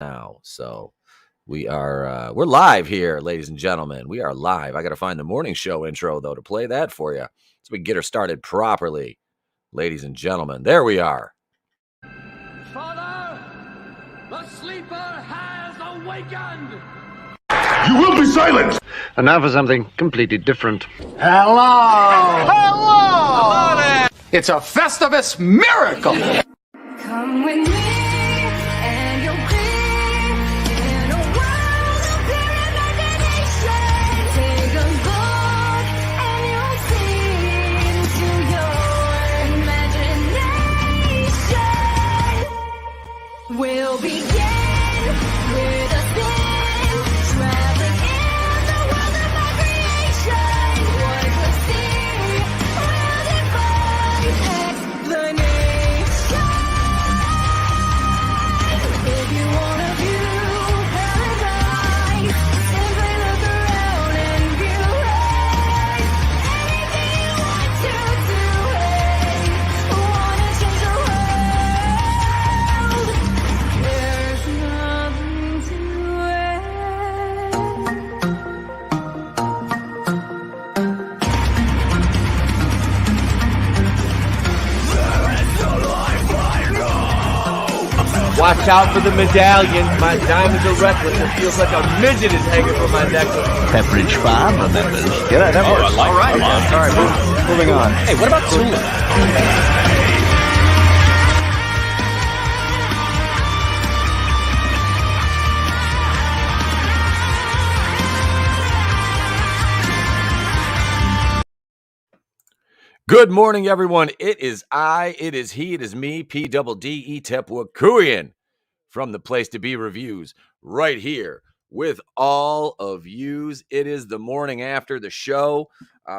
now. So we're live here, ladies and gentlemen. We are live. I got to find the morning show intro though to play that for you so we can get her started properly, ladies and gentlemen. There we are. Father, the sleeper has awakened. You will be silent. And now for something completely different. Hello. Hello there. It's a Festivus miracle. Come with me, and you'll be in a world of pure imagination. Take a look, and you'll see into your imagination. We'll begin with a spin, traveling in the world of my creation. What we'll see will defy explanation. If you wanna view paradise, simply look around and view it. Anything you want to do it. Wanna change the world? There's nothing to Watch out for the medallion. My diamonds are reckless. It feels like a midget is hanging from my necklace. Pepperidge Farm remembers. Yeah, that works. All right. Moving on. Hey, what about Tula? Good morning, everyone. It is I, it is he, it is me, P-double-D-E Tepwakuian from the Place to Be Reviews right here with all of yous. It is the morning after the show.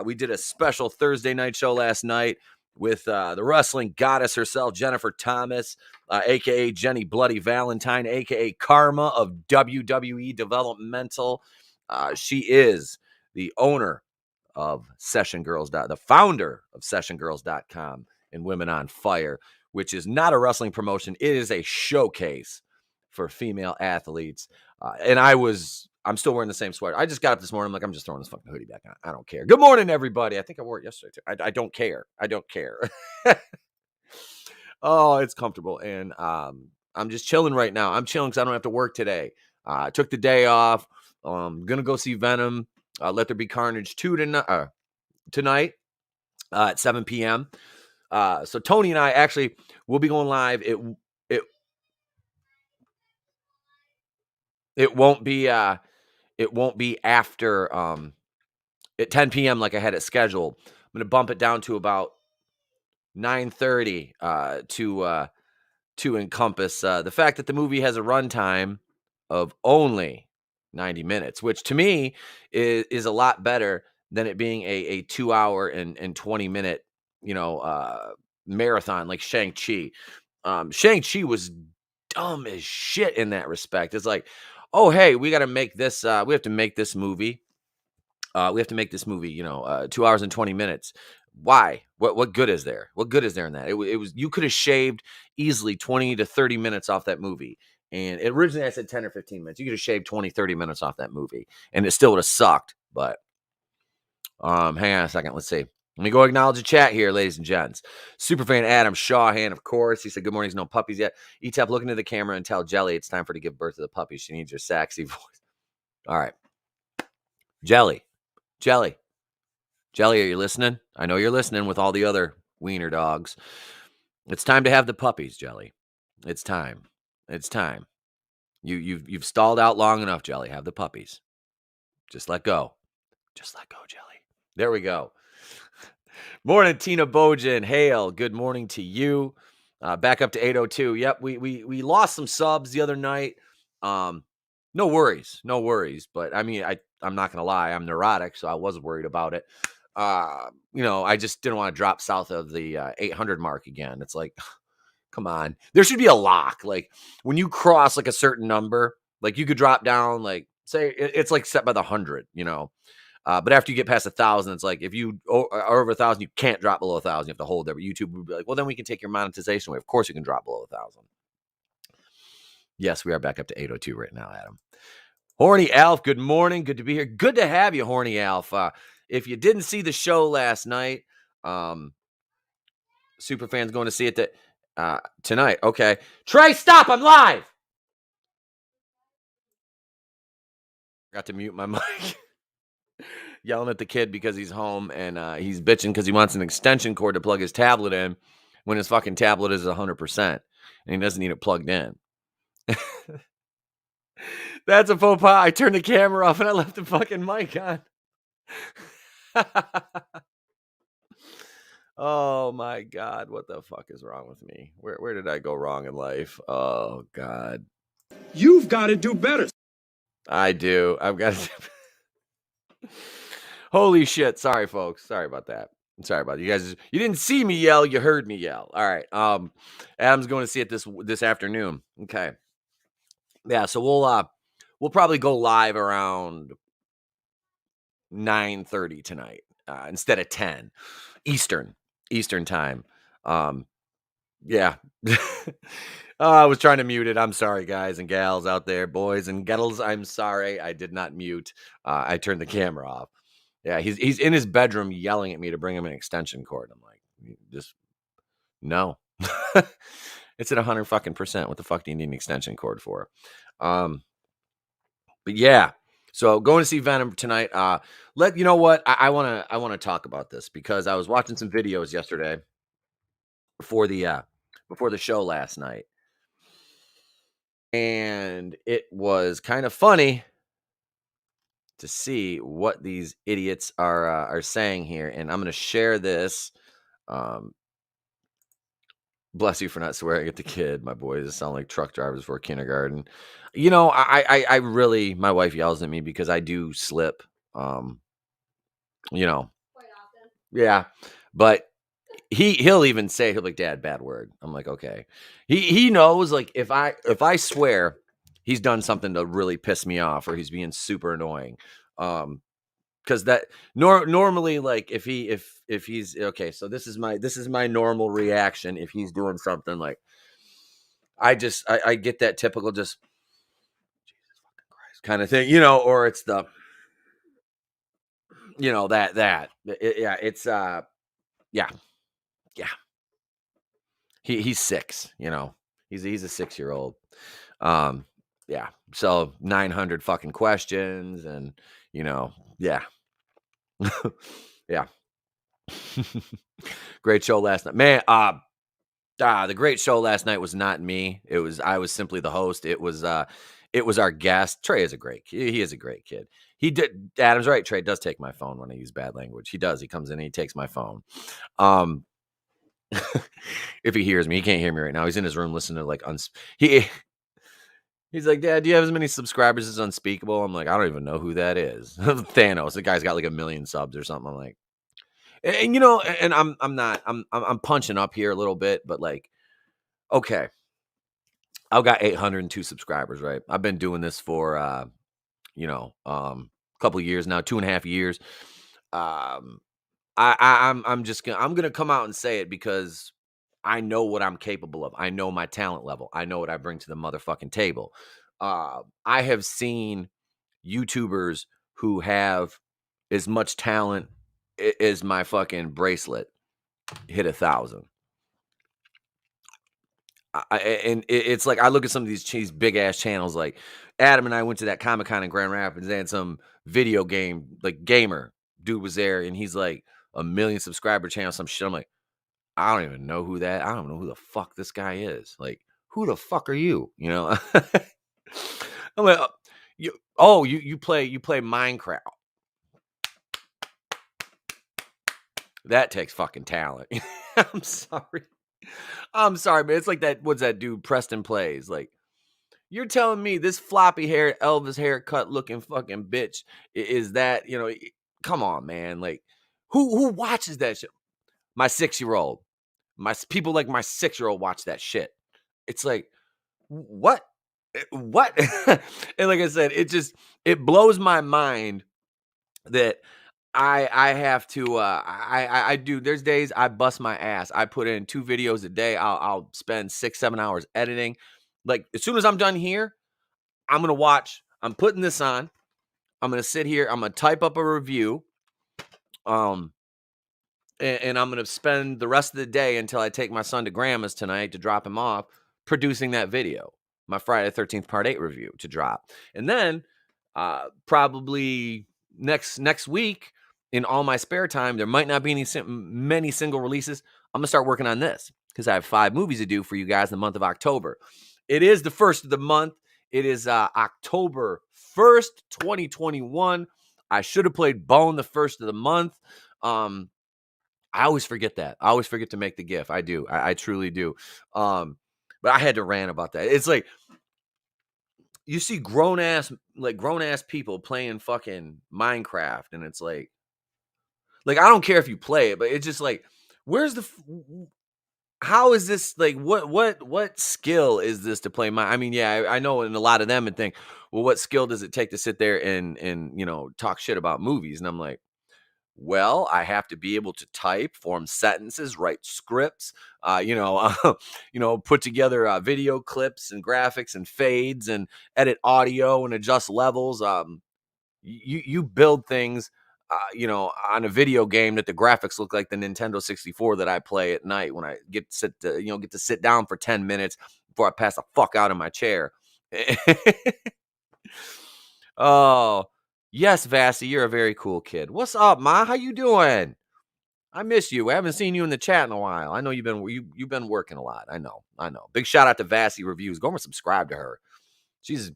We did a special Thursday night show last night with the wrestling goddess herself, Jennifer Thomas, a.k.a. Jenny Bloody Valentine, a.k.a. Karma of WWE Developmental. She is the owner of Session Girls, the founder of SessionGirls.com and Women on Fire, which is not a wrestling promotion. It is a showcase for female athletes. And I'm still wearing the same sweater. I just got up this morning. I'm like, I'm just throwing this fucking hoodie back on. I don't care. Good morning, everybody. I think I wore it yesterday too. I don't care. I don't care. Oh, it's comfortable. And I'm just chilling right now. I'm chilling because I don't have to work today. I took the day off. I'm going to go see Venom. Let There Be Carnage 2 tonight at 7 p.m. So Tony and I actually will be going live. It won't be after at 10 p.m. like I had it scheduled. I'm going to bump it down to about 9:30 to encompass the fact that the movie has a runtime of only 90 minutes, which to me is a lot better than it being a 2 hour and 20-minute, marathon like Shang-Chi. Shang-Chi was dumb as shit in that respect. It's like, oh, hey, we got to make this, we have to make this movie. 2 hours and 20 minutes. Why? What good is there? What good is there in that? It was, you could have shaved easily 20 to 30 minutes off that movie. And originally I said 10 or 15 minutes. You could have shaved 20, 30 minutes off that movie. And it still would have sucked. But hang on a second. Let's see. Let me go acknowledge the chat here, ladies and gents. Superfan Adam Shawhan, of course. He said, good morning. There's no puppies yet. E-Tap, look into the camera and tell Jelly it's time for her to give birth to the puppy. She needs your sexy voice. All right. Jelly, are you listening? I know you're listening with all the other wiener dogs. It's time to have the puppies, Jelly. It's time. You've stalled out long enough, Jelly. Have the puppies. Just let go. Jelly. There we go. Morning, Tina Bojan. Hail. Good morning to you. Back up to 802. Yep, we lost some subs the other night. No worries. But I mean, I'm not gonna lie. I'm neurotic, so I was worried about it. I just didn't want to drop south of the 800 mark again. It's like, come on. There should be a lock. Like when you cross like a certain number, like you could drop down, like say it's like set by the 100, But after you get past 1,000, it's like if you are over 1,000, you can't drop below 1,000. You have to hold there. But YouTube would be like, well, then we can take your monetization away. Of course, you can drop below 1,000. Yes, we are back up to 8:02 right now, Adam. Horny Alf, good morning. Good to be here. Good to have you, Horny Alf. If you didn't see the show last night, Superfan's going to see it tonight. Okay. Trey, stop. I'm live. Got to mute my mic. Yelling at the kid because he's home and he's bitching because he wants an extension cord to plug his tablet in when his fucking tablet is 100% and he doesn't need it plugged in. That's a faux pas. I turned the camera off and I left the fucking mic on. Oh my God. What the fuck is wrong with me? Where did I go wrong in life? Oh God. You've got to do better. I do. I've got to. Holy shit. Sorry, folks. Sorry about that. I'm sorry about it. You guys. You didn't see me yell. You heard me yell. All right. Adam's going to see it this afternoon. Okay. Yeah. So we'll probably go live around 9:30 tonight instead of 10 Eastern time. Yeah. I was trying to mute it. I'm sorry, guys and gals out there, boys and girls. I'm sorry. I did not mute. I turned the camera off. Yeah, he's in his bedroom yelling at me to bring him an extension cord. I'm like, just no. It's at 100%. What the fuck do you need an extension cord for? But yeah. So going to see Venom tonight. You know what? I wanna talk about this because I was watching some videos yesterday before the show last night. And it was kind of funny to see what these idiots are saying here. And I'm going to share this. Bless you for not swearing at the kid. My boys sound like truck drivers for kindergarten. You know, I really, my wife yells at me because I do slip. You know, yeah, but he'll even say, he'll be like, Dad, bad word. I'm like, okay. He knows, like, if I swear, he's done something to really piss me off or he's being super annoying. Because that normally, like, if he's okay, so this is my normal reaction if he's doing something, like, I get that typical just Jesus fucking Christ kind of thing, or it's the yeah, it's yeah. He's 6, he's a 6-year-old. Yeah. So 900 fucking questions and yeah. Yeah. Great show last night. Man, the great show last night was not me. I was simply the host. It was our guest. Trey is a great kid. He is a great kid. Adam's right. Trey does take my phone when I use bad language. He does. He comes in and he takes my phone. If he hears me, he can't hear me right now. He's in his room listening to like he's like, Dad, do you have as many subscribers as Unspeakable? I'm like, I don't even know who that is. Thanos, the guy's got like 1 million subs or something. I'm like, and and I'm punching up here a little bit, but like, okay, I've got 802 subscribers, right? I've been doing this for a couple years now, 2.5 years. I'm gonna come out and say it because I know what I'm capable of. I know my talent level. I know what I bring to the motherfucking table. I have seen YouTubers who have as much talent as my fucking bracelet hit 1,000. And it's like, I look at some of these big ass channels. Like Adam and I went to that Comic-Con in Grand Rapids. They had some video game, like, gamer dude was there, and he's like 1 million subscriber channel, some shit. I'm like, I don't even know who that. I don't know who the fuck this guy is. Like, who the fuck are you? I'm like, you play Minecraft. That takes fucking talent. I'm sorry, man. It's like that. What's that dude Preston Plays? Like, you're telling me this floppy hair Elvis haircut looking fucking bitch is that? Come on, man. Like, who watches that shit? My 6-year-old. People like my 6-year-old watch that shit. It's like, what? What? And like I said, it blows my mind that I have to I do. There's days I bust my ass. I put in 2 videos a day. I'll spend 6-7 hours editing. Like, as soon as I'm done here, I'm going to watch. I'm putting this on. I'm going to sit here. I'm going to type up a review. And I'm going to spend the rest of the day until I take my son to grandma's tonight to drop him off, producing that video, my Friday the 13th Part 8 review to drop. And then probably next week, in all my spare time, there might not be many single releases. I'm going to start working on this because I have 5 movies to do for you guys in the month of October. It is the first of the month. It is October 1st, 2021. I should have played Bone the first of the month. I always forget that. I always forget to make the GIF. I do. I truly do. But I had to rant about that. It's like, you see grown ass people playing fucking Minecraft, and it's like I don't care if you play it, but it's just like, where's how is this, like, what skill is this to play I mean, yeah, I know, and a lot of them would think, well, what skill does it take to sit there and talk shit about movies? And I'm like, well, I have to be able to type, form sentences, write scripts, put together video clips and graphics and fades and edit audio and adjust levels. You build things, on a video game that the graphics look like the Nintendo 64 that I play at night when I get to sit down for 10 minutes before I pass the fuck out of my chair. Oh, yes, Vassy, you're a very cool kid. What's up, Ma? How you doing? I miss you. I haven't seen you in the chat in a while. I know you've been working a lot. I know. Big shout out to Vassy Reviews. Go and subscribe to her. She's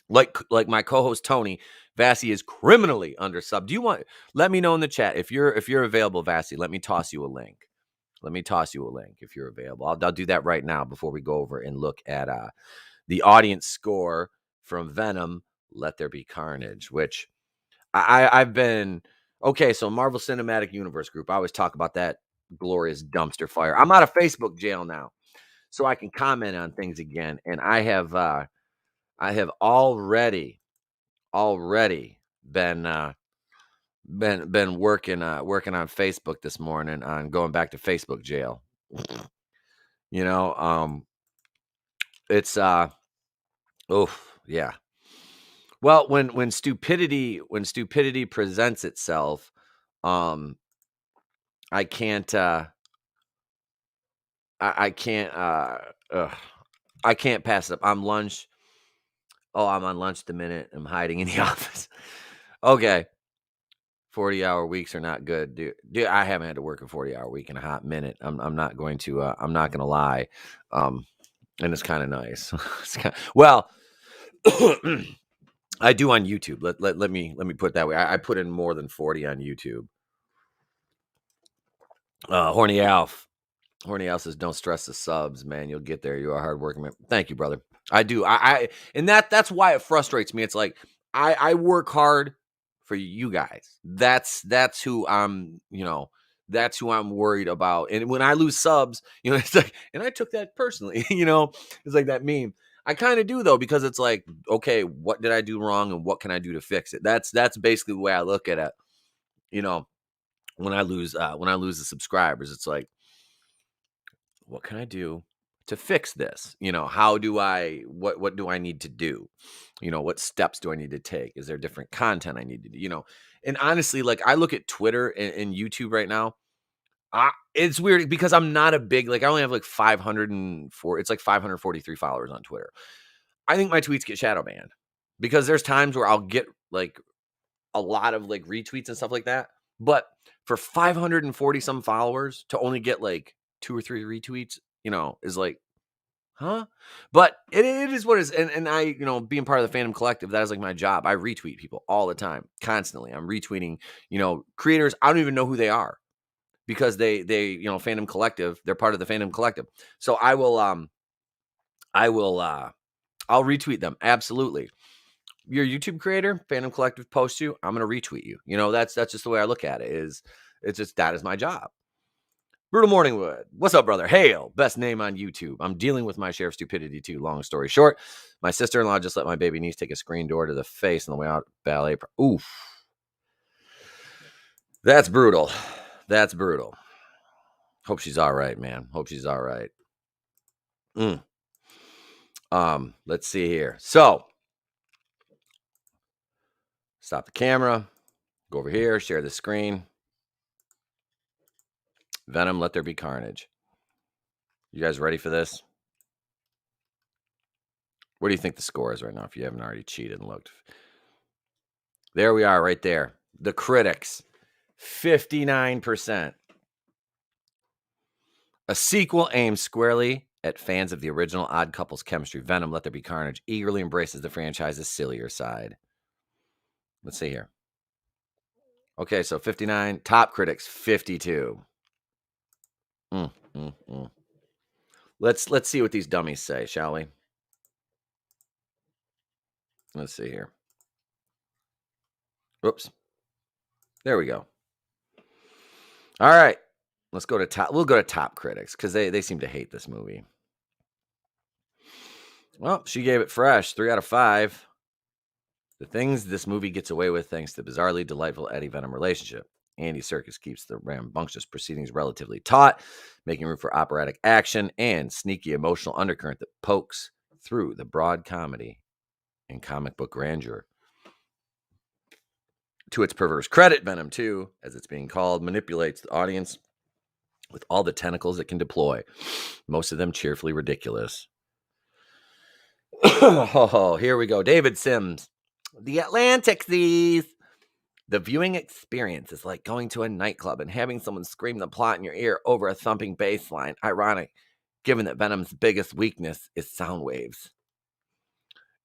like my co-host Tony. Vassy is criminally undersubbed. Let me know in the chat if you're available, Vassy. Let me toss you a link. If you're available. I'll do that right now before we go over and look at the audience score from Venom, Let There Be Carnage, which I've been okay. So Marvel Cinematic Universe group, I always talk about that glorious dumpster fire. I'm out of Facebook jail now, so I can comment on things again. And I have already been working on Facebook this morning on going back to Facebook jail. It's yeah. Well, when stupidity presents itself, I can't I can't I can't pass it up. I'm lunch. Oh, I'm on lunch the minute. I'm hiding in the office. Okay. 40-hour weeks are not good, dude. I haven't had to work a 40-hour week in a hot minute. I'm not going to lie. And it's kind of nice. Well, I do on YouTube. Let me put it that way. I put in more than 40 on YouTube. Horny Alf says, "Don't stress the subs, man. You'll get there. You're a hard working man." Thank you, brother. I do. And that's why it frustrates me. It's like I work hard for you guys. That's who I'm. That's who I'm worried about. And when I lose subs, it's like, and I took that personally. It's like that meme. I kind of do though, because it's like, okay, what did I do wrong, and what can I do to fix it? That's basically the way I look at it. When I lose the subscribers, it's like, what can I do to fix this? How do what do I need to do? What steps do I need to take? Is there different content I need to do? And honestly, like, I look at Twitter and YouTube right now. It's weird because I'm not a big, I only have like 504. It's like 543 followers on Twitter. I think my tweets get shadow banned because there's times where I'll get like a lot of like retweets and stuff like that. But for 540 some followers to only get like 2 or 3 retweets, is like, huh? But it is what it is. And I, being part of the Phantom Collective, that is like my job. I retweet people all the time, constantly. I'm retweeting, creators. I don't even know who they are because they Phantom Collective, they're part of the Phantom Collective. So I'll retweet them. Absolutely. You're a YouTube creator, Phantom Collective posts you, I'm going to retweet you. That's just the way I look at it. It's just, that is my job. Brutal Morningwood. What's up, brother? Hail. Best name on YouTube. I'm dealing with my share of stupidity too. Long story short, my sister-in-law just let my baby niece take a screen door to the face on the way out ballet. Oof. That's brutal. Hope she's all right, man. Hope she's all right. Let's see here. So, stop the camera. Go over here. Share the screen. Venom, Let There Be Carnage. You guys ready for this? What do you think the score is right now if you haven't already cheated and looked? There we are right there. The critics, 59%. A sequel aimed squarely at fans of the original Odd Couples chemistry, Venom, Let There Be Carnage, eagerly embraces the franchise's sillier side. Let's see here. Okay, so 59. Top critics, 52. Let's see what these dummies say, shall we? Let's see here. Whoops. There we go. All right. Let's go to top. We'll go to top critics because they seem to hate this movie. Well, she gave it fresh, 3 out of 5. The things this movie gets away with thanks to the bizarrely delightful Eddie Venom relationship. Andy Serkis keeps the rambunctious proceedings relatively taut, making room for operatic action and sneaky emotional undercurrent that pokes through the broad comedy and comic book grandeur. To its perverse credit, Venom 2, as it's being called, manipulates the audience with all the tentacles it can deploy, most of them cheerfully ridiculous. Oh, here we go. David Sims. The Atlantic Thief. The viewing experience is like going to a nightclub and having someone scream the plot in your ear over a thumping bass line. Ironic, given that Venom's biggest weakness is sound waves.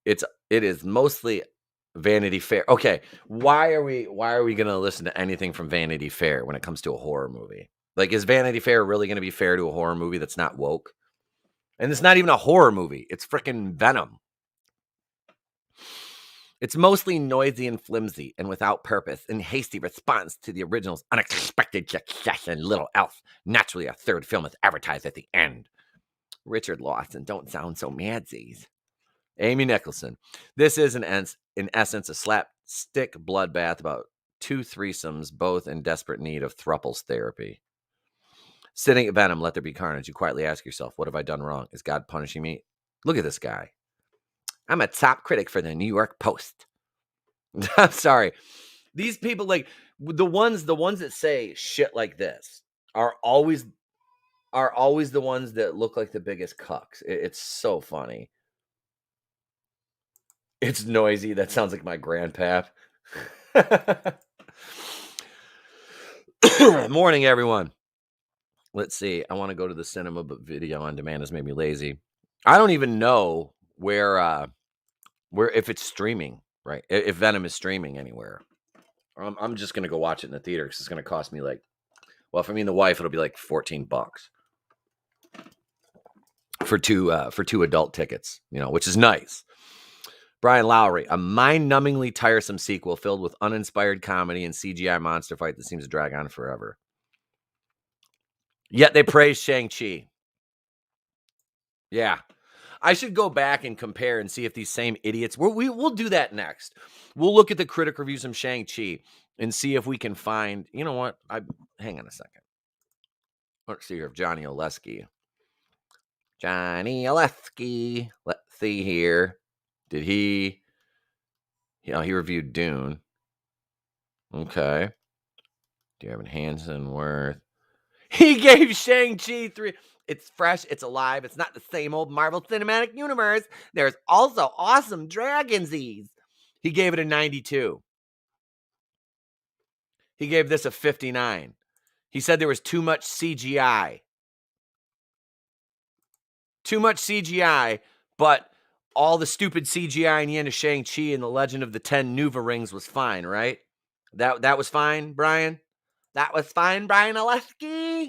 It is mostly Vanity Fair. Okay, why are we going to listen to anything from Vanity Fair when it comes to a horror movie? Like, is Vanity Fair really going to be fair to a horror movie that's not woke? And it's not even a horror movie. It's freaking Venom. It's mostly noisy and flimsy and without purpose, in hasty response to the original's unexpected success and little else. Naturally, a third film is advertised at the end. Richard Lawson, don't sound so madsies. Amy Nicholson. This is, in essence, a slapstick bloodbath about 2 threesomes, both in desperate need of thruples therapy. Sitting at Venom, Let There Be Carnage, you quietly ask yourself, what have I done wrong? Is God punishing me? Look at this guy. I'm a top critic for the New York Post. I'm sorry. These people, like, the ones that say shit like this are always the ones that look like the biggest cucks. It's so funny. It's noisy. That sounds like my grandpap. Morning, everyone. Let's see. I want to go to the cinema, but video on demand has made me lazy. I don't even know where if it's streaming, right? If Venom is streaming anywhere. I'm just going to go watch it in the theater because it's going to cost me for me and the wife, it'll be like $14 for two adult tickets, which is nice. Brian Lowry, a mind-numbingly tiresome sequel filled with uninspired comedy and CGI monster fight that seems to drag on forever. Yet they praise Shang-Chi. Yeah. I should go back and compare and see if these same idiots... We'll do that next. We'll look at the critic reviews of Shang-Chi and see if we can find... You know what? Hang on a second. Let's see here if Johnny Oleski. Let's see here. Did he... he reviewed Dune. Okay. Darren Hansen Worth. He gave Shang-Chi 3... It's fresh, it's alive, it's not the same old Marvel Cinematic Universe. There's also awesome dragonsies. He gave it a 92. He gave this a 59. He said there was too much CGI. Too much CGI, but all the stupid CGI in the end of Shang-Chi and the Legend of the 10 Nuva Rings was fine, right? That was fine, Brian? That was fine, Brian Oleski?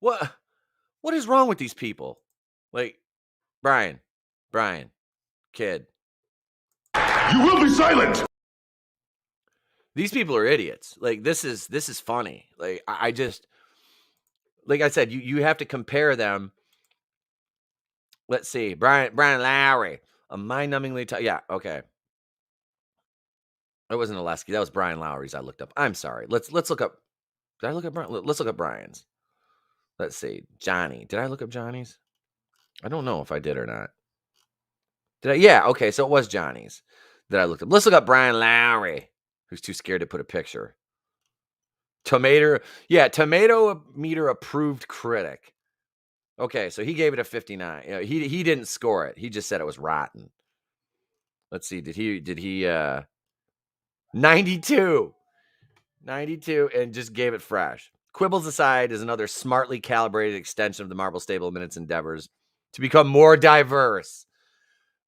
What is wrong with these people? Like, Brian, kid. You will be silent! These people are idiots. Like, this is funny. Like, I just, like I said, you have to compare them. Let's see. Brian Lowry, a mind-numbingly yeah, okay. It wasn't Oleski. That was Brian Lowry's I looked up. I'm sorry. Let's look up. Did I look up Brian? Let's look up Brian's. Let's see. Johnny. Did I look up Johnny's? I don't know if I did or not. Did I? Yeah, okay, so it was Johnny's that I looked up. Let's look up Brian Lowry, who's too scared to put a picture. Tomato meter approved critic. Okay, so he gave it a 59. He didn't score it. He just said it was rotten. Let's see. Did he 92. 92 and just gave it fresh. Quibbles aside is another smartly calibrated extension of the Marvel stable of Minute's endeavors to become more diverse.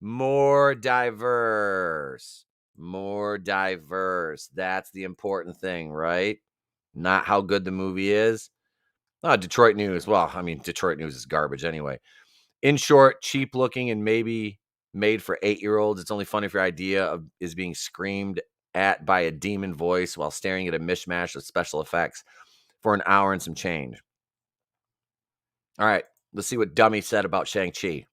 More diverse. More diverse. That's the important thing, right? Not how good the movie is. Oh, Detroit News. Well, I mean, Detroit News is garbage anyway. In short, cheap looking and maybe made for 8-year-olds. It's only funny if your idea is being screamed at by a demon voice while staring at a mishmash of special effects for an hour and some change. All right, let's see what Dummy said about Shang-Chi.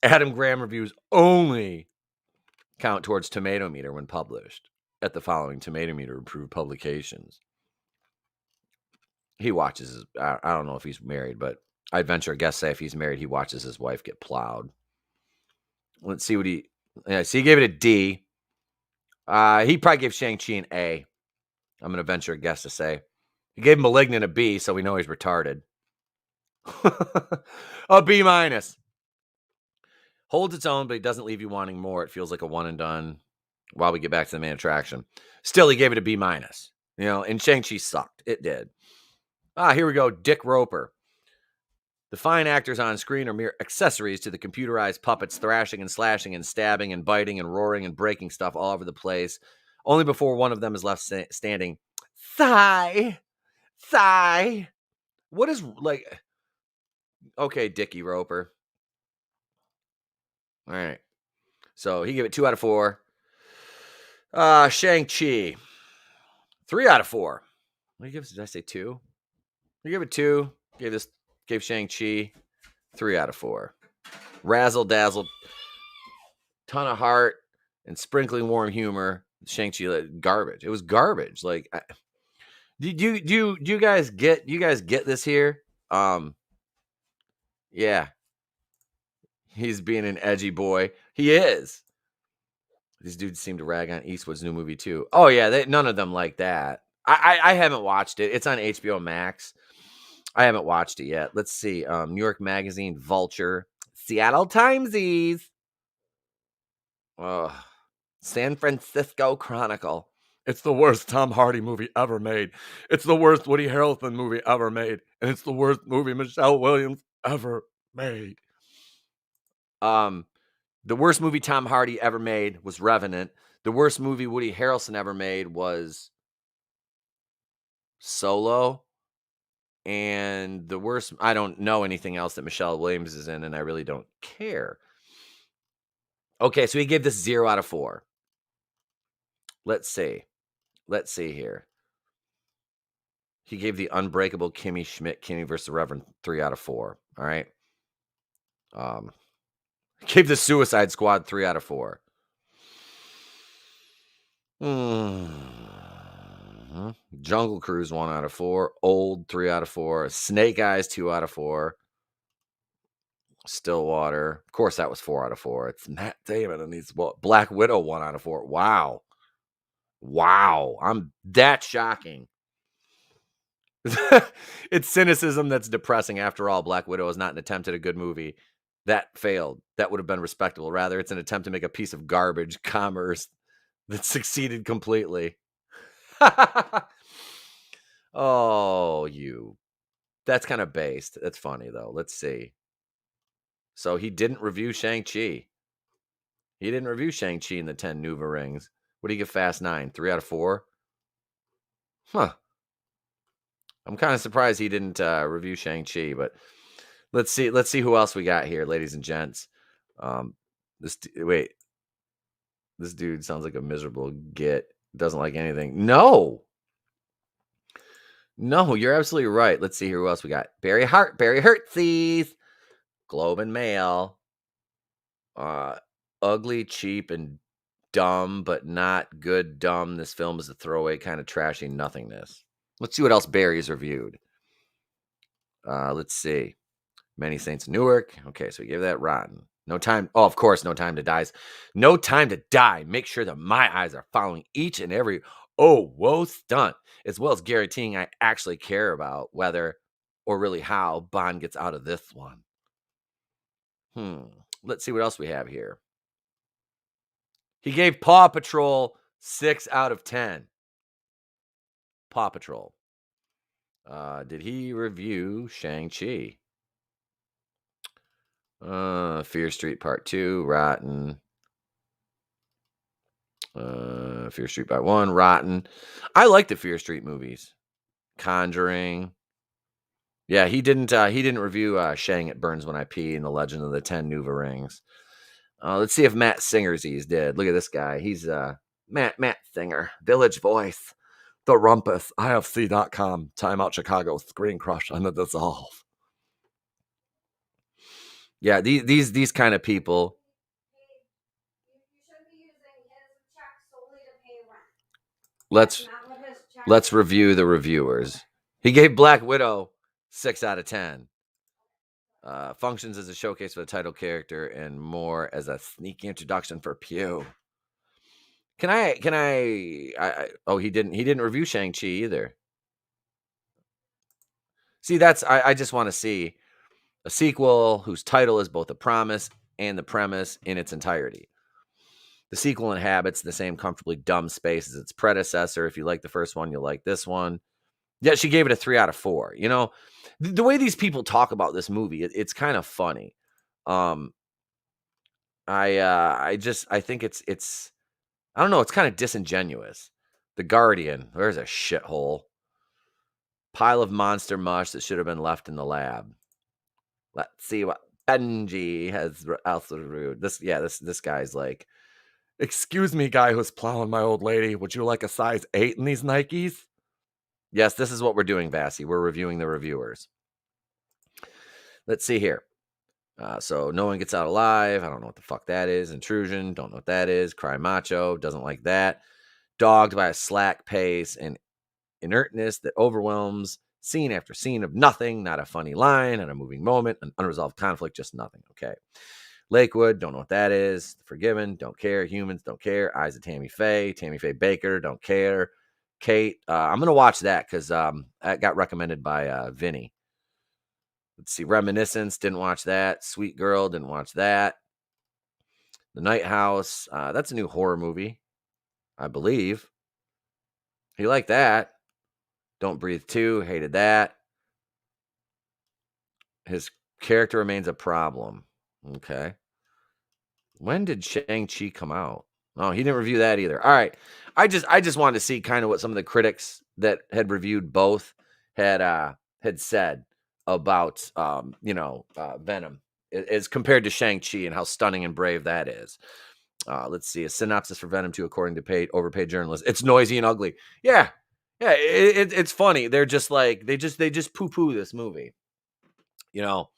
Adam Graham reviews only count towards Tomato Meter when published at the following Tomato Meter approved publications. He watches his, I don't know if he's married, but I'd venture a guess say if he's married, he watches his wife get plowed. Let's see what he gave it a D. He probably gave Shang-Chi an A. I'm going to venture a guess to say. He gave Malignant a B, so we know he's retarded. A B minus. Holds its own, but he doesn't leave you wanting more. It feels like a one and done while we get back to the main attraction. Still, he gave it a B minus. And Shang-Chi sucked. It did. Here we go. Dick Roper. The fine actors on screen are mere accessories to the computerized puppets thrashing and slashing and stabbing and biting and roaring and breaking stuff all over the place. Only before one of them is left standing. Sigh. Sigh. What is, like... Okay, Dickie Roper. All right. So he gave it 2 out of 4. Shang-Chi. 3 out of 4. What did he give? Did I say 2? He gave it 2. Gave Shang-Chi 3 out of 4. Razzle dazzle, ton of heart, and sprinkling warm humor. Shang-Chi, garbage. It was garbage. Like, do you guys get this here? Yeah, he's being an edgy boy. He is. These dudes seem to rag on Eastwood's new movie too. Oh yeah, none of them like that. I haven't watched it. It's on HBO Max. I haven't watched it yet. Let's see. New York Magazine, Vulture, Seattle Timesies, San Francisco Chronicle. It's the worst Tom Hardy movie ever made. It's the worst Woody Harrelson movie ever made. And it's the worst movie Michelle Williams ever made. The worst movie Tom Hardy ever made was Revenant. The worst movie Woody Harrelson ever made was Solo. And the worst, I don't know anything else that Michelle Williams is in, and I really don't care. Okay, so he gave this 0 out of 4. Let's see here. He gave the Unbreakable Kimmy Schmidt, Kimmy versus the Reverend, 3 out of 4. All right. Gave the Suicide Squad 3 out of 4. Jungle Cruise 1 out of 4. Old 3 out of 4. Snake Eyes 2 out of 4. Stillwater. Of course, that was 4 out of 4. It's Matt Damon and he's Black Widow 1 out of 4. Wow. I'm that shocking. It's cynicism that's depressing. After all, Black Widow is not an attempt at a good movie. That failed. That would have been respectable. Rather, it's an attempt to make a piece of garbage commerce that succeeded completely. Oh, that's kind of based. That's funny, though. Let's see. So he didn't review Shang-Chi. He didn't review Shang-Chi in the 10 Nuva rings. What do you give Fast 9? 3 out of 4? Huh. I'm kind of surprised he didn't review Shang-Chi, but let's see who else we got here, ladies and gents. This dude sounds like a miserable git. Doesn't like anything. No, you're absolutely right. Let's see here who else we got. Barry Hertzies, Globe and Mail. Ugly, cheap, and dumb, but not good dumb. This film is a throwaway kind of trashy nothingness. Let's see what else Barry's reviewed. Let's see. Many Saints of Newark. Okay, so we gave that rotten. No Time. Oh, of course, No Time to Die. No Time to Die. Make sure that my eyes are following each and every whoa stunt, as well as guaranteeing I actually care about whether or really how Bond gets out of this one. Let's see what else we have here. He gave Paw Patrol 6 out of 10. Paw Patrol. Did he review Shang-Chi? Fear Street Part 2, rotten. Fear Street Part 1, rotten. I like the Fear Street movies. Conjuring. Yeah, he didn't review Shang It Burns When I Pee and The Legend of the 10 Nuva Rings. Let's see if Matt Singersies did. Look at this guy. He's Matt Singer, Village Voice, The Rumpus, IFC.com, Timeout Chicago, Screen Crush, and The Dissolve. Yeah, these kind of people. Let's review the reviewers. He gave Black Widow 6 out of 10. Functions as a showcase for the title character and more as a sneaky introduction for Pew. Can I oh, he didn't review Shang-Chi either. See, I just want to see a sequel whose title is both a promise and the premise in its entirety. The sequel inhabits the same comfortably dumb space as its predecessor. If you like the first one, you'll like this one. Yeah, she gave it a 3 out of 4. You know, the way these people talk about this movie, it's kind of funny. I think it's I don't know, it's kind of disingenuous. The Guardian, there's a shithole. Pile of monster mush that should have been left in the lab. Let's see what Benji has also reviewed. This guy's like, excuse me, guy who's plowing my old lady. Would you like a size 8 in these Nikes? Yes, this is what we're doing, Vassy. We're reviewing the reviewers. Let's see here. So no one gets out alive. I don't know what the fuck that is. Intrusion. Don't know what that is. Cry macho. Doesn't like that. Dogged by a slack pace and inertness that overwhelms. Scene after scene of nothing. Not a funny line. Not a moving moment. An unresolved conflict. Just nothing. Okay. Lakewood. Don't know what that is. Forgiven. Don't care. Humans. Don't care. Eyes of Tammy Faye. Tammy Faye Baker. Don't care. Kate. I'm going to watch that because that got recommended by Vinny. Let's see. Reminiscence. Didn't watch that. Sweet Girl. Didn't watch that. The Night House. That's a new horror movie, I believe. He liked that. Don't Breathe 2. Hated that. His character remains a problem. Okay. When did Shang-Chi come out? Oh, he didn't review that either. All right. I just wanted to see kind of what some of the critics that had reviewed both had said about Venom as compared to Shang-Chi and how stunning and brave that is. Let's see. A synopsis for Venom 2 according to overpaid journalists. It's noisy and ugly. Yeah. Yeah, it's funny. They're just like they just poo-poo this movie. You know.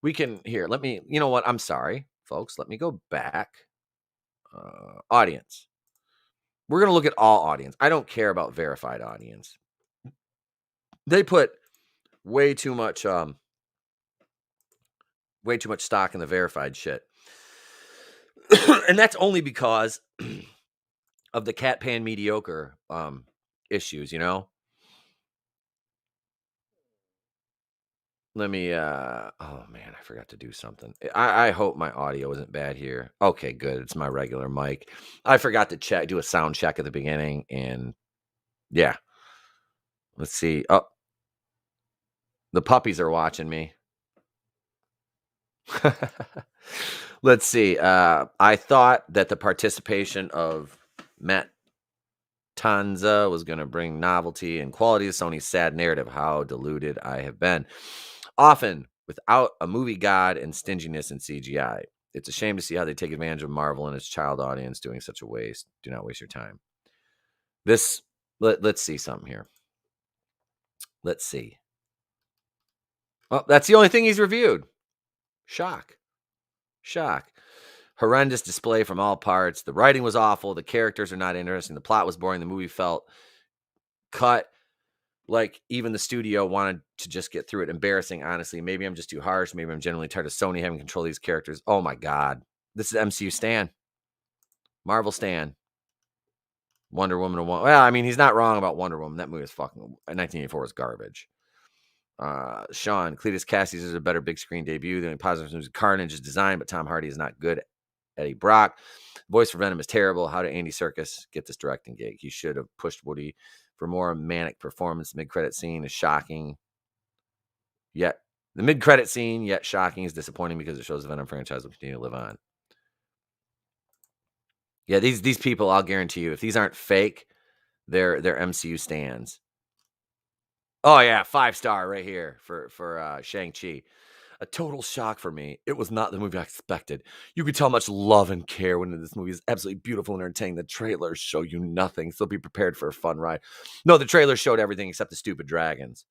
We can here. Let me, you know what? I'm sorry, folks. Let me go back. Audience. We're going to look at all audience. I don't care about verified audience. They put way too much stock in the verified shit. And that's only because of the cat pan mediocre issues, you know? Let me oh man, I forgot to do something. I hope my audio isn't bad here. Okay, good. It's my regular mic. I forgot to do a sound check at the beginning, and yeah. Let's see. Oh, the puppies are watching me. Let's see. I thought that the participation of Matt Tanza was going to bring novelty and quality to Sony's sad narrative. How deluded I have been. Often without a movie god and stinginess in CGI. It's a shame to see how they take advantage of Marvel and its child audience doing such a waste. Do not waste your time. Let's see something here. Let's see. Well, that's the only thing he's reviewed. Shock. Horrendous display from all parts. The writing was awful. The characters are not interesting. The plot was boring. The movie felt cut like even the studio wanted to just get through it. Embarrassing, honestly. Maybe I'm just too harsh. Maybe I'm genuinely tired of Sony having control of these characters. Oh my God. This is MCU Stan. Marvel Stan. Wonder Woman. Well, I mean, he's not wrong about Wonder Woman. That movie was fucking 1984 was garbage. Sean, Cletus Cassidy's is a better big screen debut. The only positive news Carnage is designed, but Tom Hardy is not good. Eddie Brock. Voice for Venom is terrible. How did Andy Serkis get this directing gig? He should have pushed Woody for more manic performance. Mid-credit scene is shocking. Yet the mid-credit scene, yet shocking, is disappointing because it shows the Venom franchise will continue to live on. Yeah, these people, I'll guarantee you, if these aren't fake, they're MCU stands. Oh yeah, 5-star right here for Shang-Chi. A total shock for me. It was not the movie I expected. You could tell how much love and care went into this movie. It's absolutely beautiful and entertaining. The trailers show you nothing, so be prepared for a fun ride. No, the trailers showed everything except the stupid dragons.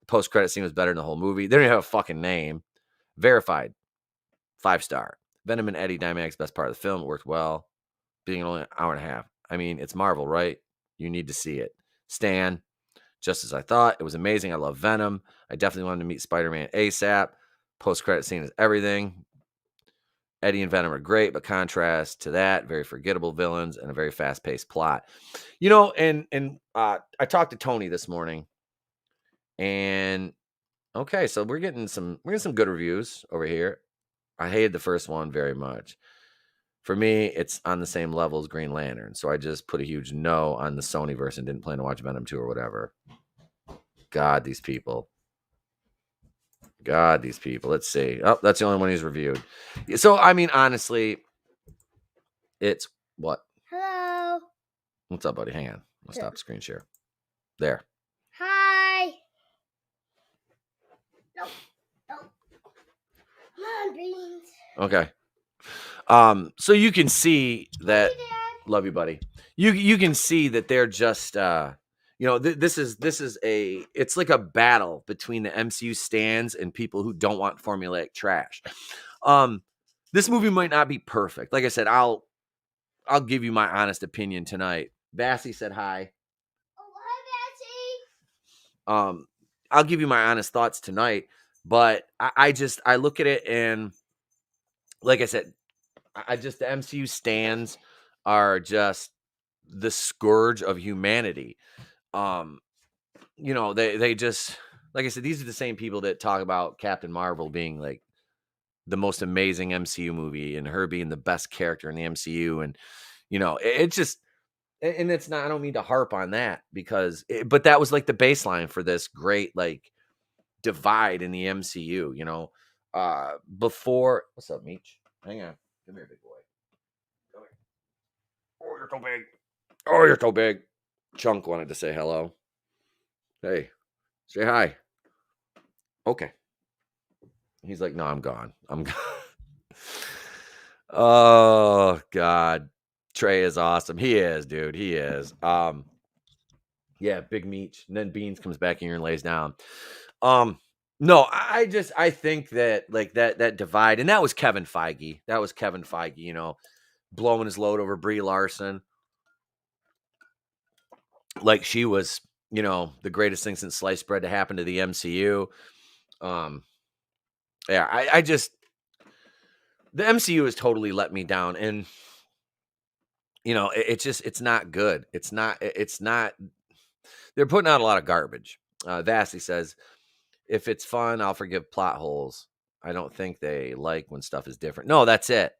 The post-credit scene was better than the whole movie. They don't even have a fucking name. Verified. 5-star. Venom and Eddie Dynamic's best part of the film. It worked well. Being only an hour and a half. I mean, it's Marvel, right? You need to see it. Stan, just as I thought. It was amazing. I love Venom. I definitely wanted to meet Spider-Man ASAP. Post-credit scene is everything. Eddie and Venom are great, but contrast to that, very forgettable villains and a very fast-paced plot. You know, and I talked to Tony this morning, and okay, so we're getting some good reviews over here. I hated the first one very much. For me, it's on the same level as Green Lantern, so I just put a huge no on the Sony verse and didn't plan to watch Venom 2 or whatever. God, these people. Let's see. Oh, that's the only one he's reviewed. So, I mean, honestly, it's what? Hello. What's up, buddy? Hang on. I'll stop the screen share. There. Hi. No. Come on, Beans. Okay. So you can see that. Hey, Dad. Love you, buddy. You can see that they're just this is it's like a battle between the MCU stands and people who don't want formulaic trash. This movie might not be perfect. Like I said, I'll give you my honest opinion tonight. Bassy said hi. Oh, hi, Betsy. I'll give you my honest thoughts tonight, but I look at it and like I said, the MCU stands are just the scourge of humanity. They just, like I said, these are the same people that talk about Captain Marvel being like the most amazing MCU movie and her being the best character in the MCU. And, it just, and it's not, I don't mean to harp on that but that was like the baseline for this great, like, divide in the MCU, before, what's up, Meech? Hang on. Come here, big boy. Come here. Oh, you're so big. Oh, you're so big. Chunk wanted to say hello. Hey, say hi. Okay. He's like, no, I'm gone. I'm gone. Oh, God. Trey is awesome. He is, dude. He is. Yeah, big Meech. And then Beans comes back in here and lays down. No, I think that like that divide, and that was Kevin Feige. Blowing his load over Brie Larson. Like she was, the greatest thing since sliced bread to happen to the MCU. Yeah, the MCU has totally let me down, and it's not good. It's not. They're putting out a lot of garbage. Vassie says, if it's fun, I'll forgive plot holes. I don't think they like when stuff is different. No, that's it.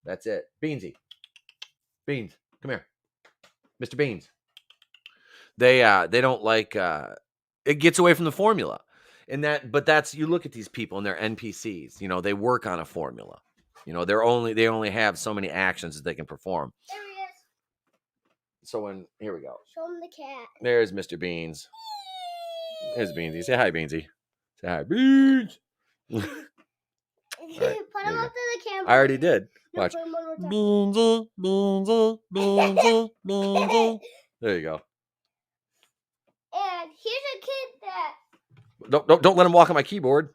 Beansy. Beans, come here. Mr. Beans. They don't like it gets away from the formula. But that's, you look at these people and they're NPCs, they work on a formula. They only have so many actions that they can perform. There he is. So here we go. Show him the cat. There's Mr. Beans. There's Beansy. Say hi, Beansy. Say hi, Beans. Put him up to the camera. I already did. No, Watch. put him one more time. Beansy. There you go. And here's a kid that Don't let him walk on my keyboard.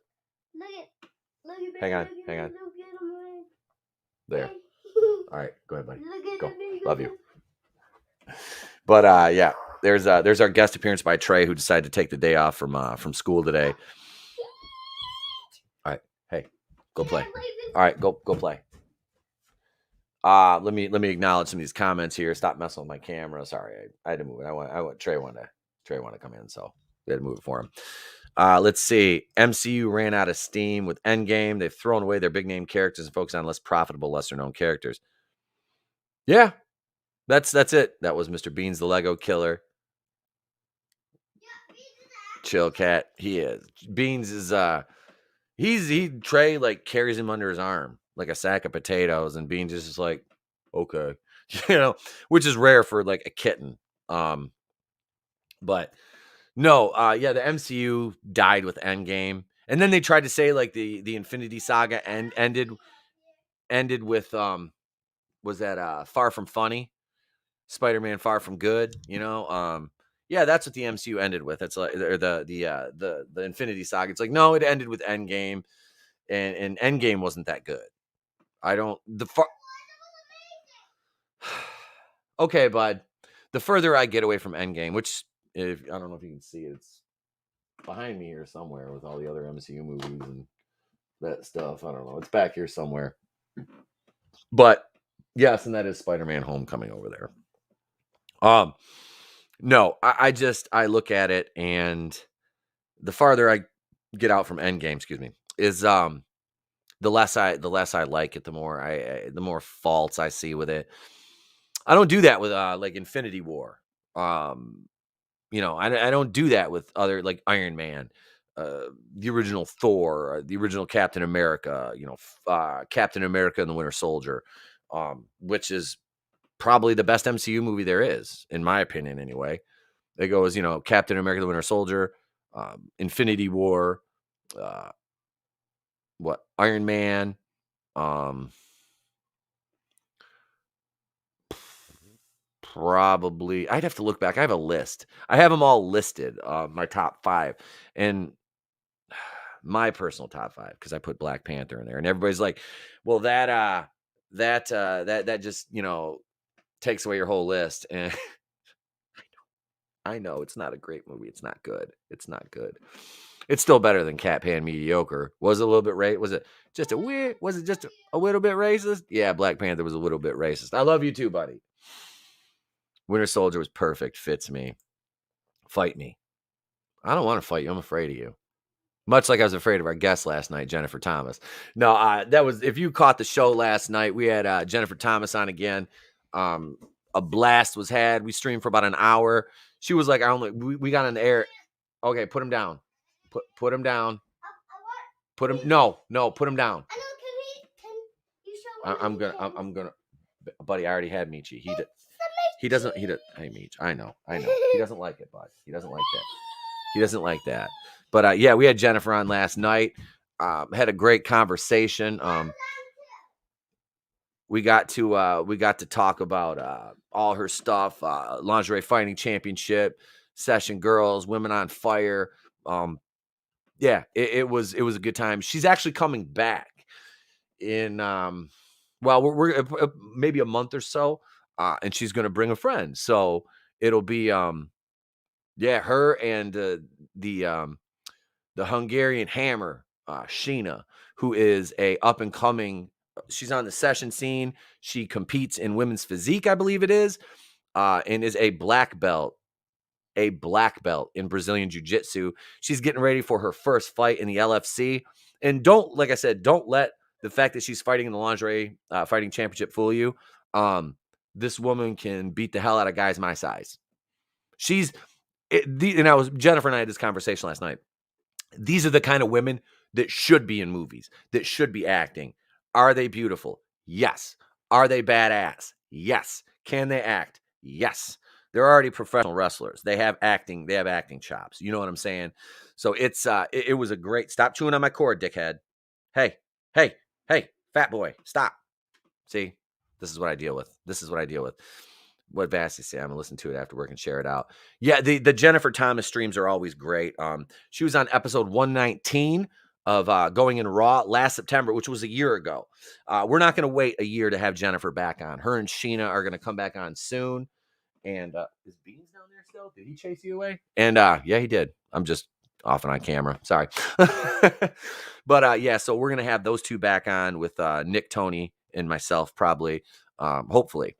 look at Hang on, look hang at on. him, look at him. There. All right, go ahead, buddy. Look at Go. him, Love you. But yeah. there's our guest appearance by Trey, who decided to take the day off from school today. All right, hey, go play. All right, go play. Let me acknowledge some of these comments here. Stop messing with my camera. Sorry, I had to move it. I want Trey wanted to come in, so we had to move it for him. Let's see. MCU ran out of steam with Endgame. They've thrown away their big name characters and focused on less profitable, lesser known characters. Yeah, that's it. That was Mr. Beans, the Lego Killer. Chill cat. He is. Beans is Trey like carries him under his arm like a sack of potatoes, and Beans is just like, okay, which is rare for like a kitten. But no, yeah, the MCU died with Endgame, and then they tried to say like the Infinity Saga ended with was that Far From Funny, Spider-Man Far From Good, yeah, that's what the MCU ended with. It's like or the Infinity Saga. It's like, no, it ended with Endgame, and Endgame wasn't that good. Okay, bud. The further I get away from Endgame, which I don't know if you can see it, it's behind me here somewhere with all the other MCU movies and that stuff. I don't know. It's back here somewhere. But yes, and that is Spider-Man Homecoming over there. No, I look at it, and the farther I get out from Endgame, is the less I like it, the more faults I see with it. I don't do that with like Infinity War. I don't do that with other like Iron Man, the original Thor, the original Captain America, Captain America and the Winter Soldier, which is probably the best MCU movie there is, in my opinion, anyway. It goes, Captain America, the Winter Soldier, Infinity War, Iron Man, probably, I'd have to look back. I have a list. I have them all listed, my top 5, and my personal top 5, because I put Black Panther in there, and everybody's like, well, that just, takes away your whole list. And I know it's not a great movie. It's not good. It's still better than Cat Pan Mediocre. Was it a little bit Was it just a little bit racist? Yeah, Black Panther was a little bit racist. I love you too, buddy. Winter Soldier was perfect. Fits me. Fight me. I don't want to fight you. I'm afraid of you. Much like I was afraid of our guest last night, Jennifer Thomas. No, that was, if you caught the show last night, we had Jennifer Thomas on again. A blast was had. We streamed for about an hour. She was like, we got on the air. Okay, put him down. Put him down. Put him. No, put him down. I know. Can you show me? I'm gonna, buddy. I already had Michi. He doesn't. Hey, Mich. I know. He doesn't like it, bud. He doesn't like that. But yeah, we had Jennifer on last night. Had a great conversation. We got to talk about all her stuff, lingerie fighting championship, session girls, women on fire. Yeah, it was a good time. She's actually coming back in we're maybe a month or so, and she's going to bring a friend. So it'll be her and the Hungarian Hammer, Sheena, who is a up and coming. She's on the session scene. She competes in women's physique, I believe it is, and is a black belt in Brazilian Jiu-Jitsu. She's getting ready for her first fight in the LFC. And don't let the fact that she's fighting in the lingerie fighting championship fool you. This woman can beat the hell out of guys my size. Jennifer and I had this conversation last night. These are the kind of women that should be in movies, that should be acting. Are they beautiful? Yes. Are they badass? Yes. Can they act? Yes. They're already professional wrestlers. They have acting chops. You know what I'm saying? So it was a great. Stop chewing on my cord, dickhead. Hey, fat boy, stop. See, this is what I deal with. What Vassy say, I'm gonna listen to it after work and share it out. Yeah, the Jennifer Thomas streams are always great. She was on episode 119 of Going in Raw last September, which was a year ago. We're not gonna wait a year to have Jennifer back on. Her and Sheena are gonna come back on soon, And is Beans down there still? Did he chase you away? And yeah, he did. I'm just off and on camera. Sorry. But yeah, so we're gonna have those two back on with Nick, Tony, and myself, probably, hopefully.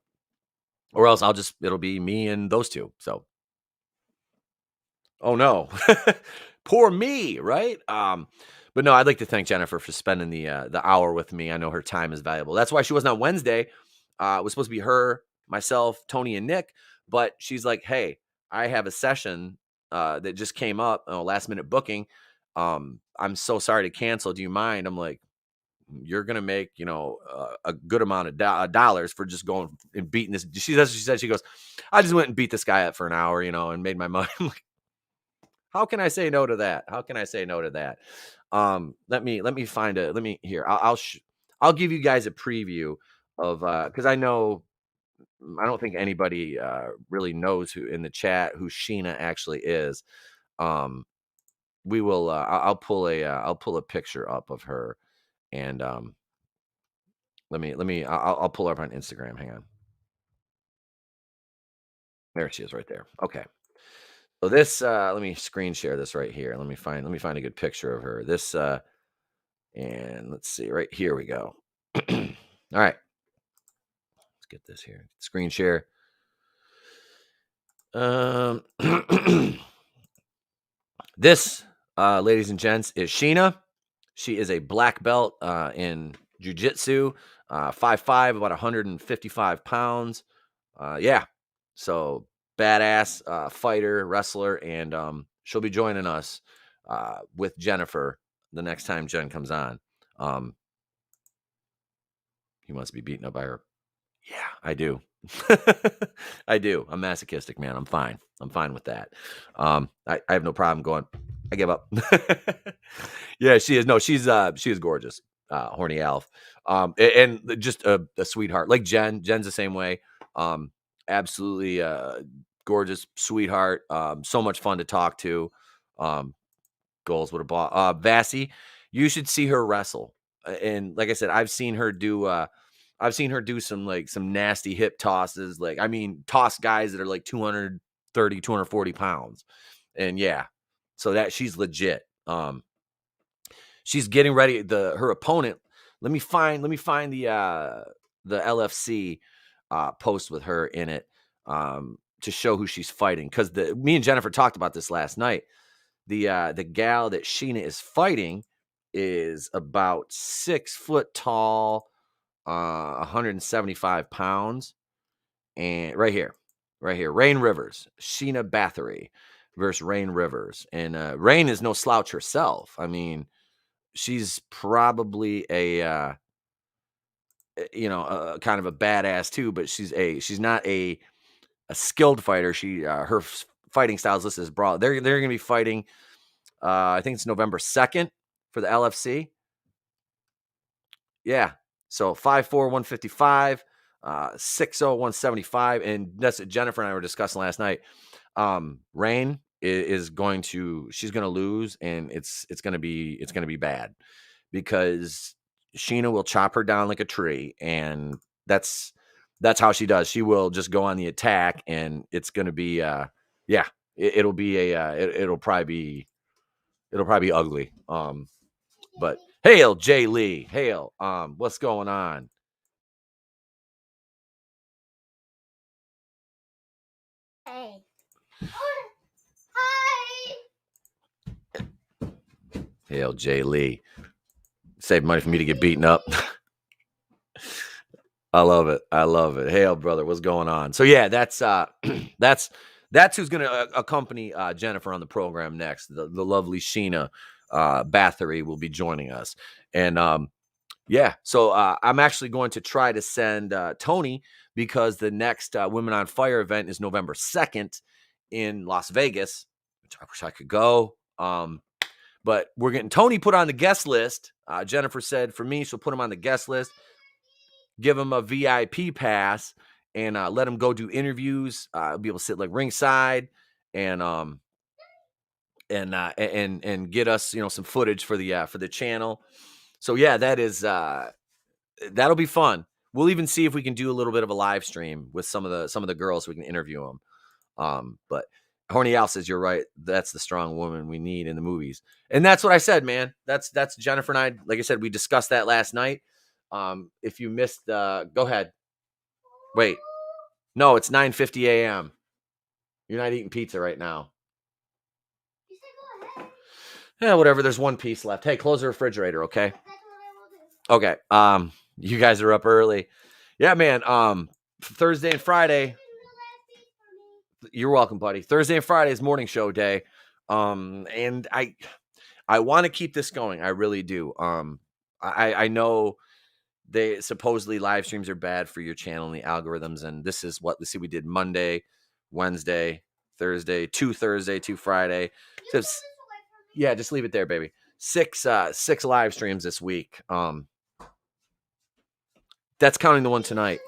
Or else it'll be me and those two. So oh no. Poor me, right? But no, I'd like to thank Jennifer for spending the hour with me. I know her time is valuable. That's why she wasn't on Wednesday. It was supposed to be her, myself, Tony, and Nick. But she's like, hey, I have a session that just came up, last minute booking. I'm so sorry to cancel. Do you mind? I'm like, you're gonna make a good amount of dollars for just going and beating this. She said, she goes, I just went and beat this guy up for an hour, and made my money. I'm like, how can I say no to that? How can I say no to that? Let me find here. I'll give you guys a preview of because I don't think anybody really knows who in the chat who Sheena actually is. We will. I'll pull a picture up of her, and I'll pull her up on Instagram. Hang on. There she is, right there. Okay. So this, let me screen share this right here. Let me find a good picture of her. This, and let's see, right here we go. All right, let's get this here. Screen share. This, ladies and gents, is Sheena. She is a black belt in jiu-jitsu, 5'5", about 155 pounds. Yeah, so badass fighter, wrestler, and she'll be joining us with Jennifer the next time Jen comes on. He wants to be beaten up by her. Yeah, I do. I do. I'm masochistic, man. I'm fine. I'm fine with that. I have no problem going. I give up. Yeah, she is. No, she is gorgeous. Horny Alf. And just a sweetheart. Like Jen. Jen's the same way. Absolutely gorgeous sweetheart. So much fun to talk to. Goals with a ball. Vassy, you should see her wrestle. And like I said, I've seen her do some nasty hip tosses. Like, I mean, toss guys that are like 230, 240 pounds. And yeah, so that she's legit. She's getting ready. Her opponent. Let me find the LFC post with her in it to show who she's fighting. Because me and Jennifer talked about this last night. The gal that Sheena is fighting is about 6 foot tall, 175 pounds, and right here, Rain Rivers, Sheena Bathory versus Rain Rivers, and Rain is no slouch herself. I mean, she's probably a kind of a badass too, but she's not a skilled fighter. Her fighting styles listed as broad. They're going to be fighting. I think it's November 2nd for the LFC. Yeah. So 5'4", 155, 6'0", 175. And that's what Jennifer and I were discussing last night. Rain she's going to lose, and it's going to be bad, because Sheena will chop her down like a tree. And that's how she does. She will just go on the attack, and it's going to be, it'll probably be ugly. But hail Jay Lee, hail. What's going on? Hey. Hi. Hail Jay Lee. Save money for me to get beaten up. I love it. Hail, brother. What's going on? So yeah, that's who's going to accompany Jennifer on the program next. The lovely Sheena Bathory will be joining us. And yeah, so I'm actually going to try to send Tony, because the next Women on Fire event is November 2nd in Las Vegas, which I wish I could go. But we're getting Tony put on the guest list. Jennifer said for me, she'll put him on the guest list, give him a VIP pass, and let him go do interviews. Be able to sit like ringside and get us, some footage for the channel. So yeah, that'll be fun. we'll even see if we can do a little bit of a live stream with some of the girls so we can interview them. But Horny Al says you're right. That's the strong woman we need in the movies, and that's what I said, man. That's Jennifer and I. Like I said, we discussed that last night. If you missed, go ahead. Wait, no, it's 9:50 a.m. You're not eating pizza right now. You said go ahead. Yeah, whatever. There's one piece left. Hey, close the refrigerator, okay? That's what I will do. Okay. You guys are up early. Yeah, man. Thursday and Friday. You're welcome, buddy. Thursday and Friday is morning show day. And I want to keep this going. I really do. I know they supposedly live streams are bad for your channel and the algorithms. And this is what, let's see, we did Monday, Wednesday, Thursday, two Friday. So, yeah, just leave it there, baby. Six live streams this week. That's counting the one tonight.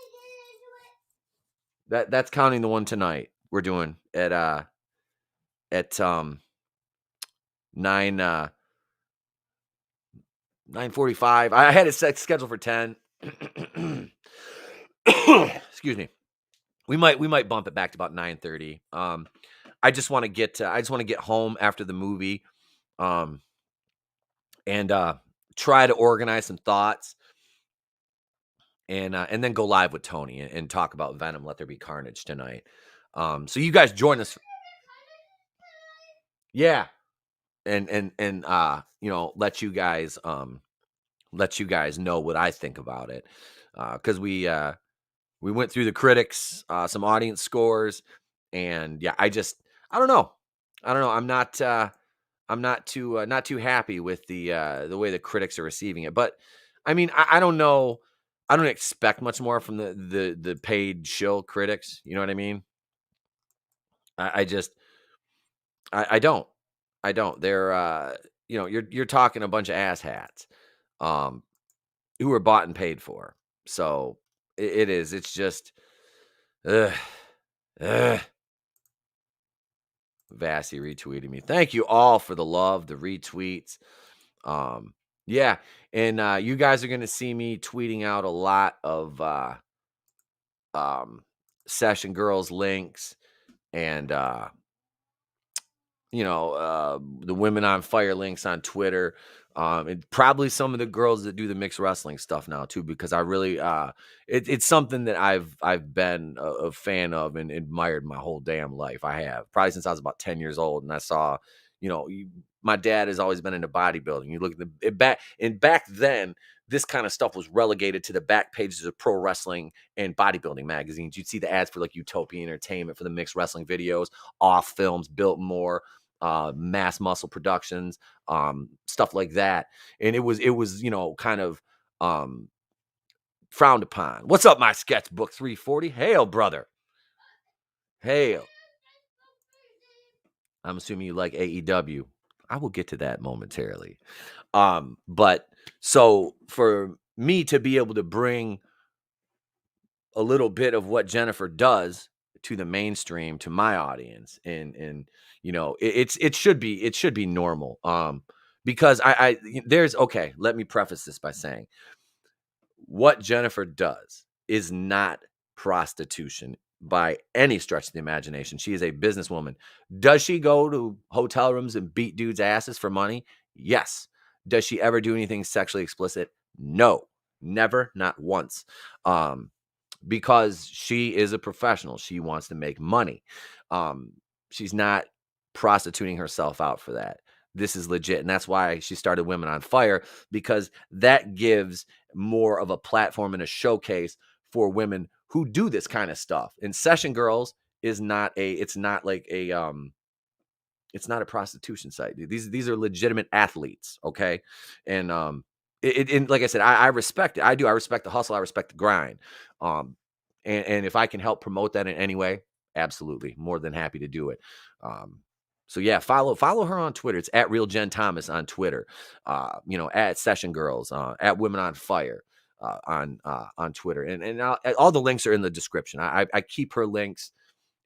That's counting the one tonight. We're doing at 9:45. I had it scheduled for 10. Excuse me. We might bump it back to about 9:30. I just want to get home after the movie, and try to organize some thoughts, and then go live with Tony and talk about Venom. Let There Be Carnage tonight. So you guys join us. Yeah, and let you guys know what I think about it, because we went through the critics, some audience scores, and yeah, I don't know. I'm not too happy with the way the critics are receiving it. But I mean, I don't know. I don't expect much more from the paid shill critics. You know what I mean? I don't. They're you're talking a bunch of asshats, who are bought and paid for. So it's just, ugh. Vassy retweeted me. Thank you all for the love, the retweets. Yeah, and you guys are gonna see me tweeting out a lot of Session Girls links, and the Women on Fire links on Twitter. And probably some of the girls that do the mixed wrestling stuff now too, because I really it's something that I've been a fan of and admired my whole damn life. I have, probably since I was about 10 years old, and I saw, my dad has always been into bodybuilding. You look at back then, this kind of stuff was relegated to the back pages of pro wrestling and bodybuilding magazines. You'd see the ads for like Utopia Entertainment for the mixed wrestling videos, Off Films, Biltmore, Mass Muscle Productions, stuff like that. And it was kind of frowned upon. What's up, my sketchbook 340? Hail, brother. Hail. I'm assuming you like AEW. I will get to that momentarily. But so for me to be able to bring a little bit of what Jennifer does to the mainstream, to my audience, and it should be normal. Because okay, let me preface this by saying what Jennifer does is not prostitution by any stretch of the imagination. She is a businesswoman. Does she go to hotel rooms and beat dudes' asses for money? Yes. Does she ever do anything sexually explicit? No, never, not once. Because she is a professional. She wants to make money. She's not prostituting herself out for that. This is legit. And that's why she started Women on Fire, because that gives more of a platform and a showcase for women who do this kind of stuff. And Session Girls is not a prostitution site. These are legitimate athletes. Okay. And, like I said, I respect it. I do. I respect the hustle. I respect the grind. And if I can help promote that in any way, absolutely, more than happy to do it. So yeah, follow her on Twitter. It's at Real Jen Thomas on Twitter. At Session Girls, at Women on Fire, on Twitter, and all the links are in the description. I keep her links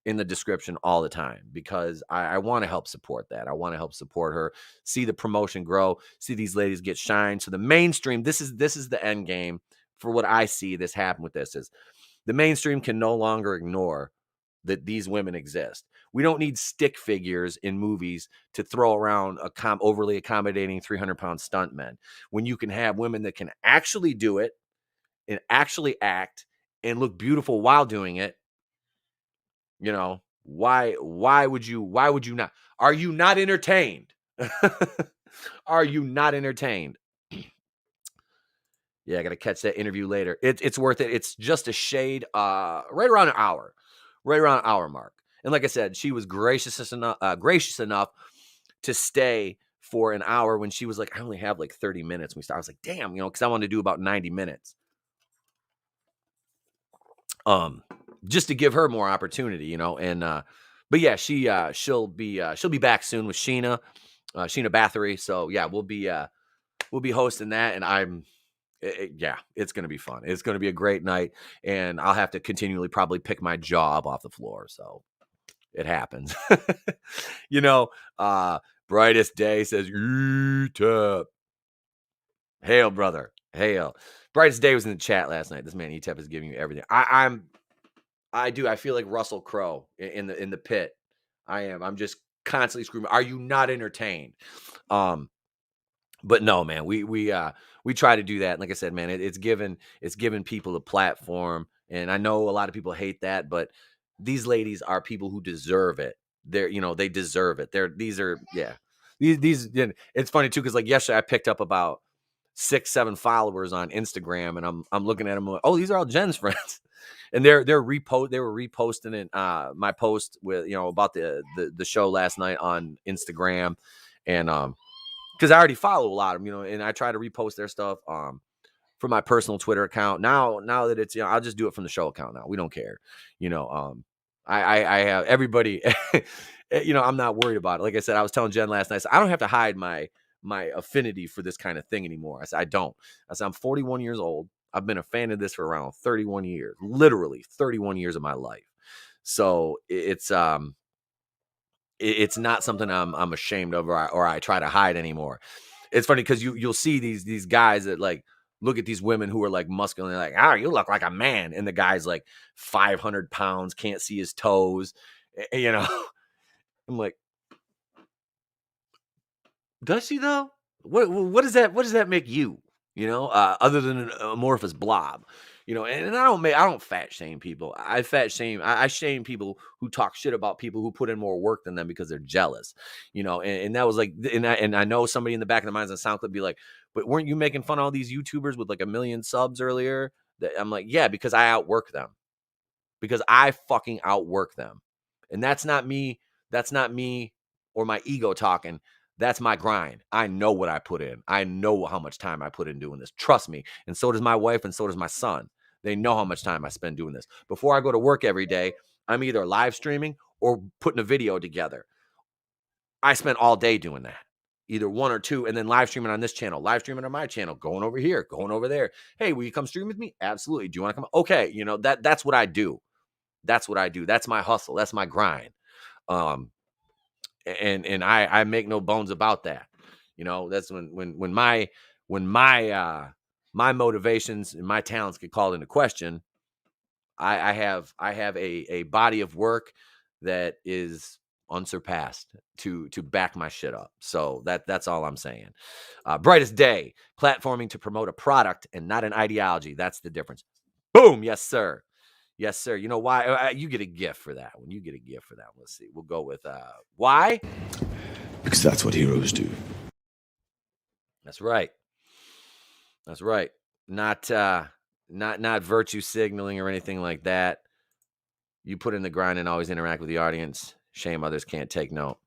in the description all the time because I want to help support that. I want to help support her, see the promotion grow, see these ladies get shine. So the mainstream, this is the end game for what I see this happen with this is the mainstream can no longer ignore that these women exist. We don't need stick figures in movies to throw around overly accommodating 300-pound stuntmen when you can have women that can actually do it and actually act and look beautiful while doing it. You know, why would you not? Are you not entertained? Are you not entertained? Yeah, I got to catch that interview later. It's worth it. It's just a shade, right around an hour, right around an hour mark. And like I said, she was gracious enough to stay for an hour when she was like, I only have like 30 minutes. I was like, damn, because I wanted to do about 90 minutes. Just to give her more opportunity, and but yeah, she'll be back soon with Sheena Bathory. So yeah, we'll be hosting that, and yeah, it's going to be fun. It's going to be a great night, and I'll have to continually probably pick my jaw up off the floor. So it happens. Brightest Day says, E-Tep. Hail, brother. Hail. Brightest Day was in the chat last night. This man E-Tep is giving you everything. I feel like Russell Crowe in the pit. I am. I'm just constantly screaming, are you not entertained? But no, man, we try to do that. And like I said, man, it's given people a platform. And I know a lot of people hate that, but these ladies are people who deserve it. They deserve it. These it's funny too, because like yesterday I picked up about 6-7 followers on Instagram, and I'm looking at them like, oh, these are all Jen's friends. And they were reposting it, my post with, about the show last night on Instagram. And because I already follow a lot of them, and I try to repost their stuff from my personal Twitter account. Now that it's, I'll just do it from the show account now. We don't care. I have everybody, I'm not worried about it. Like I said, I was telling Jen last night, so I don't have to hide my affinity for this kind of thing anymore. I said, I don't. I said, I'm 41 years old. I've been a fan of this for around 31 years, literally 31 years of my life. So it's not something I'm ashamed of or I try to hide anymore. It's funny because you'll see these guys that like look at these women who are like muscular and they're like, you look like a man. And the guy's like 500 pounds, can't see his toes. I'm like, does she though? What does that make you? Other than an amorphous blob, and I don't fat shame people. I shame people who talk shit about people who put in more work than them because they're jealous, and that was like, and I know somebody in the back of their minds on SoundCloud be like, but weren't you making fun of all these YouTubers with like 1 million subs earlier? I'm like, yeah, because I outwork them, because I fucking outwork them. And that's not me or my ego talking. That's my grind. I know what I put in. I know how much time I put in doing this. Trust me. And so does my wife, and so does my son. They know how much time I spend doing this. Before I go to work every day, I'm either live streaming or putting a video together. I spent all day doing that. Either one or two, and then live streaming on this channel, live streaming on my channel, going over here, going over there. Hey, will you come stream with me? Absolutely. Do you want to come? Okay. That's what I do. That's what I do. That's my hustle. That's my grind. And I make no bones about that. That's when my motivations and my talents get called into question. I have a body of work that is unsurpassed to back my shit up. So that's all I'm saying. Brightest Day, platforming to promote a product and not an ideology. That's the difference. Boom. Yes, sir. Yes, sir. You know why? You get a gift for that one. Let's see. We'll go with why? Because that's what heroes do. That's right. Not virtue signaling or anything like that. You put in the grind and always interact with the audience. Shame others can't take note.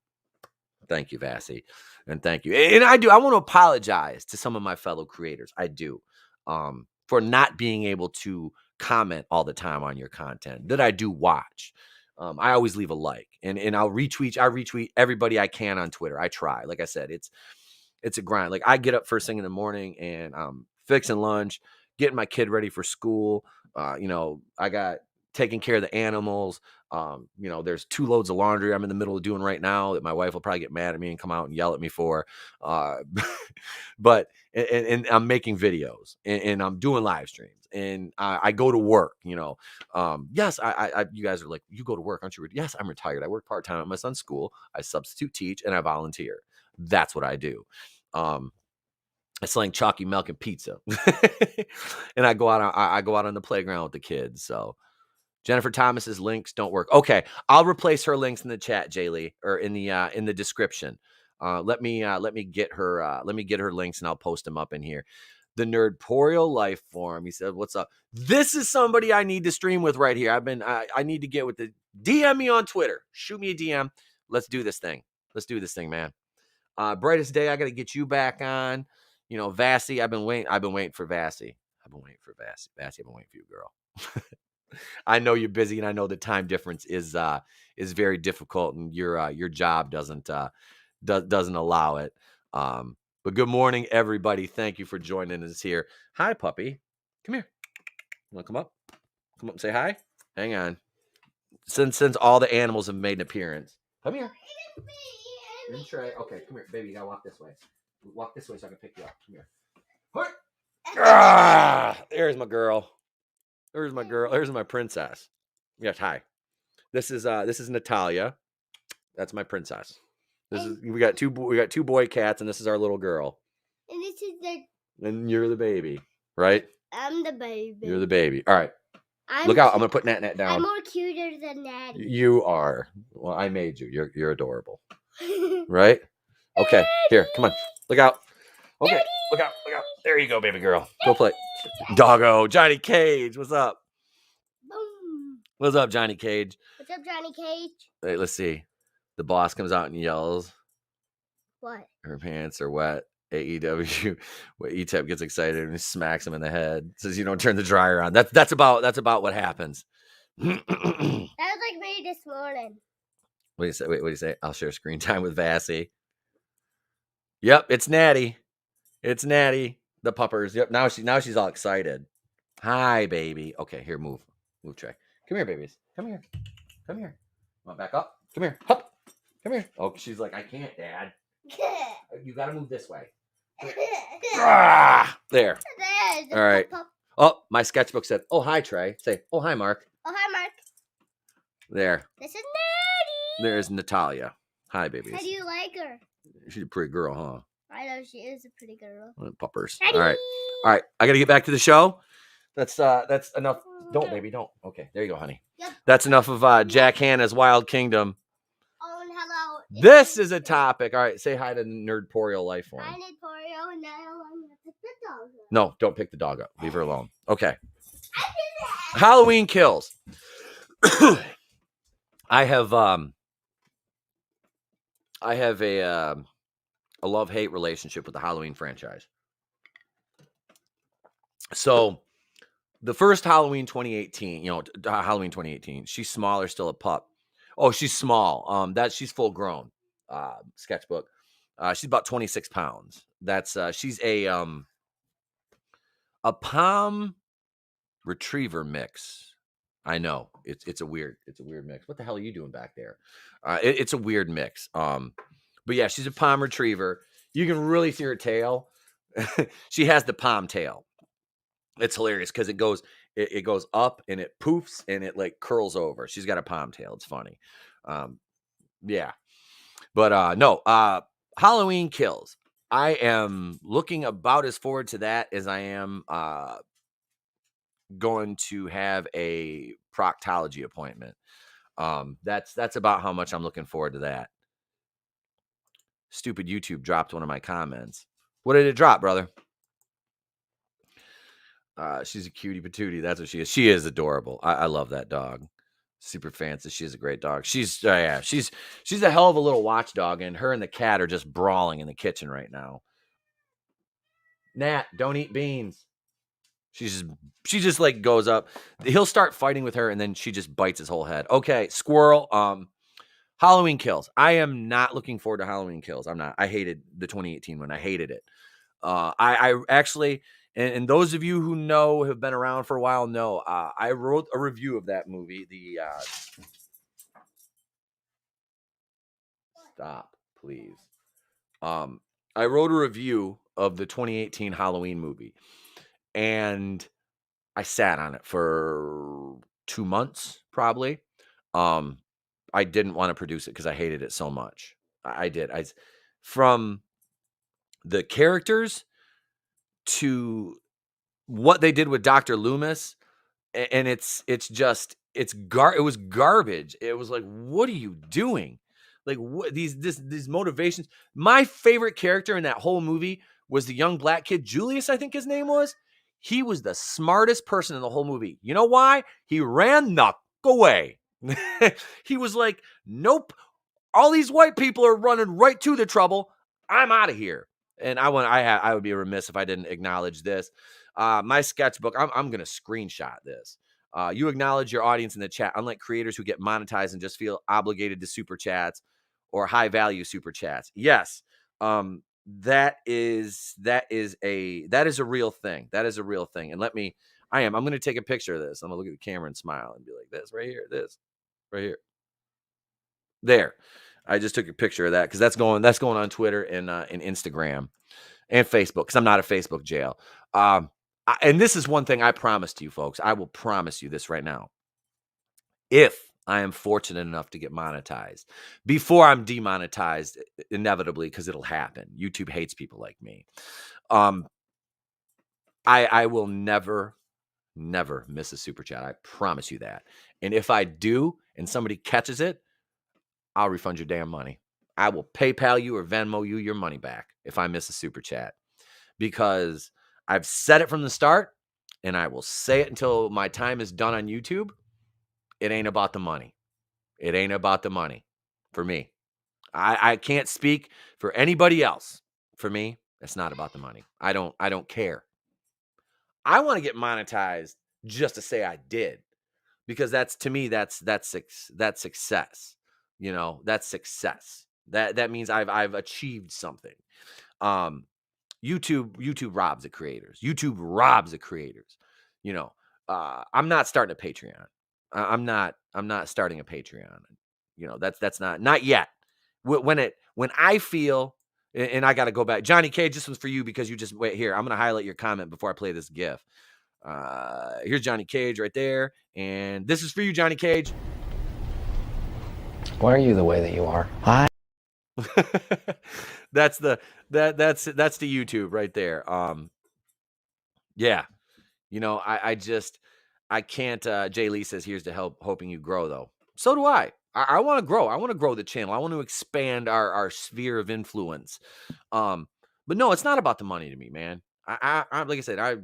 Thank you, Vassy. And thank you. And I want to apologize to some of my fellow creators. I do. For not being able to comment all the time on your content that I do watch. I always leave a like, and I'll retweet. I retweet everybody I can on Twitter. I try. Like I said, it's a grind. Like I get up first thing in the morning and I'm fixing lunch, getting my kid ready for school. I got taking care of the animals. There's 2 loads of laundry I'm in the middle of doing right now that my wife will probably get mad at me and come out and yell at me for. But and I'm making videos and I'm doing live streams and I go to work. Yes, I you guys are like, you go to work, aren't you? Yes, I'm retired. I work part-time at my son's school. I substitute teach and I volunteer. That's what I do. I sling chalky milk and pizza, and I go out on the playground with the kids. So Jennifer Thomas's links don't work. Okay, I'll replace her links in the chat, Jaylee, or in the description. Let me get her links and I'll post them up in here. The Nerdporial Life Form. He said, "What's up? This is somebody I need to stream with right here. I need to get with the DM me on Twitter. Shoot me a DM. Let's do this thing. Let's do this thing, man. Brightest day. I got to get you back on. Vassy. I've been waiting for Vassy. I've been waiting for Vassy. Vassy, I've been waiting for you, girl. I know you're busy, and I know the time difference is very difficult, and your job doesn't allow it. But good morning, everybody. Thank you for joining us here. Hi, puppy. Come here. You want to come up? Come up and say hi. Hang on. Since all the animals have made an appearance, come here. Tray. Okay, come here, baby. You gotta walk this way. Walk this way so I can pick you up. Come here. There's my girl. There's my girl. There's my princess. Yes, hi. This is Natalia. That's my princess. We got two boy cats, and this is our little girl. And this is And you're the baby, right? I'm the baby. You're the baby. All right. Look out! I'm gonna put Nat down. I'm more cuter than Natty. You are. Well, I made you. You're adorable. Right? Okay. Here, come on. Look out. Okay. Daddy! Look out. There you go, baby girl. Go play. Doggo. Johnny Cage. What's up? Boom. What's up, Johnny Cage? What's up, Johnny Cage? Wait, let's see. The boss comes out and yells. What? Her pants are wet. AEW. E-Tep gets excited and smacks him in the head. Says, "You don't turn the dryer on." That's about what happens. That was like me this morning. What do you say? Wait, what do you say? I'll share screen time with Vassy. Yep, it's Natty. It's Natty. The puppers. Yep. Now she's all excited. Hi, baby. Okay, here, move, Trey. Come here, babies. Come here. Want back up? Come here. Hup. Come here. Oh, she's like, I can't, Dad. You gotta move this way. There. All right. Oh, my sketchbook said, "Oh, hi, Trey." Say, "Oh, hi, Mark." Oh, hi, Mark. There. This is Natty. There's Natalia. Hi, babies. How do you like her? She's a pretty girl, huh? I know she is a pretty girl. Puppers. Natty. All right. I gotta get back to the show. That's enough. Don't, baby, don't. Okay, there you go, honey. Yep. That's enough of Jack Hanna's Wild Kingdom. Oh, and hello. This is a topic. All right, say hi to Nerdporial Life Form. Hi, Nerdporial, and now I'm gonna pick the dog up. No, don't pick the dog up. Leave her alone. Okay. Halloween Kills. I have a love-hate relationship with the Halloween franchise. So the first Halloween 2018, Halloween 2018, she's smaller, still a pup. Oh, she's small. She's full grown. Sketchbook. She's about 26 pounds. She's a Palm Retriever mix. I know it's a weird mix. What the hell are you doing back there? It's a weird mix. But yeah, she's a Palm Retriever. You can really see her tail. She has the palm tail. It's hilarious because it goes up and it poofs and it like curls over. She's got a palm tail. It's funny. Yeah. But no, Halloween Kills. I am looking about as forward to that as I am going to have a proctology appointment. That's about how much I'm looking forward to that. Stupid YouTube dropped one of my comments. What did it drop, brother? She's a cutie patootie. That's what she is. She is adorable. I love that dog. Super fancy. She is a great dog. She's a hell of a little watchdog, and her and the cat are just brawling in the kitchen right now. Nat, don't eat beans. She just like goes up. He'll start fighting with her, and then she just bites his whole head. Okay, squirrel. Halloween Kills. I am not looking forward to Halloween Kills. I'm not. I hated the 2018 one. I hated it. I actually And those of you who know, have been around for a while, know I wrote a review of that movie. Stop, please. I wrote a review of the 2018 Halloween movie, and I sat on it for 2 months, probably. I didn't want to produce it because I hated it so much. I did. From the characters to what they did with Dr. Loomis, and it was garbage. It was like, what are you doing? Like, what these motivations. My favorite character in that whole movie was the young black kid, Julius, I think his name was. He was the smartest person in the whole movie. You know why? He ran the away. He was like, nope, all these white people are running right to the trouble. I'm out of here. And I would be remiss if I didn't acknowledge this. My sketchbook, I'm going to screenshot this. You acknowledge your audience in the chat, unlike creators who get monetized and just feel obligated to super chats or high value super chats. Yes. That is a real thing. That is a real thing. And I'm going to take a picture of this. I'm going to look at the camera and smile and be like, this right here, this right here. There. I just took a picture of that because that's going on Twitter and Instagram and Facebook, because I'm not a Facebook jail. And this is one thing I promised you folks. I will promise you this right now. If I am fortunate enough to get monetized before I'm demonetized, inevitably, because it'll happen. YouTube hates people like me. I will never miss a super chat. I promise you that. And if I do and somebody catches it, I'll refund your damn money. I will PayPal you or Venmo you your money back if I miss a super chat, because I've said it from the start and I will say it until my time is done on YouTube. It ain't about the money. It ain't about the money for me. I can't speak for anybody else. For me, it's not about the money. I don't care. I want to get monetized just to say I did, because that's success. You know, that's success. That means I've achieved something. YouTube robs the creators. YouTube robs the creators. You know, I'm not starting a Patreon. I'm not starting a Patreon. You know, that's not yet. When I feel, and I got to go back. Johnny Cage, this was for you because you just wait here. I'm going to highlight your comment before I play this GIF. Here's Johnny Cage right there, and this is for you, Johnny Cage. Why are you the way that you are? That's the YouTube right there. Yeah, you know, I can't. Jay Lee says, "Here's to help, hoping you grow." Though, so do I. I want to grow. I want to grow the channel. I want to expand our sphere of influence. But no, it's not about the money to me, man. I like I said, I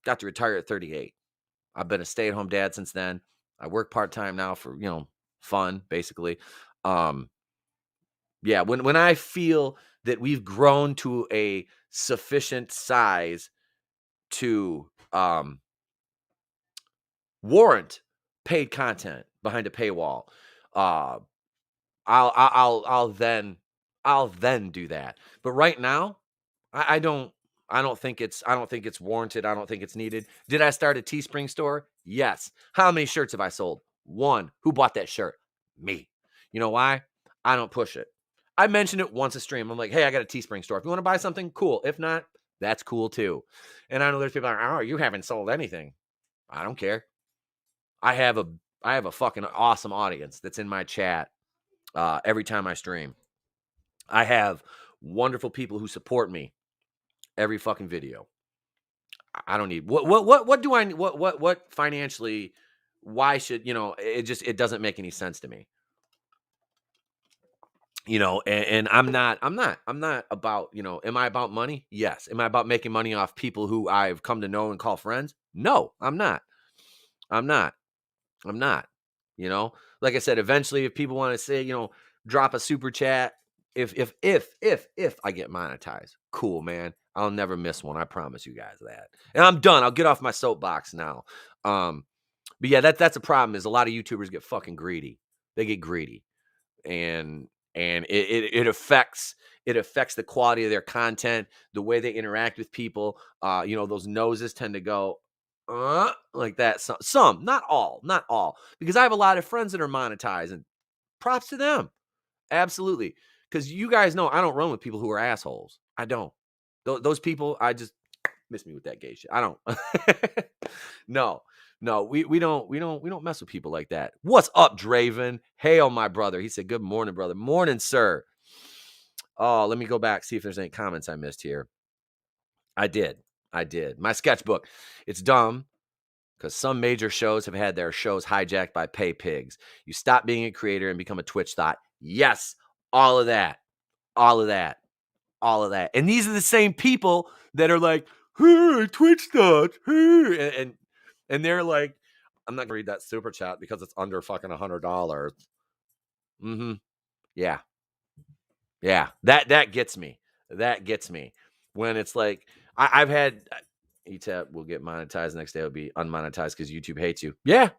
got to retire at 38. I've been a stay-at-home dad since then. I work part-time now for, fun, basically. Yeah, when I feel that we've grown to a sufficient size to warrant paid content behind a paywall, I'll then do that. But right now, I don't think it's warranted. I don't think it's needed. Did I start a Teespring store? Yes. How many shirts have I sold? 1. Who bought that shirt? Me. You know why? I don't push it. I mentioned it once a stream. I'm like, hey, I got a Teespring store. If you want to buy something, cool. If not, that's cool too. And I know there's people like, oh, you haven't sold anything. I don't care. I have a fucking awesome audience that's in my chat every time I stream. I have wonderful people who support me every fucking video. I don't need what do I need? What financially? Why should it doesn't make any sense to me. And I'm not about, am I about money? Yes. Am I about making money off people who I've come to know and call friends? No, I'm not. Like I said, eventually if people want to say, drop a super chat, if I get monetized, cool, man. I'll never miss one. I promise you guys that. And I'm done. I'll get off my soapbox now. But yeah, that's a problem, is a lot of YouTubers get fucking greedy. They get greedy. And and it affects the quality of their content, the way they interact with people. Those noses tend to go like that. Some, not all, because I have a lot of friends that are monetized, and props to them. Absolutely. Because you guys know I don't run with people who are assholes. I don't. Those people, I just miss me with that gay shit. I don't. No, we don't mess with people like that. What's up, Draven? Hail, my brother. He said, good morning, brother. Morning, sir. Oh, let me go back, see if there's any comments I missed here. I did. My sketchbook. It's dumb because some major shows have had their shows hijacked by pay pigs. You stop being a creator and become a Twitch thought. Yes, all of that. And these are the same people that are like, hey, Twitch thoughts, hey. And they're like, I'm not gonna read that super chat because it's under fucking $100. Yeah. That gets me. When it's like, I've had ETAP will get monetized. The next day it'll be unmonetized because YouTube hates you. Yeah.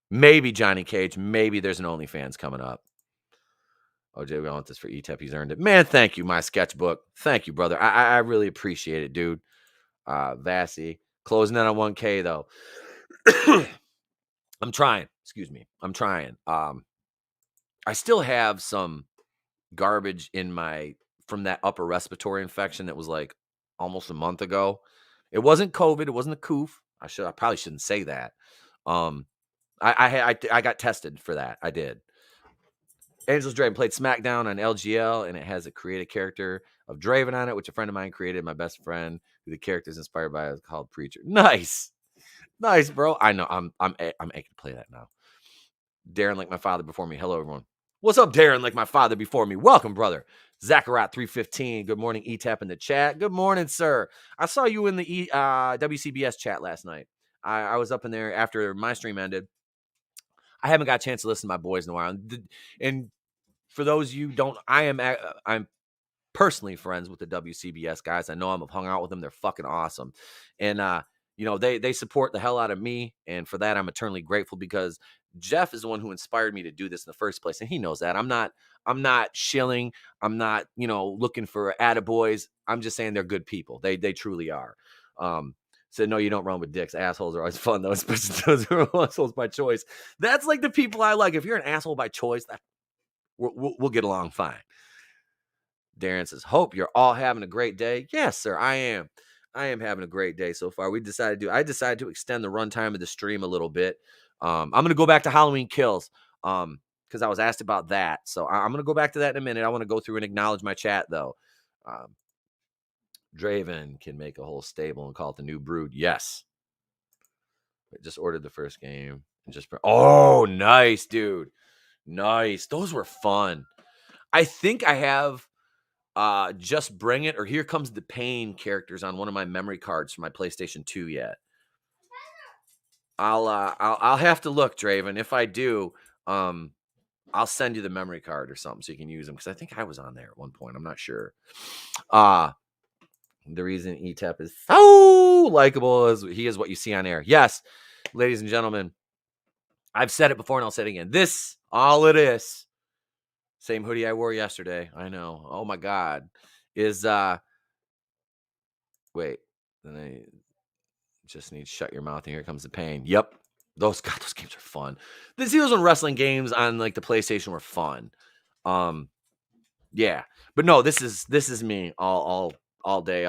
Maybe Johnny Cage. Maybe there's an OnlyFans coming up. OJ, we want this for ETAP. He's earned it. Man, thank you, my sketchbook. Thank you, brother. I really appreciate it, dude. Vassy. Closing in on 1K, though. I'm trying. Excuse me. I'm trying. I still have some garbage in from that upper respiratory infection that was like almost a month ago. It wasn't COVID. It wasn't a coof. I probably shouldn't say that. I got tested for that. I did. Angels Draven played SmackDown on LGL, and it has a created character of Draven on it, which a friend of mine created. My best friend, who the character is inspired by, is called Preacher. Nice, bro. I know. I'm aching to play that now. Darren, like my father before me. Hello, everyone. What's up, Darren? Like my father before me. Welcome, brother. Zachariah 315. Good morning, ETAP in the chat. Good morning, sir. I saw you in the WCBS chat last night. I was up in there after my stream ended. I haven't got a chance to listen to my boys in a while. And for those you don't, I'm personally friends with the WCBS guys. I know I've hung out with them. They're fucking awesome. And they support the hell out of me. And for that, I'm eternally grateful because Jeff is the one who inspired me to do this in the first place. And he knows that. I'm not shilling. I'm not, looking for attaboys. I'm just saying they're good people. They truly are. So no, you don't run with dicks. Assholes are always fun, though, especially those who are assholes by choice. That's like the people I like. If you're an asshole by choice, we'll get along fine. Darren says, hope you're all having a great day. Yes, sir, I am. I am having a great day so far. I decided to extend the runtime of the stream a little bit. I'm going to go back to Halloween Kills because I was asked about that. So I'm going to go back to that in a minute. I want to go through and acknowledge my chat, though. Draven can make a whole stable and call it the New Brood. Yes. I just ordered the first game. Oh, nice, dude. Nice. Those were fun. I think I have Just Bring It or Here Comes the Pain characters on one of my memory cards for my PlayStation 2 yet. I'll have to look, Draven. If I do, I'll send you the memory card or something so you can use them because I think I was on there at one point. I'm not sure. The reason ETAP is so likable is he is what you see on air. Yes, ladies and gentlemen, I've said it before and I'll say it again. This, all it is, same hoodie I wore yesterday. I know. Oh my God. Is wait. Then I just need to shut your mouth and here comes the pain. Yep. Those games are fun. The Zeros and wrestling games on like the PlayStation were fun. Yeah. But no, this is me all day.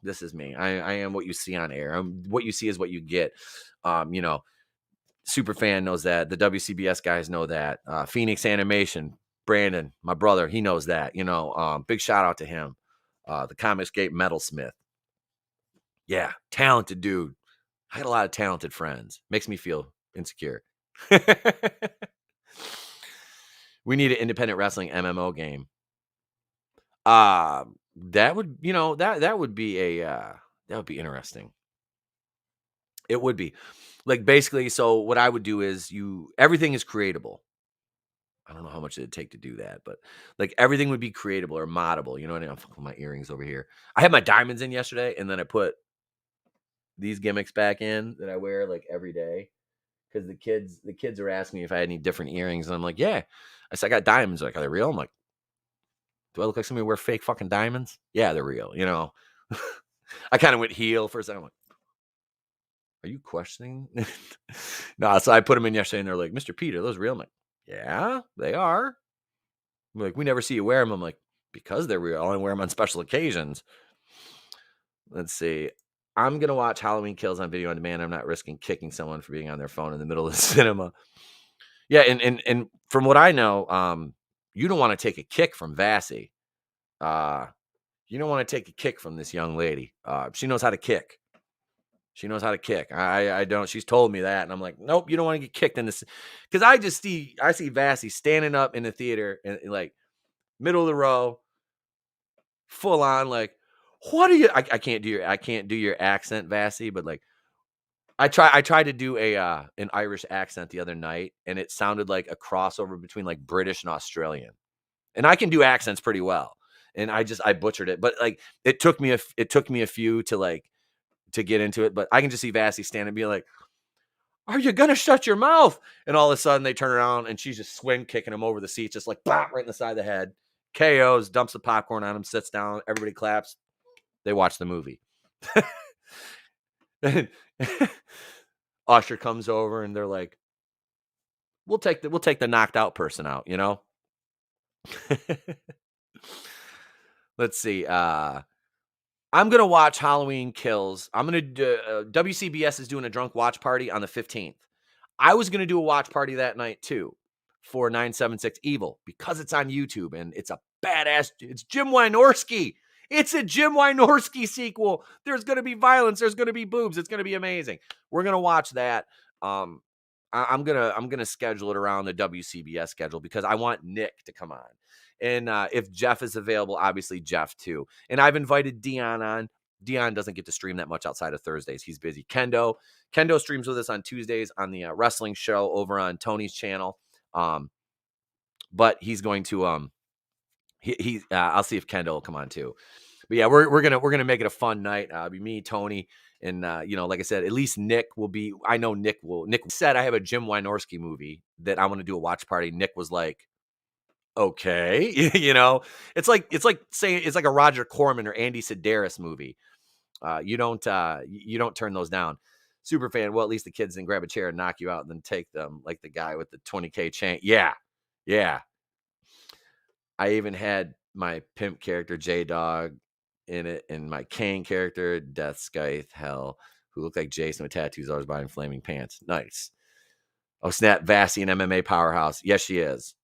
This is me. I am what you see on air. What you see is what you get. Superfan knows that. The WCBS guys know that. Phoenix Animation, Brandon, my brother, he knows that. Big shout out to him. The Comicsgate Metalsmith. Yeah, talented dude. I had a lot of talented friends. Makes me feel insecure. We need an independent wrestling MMO game. That would, that would be that would be interesting. It would be. Like basically, so what I would do is everything is creatable. I don't know how much it'd take to do that, but like everything would be creatable or moddable. You know what I mean? I'm fucking my earrings over here. I had my diamonds in yesterday, and then I put these gimmicks back in that I wear like every day because the kids are asking me if I had any different earrings, and I'm like, yeah. I said, I got diamonds. They're like, are they real? I'm like, do I look like somebody who wear fake fucking diamonds? Yeah, they're real. You know, I kind of went heel for a second. I'm like, are you questioning? No, so I put them in yesterday, and they're like, Mr. Peter, those real? I'm like, yeah, they are. I'm like, we never see you wear them. I'm like, because they're real. I only wear them on special occasions. Let's see. I'm gonna watch Halloween Kills on video on demand. I'm not risking kicking someone for being on their phone in the middle of the cinema. Yeah, and from what I know, you don't want to take a kick from Vassy. You don't want to take a kick from this young lady. She knows how to kick. She knows how to kick. I don't. She's told me that, and I'm like, nope. You don't want to get kicked in this, because I see Vassy standing up in the theater and like middle of the row, full on like, what are you? I can't do your accent, Vassy, but like I tried to do an Irish accent the other night, and it sounded like a crossover between like British and Australian. And I can do accents pretty well. And I butchered it. But like it took me a few to get into it. But I can just see Vassy standing and be like, are you gonna shut your mouth? And all of a sudden they turn around and she's just swing kicking him over the seat, just like bop, right in the side of the head. KOs, dumps the popcorn on him, sits down, everybody claps. They watch the movie. Usher comes over and they're like, we'll take the knocked out person out, you know? Let's see. I'm gonna watch Halloween Kills. I'm gonna do, WCBS is doing a drunk watch party on the 15th. I was gonna do a watch party that night too for 976 Evil because it's on YouTube and it's a badass. It's Jim Wynorski. It's a Jim Wynorski sequel. There's gonna be violence. There's gonna be boobs. It's gonna be amazing. We're gonna watch that. I'm gonna schedule it around the WCBS schedule because I want Nick to come on. And if Jeff is available, obviously Jeff too. And I've invited Dion on. Dion doesn't get to stream that much outside of Thursdays. He's busy. Kendo streams with us on Tuesdays on the wrestling show over on Tony's channel. But he's going to I'll see if Kendo will come on too. But yeah, we're gonna make it a fun night. It'll be me, Tony, and like I said, at least Nick will be. I know Nick will. Nick said I have a Jim Wynorski movie that I want to do a watch party. Nick was like, okay, it's like saying it's like a Roger Corman or Andy Sedaris movie. You don't turn those down. Super fan. Well, at least the kids didn't grab a chair and knock you out and then take them like the guy with the 20K chain. Yeah. I even had my pimp character J-Dog in it, and my Kane character Death Scythe Hell, who looked like Jason with tattoos, always buying flaming pants. Nice. Oh snap! Vassy, an MMA powerhouse. Yes, she is.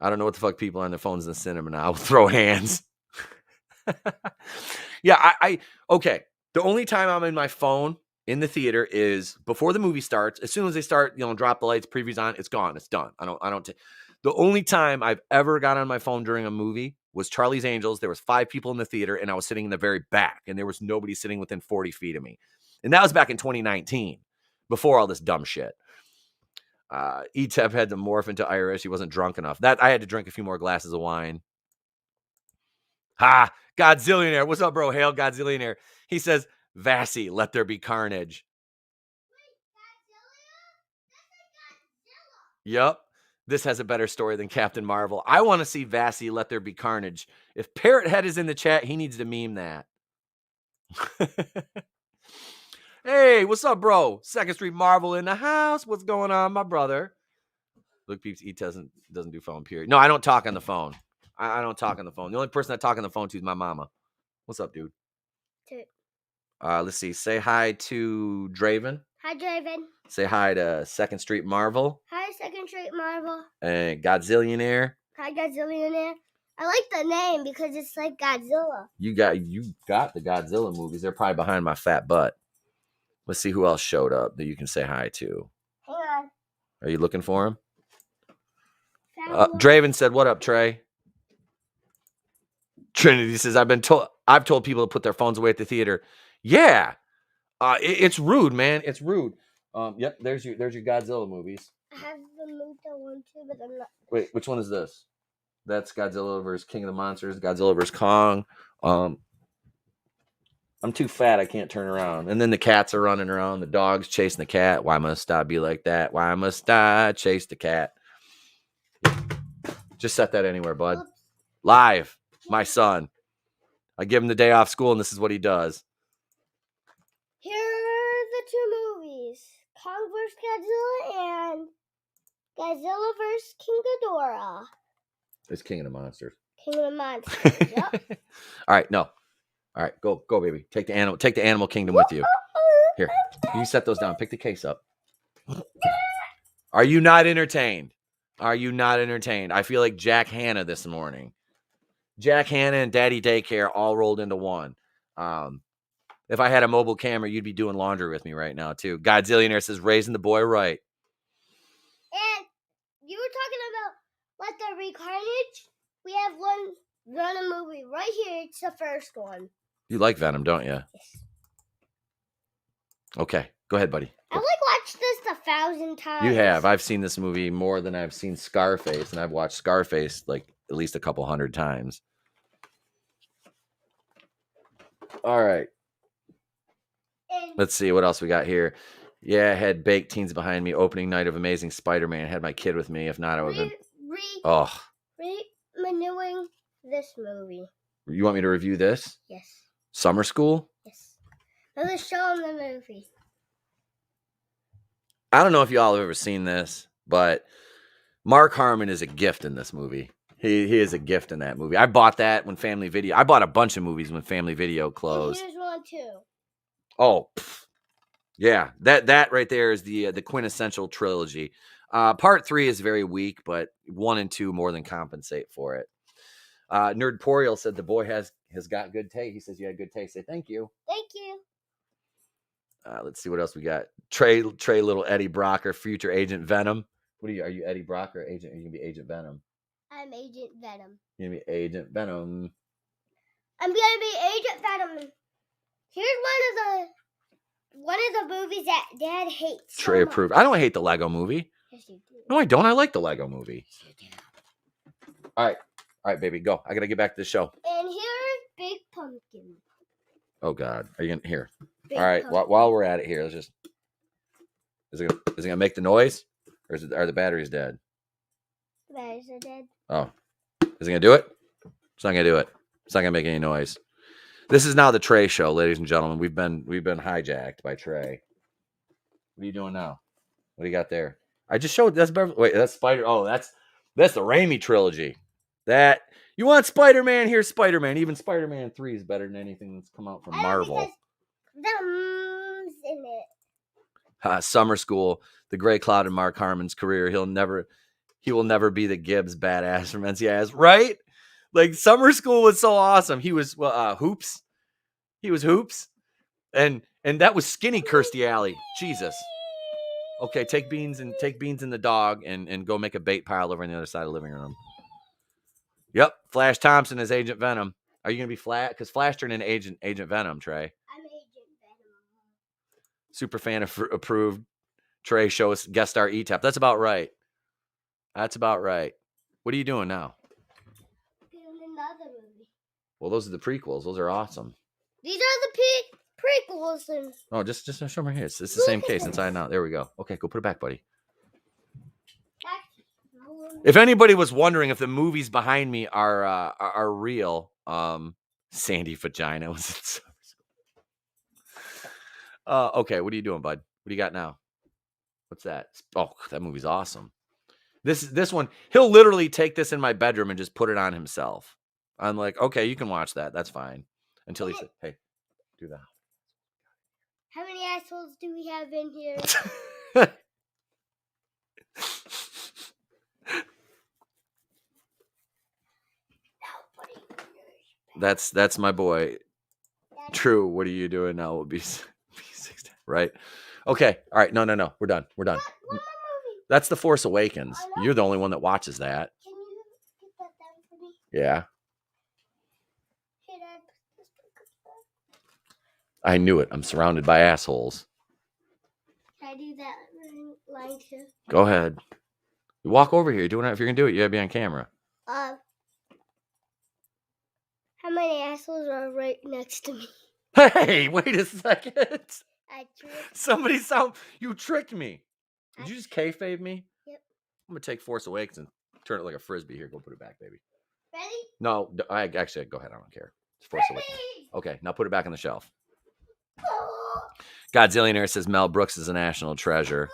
I don't know what the fuck people on their phones in the cinema now will throw hands. Yeah, okay. The only time I'm in my phone in the theater is before the movie starts. As soon as they start, drop the lights, previews on, it's gone. It's done. The only time I've ever got on my phone during a movie was Charlie's Angels. There was 5 people in the theater, and I was sitting in the very back, and there was nobody sitting within 40 feet of me. And that was back in 2019, before all this dumb shit. Etep had to morph into Irish. He wasn't drunk enough. That I had to drink a few more glasses of wine. Ha! Godzillionaire. What's up, bro? Hail Godzillionaire. He says, Vassy, let there be carnage. Yep. This has a better story than Captain Marvel. I want to see Vassy, let there be carnage. If Parrot Head is in the chat, he needs to meme that. Hey, what's up, bro? 2nd Street Marvel in the house. What's going on, my brother? Look, peeps, he doesn't do phone, period. No, I don't talk on the phone. I don't talk on the phone. The only person I talk on the phone to is my mama. What's up, dude? Let's see. Say hi to Draven. Hi, Draven. Say hi to 2nd Street Marvel. Hi, 2nd Street Marvel. And Godzillionaire. Hi, Godzillionaire. I like the name because it's like Godzilla. You got the Godzilla movies. They're probably behind my fat butt. Let's see who else showed up that you can say hi to. Hang on. Are you looking for him? Draven said, "What up, Trey?" Trinity says, I've told people to put their phones away at the theater. Yeah. It's rude, man. It's rude. Yep, there's your Godzilla movies. I have the Muto one too, but I'm not. Wait, which one is this? That's Godzilla vs. King of the Monsters, Godzilla vs. Kong. I'm too fat. I can't turn around. And then the cats are running around. The dog's chasing the cat. Why must I be like that? Why must I chase the cat? Just set that anywhere, bud. Live. My son. I give him the day off school, and this is what he does. Here are the two movies: Kong vs. Godzilla and Godzilla vs. King Ghidorah. It's King of the Monsters. King of the Monsters. Yep. All right, no. All right, go, baby. Take the animal kingdom with you. Here, you set those down. Pick the case up. Are you not entertained? Are you not entertained? I feel like Jack Hanna this morning. Jack Hanna and Daddy Daycare all rolled into one. If I had a mobile camera, you'd be doing laundry with me right now, too. Godzillionaire says, raising the boy right. And you were talking about Let There Be Carnage. We have one Venom movie right here. It's the first one. You like Venom, don't you? Yes. Okay, go ahead, buddy. I've watched this 1,000 times. You have. I've seen this movie more than I've seen Scarface, and I've watched Scarface like at least a couple hundred times. All right. Let's see what else we got here. Yeah, I had baked teens behind me. Opening night of Amazing Spider-Man. Had my kid with me. If not, I would have been. Renewing this movie. You want me to review this? Yes. Summer School? Yes. Let's show them the movie. I don't know if y'all have ever seen this, but Mark Harmon is a gift in this movie. He is a gift in that movie. I bought that when Family Video. I bought a bunch of movies when Family Video closed. And here's one too. Oh, yeah. That right there is the quintessential trilogy. Part 3 is very weak, but 1 and 2 more than compensate for it. Nerdporial said the boy has got good taste. He says you had good taste. Say thank you. Thank you. Let's see what else we got. Trey little Eddie Brock or future Agent Venom. What are you? Are you Eddie Brock or Agent? Are you gonna be Agent Venom? I'm Agent Venom. You're gonna be Agent Venom. I'm gonna be Agent Venom. Here's one of the movies that Dad hates. Trey approved. I don't hate the Lego movie. Yes, you do. No, I don't. I like the Lego movie. Yes, you do. All right, baby, go. I gotta get back to the show. And here's Big Pumpkin. Oh God, are you gonna here? Big All right, Pumpkin. while we're at it here, let's just. Is it gonna make the noise, or are the batteries dead? The batteries are dead. Oh, is it gonna do it? It's not gonna do it. It's not gonna make any noise. This is now the Trey show, ladies and gentlemen. We've been hijacked by Trey. What are you doing now? What do you got there? I just showed that's Spider. Oh, that's the Raimi trilogy. That you want Spider-Man? Here's Spider-Man. Even Spider-Man 3 is better than anything that's come out from Marvel. Venom's in it. Summer School, the gray cloud in Mark Harmon's career. He will never be the Gibbs badass from NCIS, right? Like Summer School was so awesome. He was Hoops. He was Hoops, and that was Skinny Kirstie Alley. Jesus. Okay, take Beans and the dog and go make a bait pile over on the other side of the living room. Yep, Flash Thompson is Agent Venom. Are you gonna be Flash? Because Flash turned into Agent Venom. Trey. I'm Agent Venom. Super fan approved. Trey show us guest star E-Tap. That's about right. That's about right. What are you doing now? Another movie. Well, those are the prequels. Those are awesome. These are the prequels. And oh, just show me here. It's the same case inside and out. There we go. Okay, go put it back, buddy. If anybody was wondering if the movies behind me are real, Sandy Vagina was in Summer School. Okay, what are you doing, bud? What do you got now? What's that? Oh, that movie's awesome. This one, he'll literally take this in my bedroom and just put it on himself. I'm like, okay, you can watch that. That's fine. Until he said, hey, do that. How many assholes do we have in here? That's my boy. True. What are you doing now? Will be 16, right? Okay. All right. No. We're done. We're done. What That's The Force Awakens. You're the only one that watches that. Can you get that down for me? Yeah. Hey, Dad, I knew it. I'm surrounded by assholes. can I do that line too? Go ahead. You walk over here. You're doing it. If you're gonna do it, you gotta be on camera. How many assholes are right next to me? Hey, wait a second. I tricked. Somebody you tricked me. Did you just kayfabe me? Yep. I'm gonna take Force Awakens and turn it like a frisbee. Here, go put it back, baby. Ready? No, I actually go ahead. I don't care. It's Force Awakens. Okay, now put it back on the shelf. Godzillionaire says Mel Brooks is a national treasure.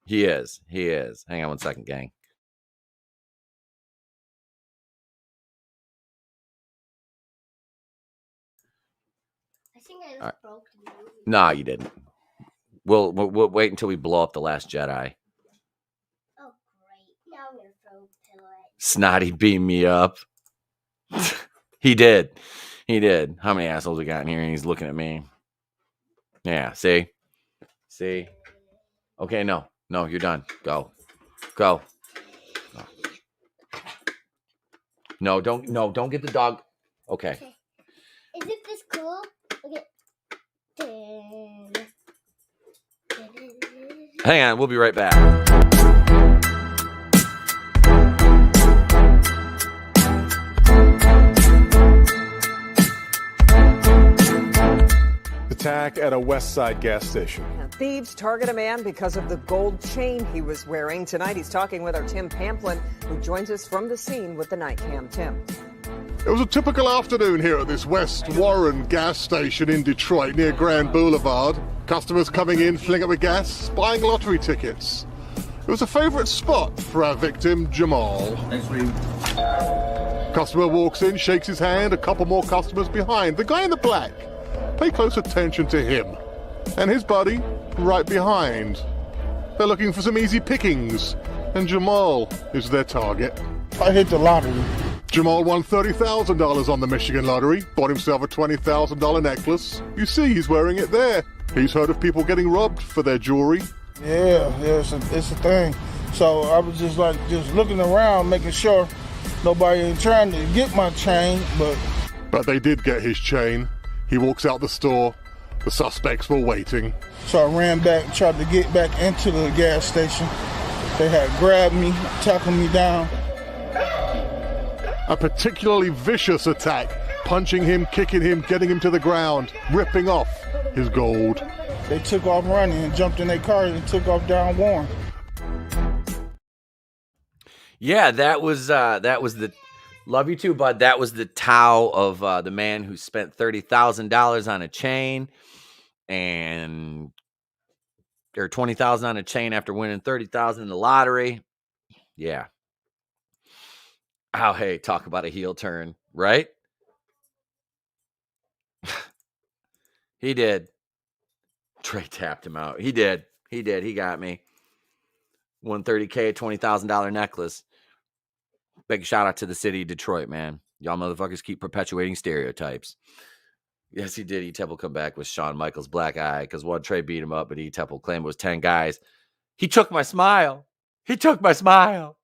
He is. He is. Hang on one second, gang. I think I just broke the movie. Nah, you didn't. We'll wait until we blow up The Last Jedi. Oh, great. Now I'm going to throw a pillow at you. Snotty beam me up. He did. He did. How many assholes we got in here? And he's looking at me. Yeah, see? See? Okay, no. No, you're done. Go. Go. No, don't get the dog. Okay. Isn't this cool? Okay. Hang on, we'll be right back. Attack at a West Side gas station. Thieves target a man because of the gold chain he was wearing. Tonight he's talking with our Tim Pamplin, who joins us from the scene with the night cam. Tim. It was a typical afternoon here at this West Warren gas station in Detroit near Grand Boulevard. Customers coming in, filling up with gas, buying lottery tickets. It was a favorite spot for our victim, Jamal. Thanks for you. Customer walks in, shakes his hand, a couple more customers behind. The guy in the black. Pay close attention to him. And his buddy, right behind. They're looking for some easy pickings, and Jamal is their target. I hit the lottery. Jamal won $30,000 on the Michigan lottery, bought himself a $20,000 necklace. You see he's wearing it there. He's heard of people getting robbed for their jewelry. Yeah, it's a thing. So I was just looking around, making sure nobody ain't trying to get my chain, But they did get his chain. He walks out the store. The suspects were waiting. So I ran back and tried to get back into the gas station. They had grabbed me, tackled me down. A particularly vicious attack, punching him, kicking him, getting him to the ground, ripping off his gold. They took off running and jumped in their car and took off down Warren. Yeah, that was the love you too, bud. That was the Tao of the man who spent $30,000 on a chain and or $20,000 on a chain after winning $30,000 in the lottery. Yeah. Oh, hey, talk about a heel turn, right? He did. Trey tapped him out. He did. He got me. Won $30K, $20,000 necklace. Big shout out to the city of Detroit, man. Y'all motherfuckers keep perpetuating stereotypes. Yes, he did. E-Tep will come back with Shawn Michaels' black eye because one Trey beat him up, but E-Tep will claim it was 10 guys. He took my smile. He took my smile.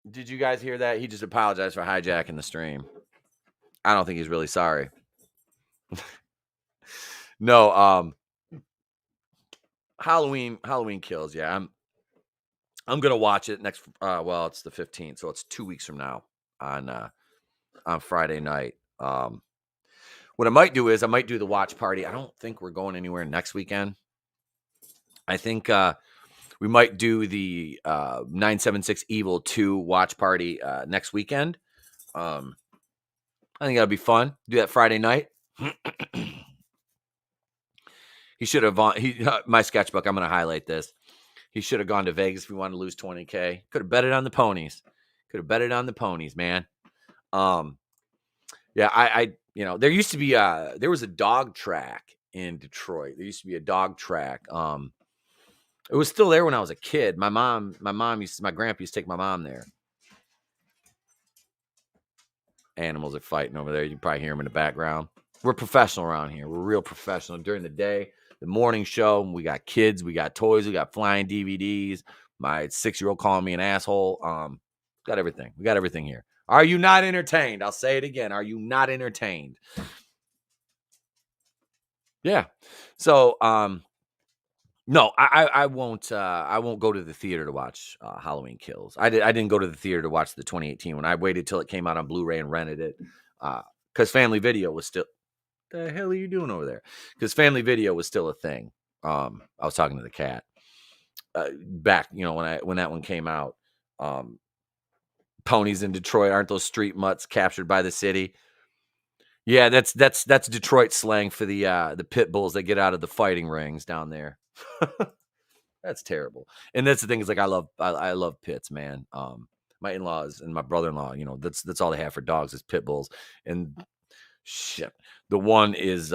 Did you guys hear that? He just apologized for hijacking the stream. I don't think he's really sorry. No, Halloween Kills. Yeah, I'm gonna watch it next. Well, it's the 15th, so it's 2 weeks from now on Friday night. What I might do is I might do the watch party. I don't think we're going anywhere next weekend. I think we might do the 976 Evil 2 watch party next weekend. I think that'll be fun. Do that Friday night. He should have my sketchbook. I'm going to highlight this. He should have gone to Vegas if he wanted to lose 20K. Could have betted on the ponies. Man. Yeah, I there used to be there was a dog track in Detroit. There used to be a dog track. It was still there when I was a kid. My grandpa used to take my mom there. Animals are fighting over there. You can probably hear them in the background. We're professional around here. We're real professional. During the day, the morning show, we got kids, we got toys, we got flying DVDs. My 6-year-old calling me an asshole. Got everything. We got everything here. Are you not entertained? I'll say it again. Are you not entertained? Yeah. So, No, I won't. I won't go to the theater to watch Halloween Kills. I didn't go to the theater to watch the 2018 one. I waited till it came out on Blu-ray and rented it because Family Video was still. The hell are you doing over there? Because Family Video was still a thing. I was talking to the cat back, when that one came out. Ponies in Detroit aren't those street mutts captured by the city? Yeah, that's Detroit slang for the pit bulls that get out of the fighting rings down there. That's terrible. And that's the thing is like I love pits, man. My in-laws and my brother-in-law, that's all they have for dogs is pit bulls. And shit, the one is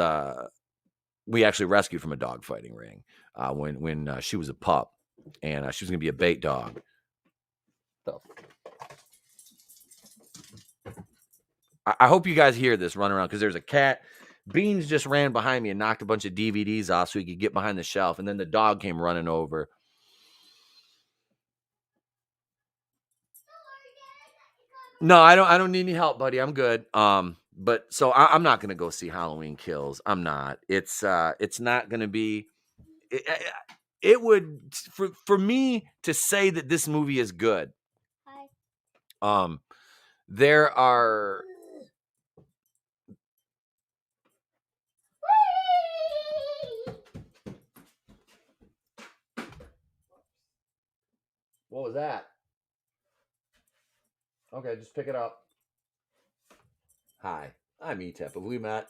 we actually rescued from a dog fighting ring when she was a pup, and she was gonna be a bait dog. So, I hope you guys hear this run around because there's a cat. Beans just ran behind me and knocked a bunch of DVDs off so he could get behind the shelf, and then the dog came running over. No, I don't need any help, buddy. I'm good. But so I'm not gonna go see Halloween Kills. I'm not. It's not gonna be. It would for me to say that this movie is good. There are. What was that? Okay, just pick it up. Hi, I'm E-Tep. Have we met?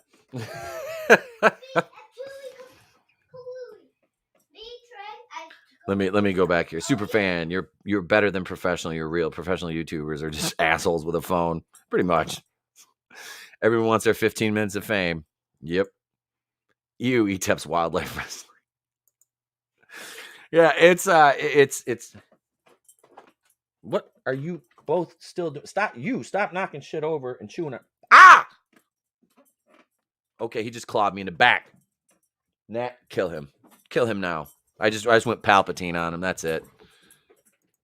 Let me go back here. Superfan, you're better than professional. You're real. Professional YouTubers are just assholes with a phone, pretty much. Everyone wants their 15 minutes of fame. Yep. You, E-Tep's Wildlife Wrestling. Yeah, it's. What are you both still doing? Stop knocking shit over and chewing it. Ah! Okay, he just clawed me in the back. Nat, kill him. Kill him now. I just went Palpatine on him. That's it.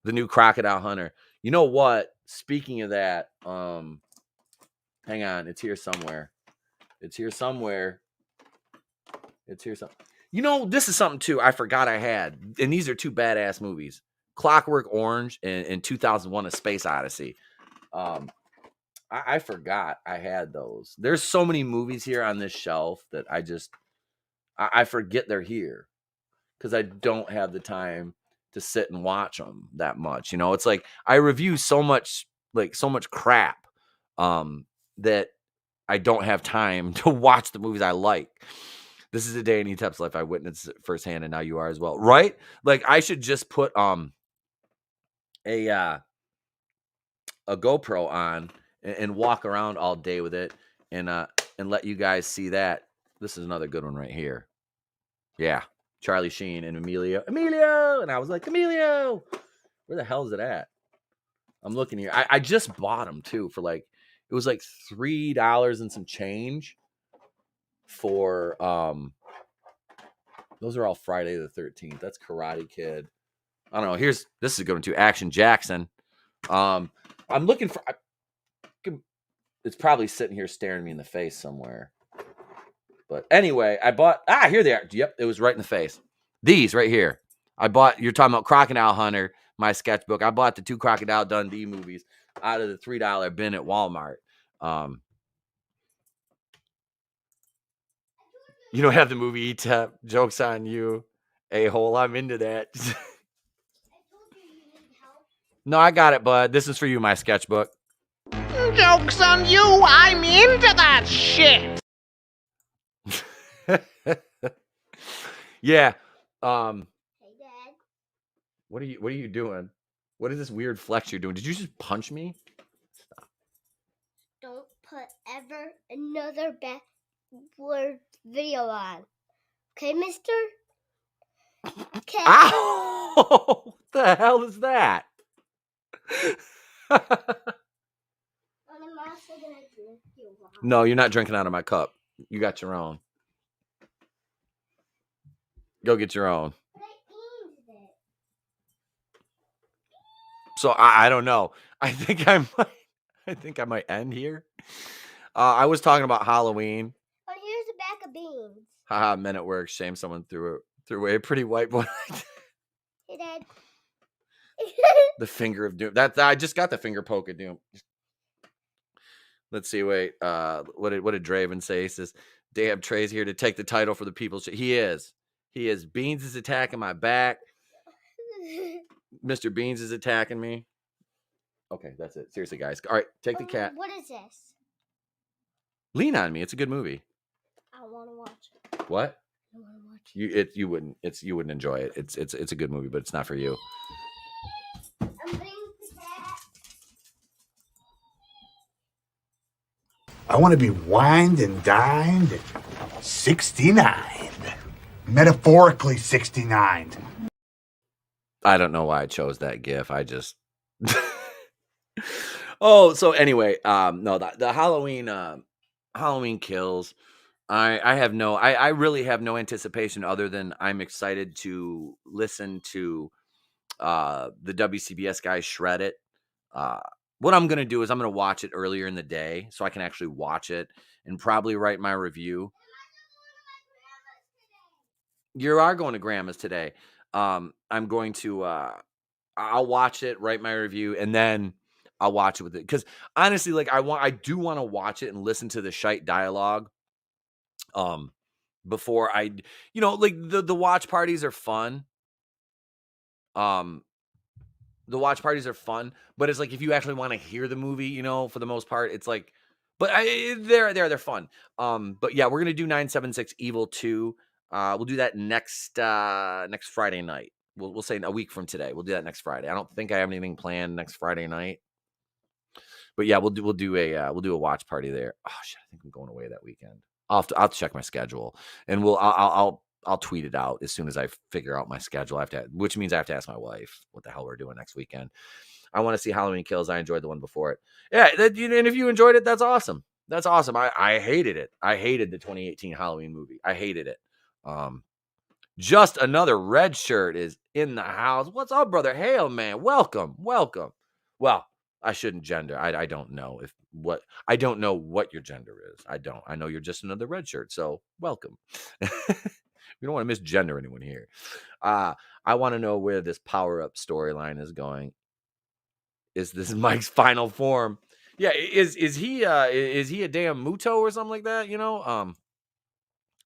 The new Crocodile Hunter. You know what? Speaking of that, hang on. It's here somewhere. This is something too I forgot I had. And these are two badass movies. Clockwork Orange and 2001: A Space Odyssey. I forgot I had those. There's so many movies here on this shelf that I forget they're here because I don't have the time to sit and watch them that much. It's like I review so much crap that I don't have time to watch the movies I like. This is a day in E-Tep's life I witnessed it firsthand, and now you are as well, right? Like I should just put a GoPro on and walk around all day with it and let you guys see that. This is another good one right here. Yeah. Charlie Sheen and Emilio. And I was like, Emilio, where the hell is it at? I'm looking here. I just bought them too for it was like $3 and some change for, those are all Friday the 13th. That's Karate Kid. I don't know. This is going to Action Jackson. I'm looking for, it's probably sitting here staring me in the face somewhere. But anyway, I bought, here they are. Yep, it was right in the face. These right here. You're talking about Crocodile Hunter, my sketchbook. I bought the 2 Crocodile Dundee movies out of the $3 bin at Walmart. You don't have the movie E-Tep. Joke's on you. A-hole, I'm into that. No, I got it, bud. This is for you, my sketchbook. Joke's on you. I'm into that shit. Yeah. Hey, Dad. What are you doing? What is this weird flex you're doing? Did you just punch me? Stop. Don't put ever another word video on. Okay, mister? Okay. Ow! What the hell is that? No, you're not drinking out of my cup. You got your own. Go get your own. So I don't know. I think I might end here. I was talking about Halloween. Oh, here's a bag of beans. Haha, men at work. Shame someone threw Threw away a pretty white boy. Hey, Dad. The finger of doom. That I just got the finger poke of doom. Let's see. Wait. What did Draven say? He says, "Damn, Trey's here to take the title for the people." He is. He is. Beans is attacking my back. Mr. Beans is attacking me. Okay, that's it. Seriously, guys. All right, take the cat. What is this? Lean on Me. It's a good movie. I want to watch it. What? I want to watch it. You wouldn't enjoy it. It's a good movie, but it's not for you. I'm putting the cat. I want to be wined and dined at 69. Metaphorically 69. I don't know why I chose that gif. I just Oh, so anyway, no, the Halloween Kills. I really have no anticipation other than I'm excited to listen to the WCBS guys shred it. What I'm gonna do is I'm gonna watch it earlier in the day so I can actually watch it and probably write my review. You are going to Grandma's today. I'm going to I'll watch it, write my review, and then I'll watch it with it. Because honestly, like I do want to watch it and listen to the shite dialogue. Before I, like the watch parties are fun. The watch parties are fun, but it's like if you actually want to hear the movie, for the most part, it's like, but they're fun. But yeah, we're gonna do 976 Evil 2. We'll do that next Friday night. We'll say a week from today. We'll do that next Friday. I don't think I have anything planned next Friday night. But yeah, we'll do a watch party there. Oh shit, I think I'm going away that weekend. I'll have to check my schedule, and I'll tweet it out as soon as I figure out my schedule. Which means I have to ask my wife what the hell we're doing next weekend. I want to see Halloween Kills. I enjoyed the one before it. Yeah, and if you enjoyed it, that's awesome. That's awesome. I hated it. I hated the 2018 Halloween movie. I hated it. Just another red shirt is in the house. What's up, brother? Hail, man. Welcome. Well, I shouldn't gender. I don't know I don't know what your gender is. I don't. I know you're just another red shirt. So welcome. We don't want to misgender anyone here. I want to know where this power-up storyline is going. Is this Mike's final form? Yeah, is he a damn Muto or something like that?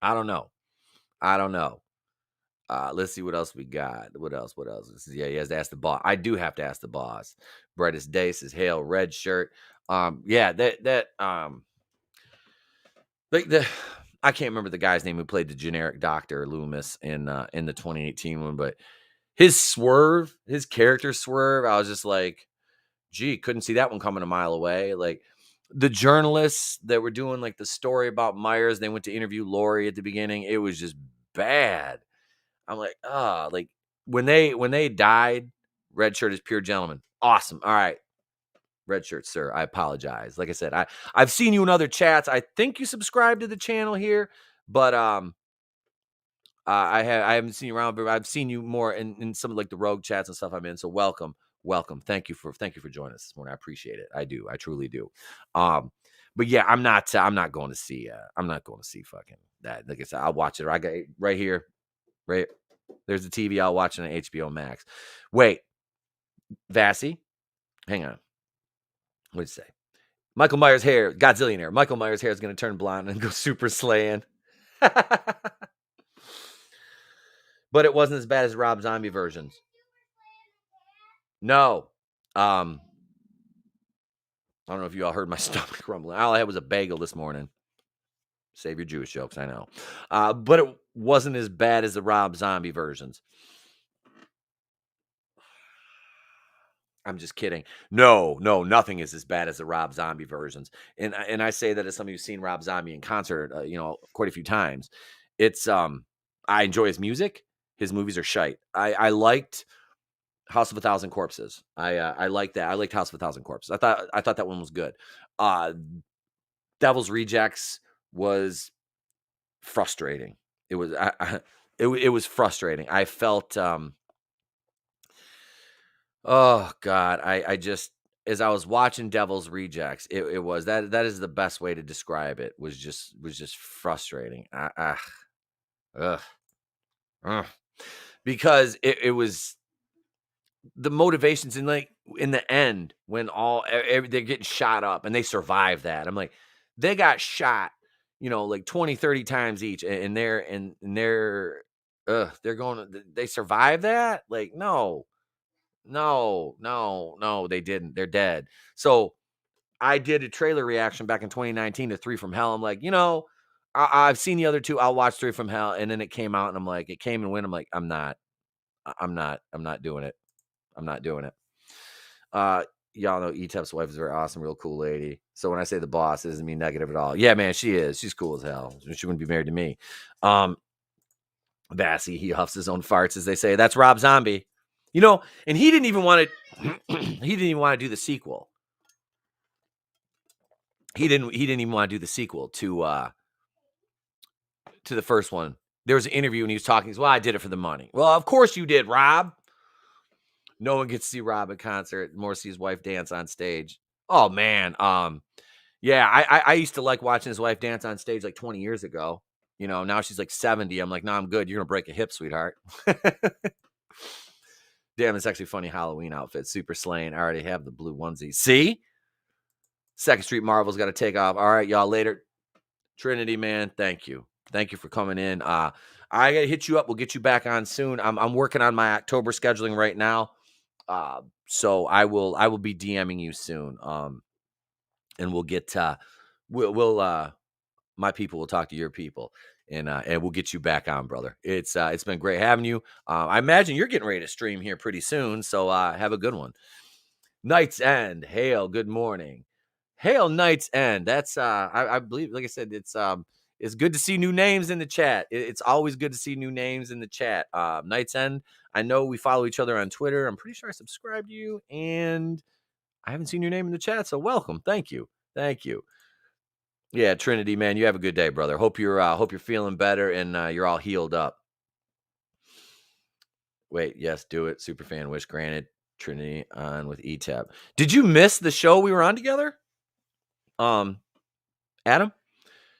I don't know. Let's see what else we got. What else? Yeah, he has to ask the boss. I do have to ask the boss. Brightest Day says, "Hail, red shirt." Yeah, I can't remember the guy's name who played the generic Dr. Loomis in the 2018 one, but his character swerve, I was just like, gee, couldn't see that one coming a mile away. Like the journalists that were doing like the story about Myers, they went to interview Lori at the beginning. It was just bad. I'm like, like when they died, red shirt is pure gentleman. Awesome. All right. Red shirt, sir. I apologize. Like I said, I've seen you in other chats. I think you subscribe to the channel here, but I haven't seen you around, but I've seen you more in some of like the rogue chats and stuff I'm in. So welcome. Thank you for joining us this morning. I appreciate it. I do. I truly do. But yeah, I'm not going to see fucking that. Like I said, I'll watch it. I got right here. Right. There's the TV. I'll watch it on HBO Max. Wait, Vassy, hang on. What'd you say? Michael Myers' hair, Godzillionaire. Michael Myers' hair is going to turn blonde and go super slaying. But it wasn't as bad as Rob Zombie versions. No. I don't know if you all heard my stomach rumbling. All I had was a bagel this morning. Save your Jewish jokes, I know. But it wasn't as bad as the Rob Zombie versions. I'm just kidding. No, nothing is as bad as the Rob Zombie versions. And I say that as somebody who's seen Rob Zombie in concert, quite a few times. It's I enjoy his music. His movies are shite. I liked House of a Thousand Corpses. I liked that. I liked House of a Thousand Corpses. I thought that one was good. Devil's Rejects was frustrating. It was it was frustrating. I felt oh God, I just as I was watching Devil's Rejects, it was that is the best way to describe it. Was just frustrating. Ugh. because it was the motivations in the end when they're getting shot up and they survive that. I'm like, they got shot, like 20, 30 times each, and they're they survive that? Like, no, they didn't. They're dead. So I did a trailer reaction back in 2019 to 3 from Hell. I'm like, I've seen the other 2. I'll watch 3 from Hell. And then it came out and I'm like, it came and went. I'm like, I'm not doing it. I'm not doing it. Y'all know ETEP's wife is a very awesome, real cool lady. So when I say the boss, it doesn't mean negative at all. Yeah, man, she is. She's cool as hell. She wouldn't be married to me. Bassy, he huffs his own farts, as they say. That's Rob Zombie. And he didn't even want to do the sequel. He didn't even want to do the sequel to the first one. There was an interview and he was talking. Well, I did it for the money. Well, of course you did, Rob. No one gets to see Rob at concert. More see his wife dance on stage. Oh man. Yeah, I used to like watching his wife dance on stage like 20 years ago. Now she's like 70. I'm like, no, I'm good. You're gonna break a hip, sweetheart. Damn, it's actually funny Halloween outfit. Super slaying. I already have the blue onesie. See? Second Street Marvel's got to take off. All right, y'all, later. Trinity, man, thank you. Thank you for coming in. I got to hit you up. We'll get you back on soon. I'm working on my October scheduling right now. So I will be DMing you soon. And we'll get, my people will talk to your people. And we'll get you back on, brother. It's been great having you. I imagine you're getting ready to stream here pretty soon, so have a good one. Night's End. Hail, good morning. Hail, Night's End. That's I believe, like I said, it's good to see new names in the chat. It's always good to see new names in the chat. Night's End. I know we follow each other on Twitter. I'm pretty sure I subscribed to you, and I haven't seen your name in the chat, so welcome. Thank you. Yeah, Trinity, man, you have a good day, brother. Hope you're feeling better and you're all healed up. Wait, yes, do it. Superfan wish granted. Trinity on with ETAP. Did you miss the show we were on together? Adam?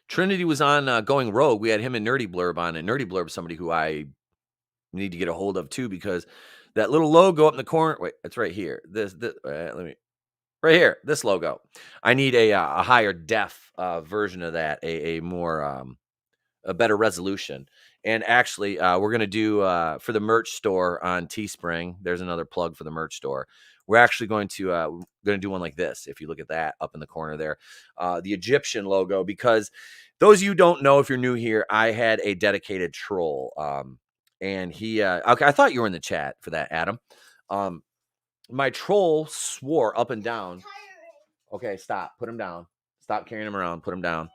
Trinity was on Going Rogue. We had him and Nerdy Blurb on it. Nerdy Blurb is somebody who I need to get a hold of too, because that little logo up in the corner. Wait, it's right here. Right here, this logo. I need a higher def version of that, a more a better resolution. And actually, we're gonna do for the merch store on Teespring. There's another plug for the merch store. We're actually going to do one like this. If you look at that up in the corner there, the Egyptian logo. Because those of you who don't know, if you're new here, I had a dedicated troll, and he. Okay, I thought you were in the chat for that, Adam. My troll swore up and down. Okay, stop. Put him down. Stop carrying him around. Put him down.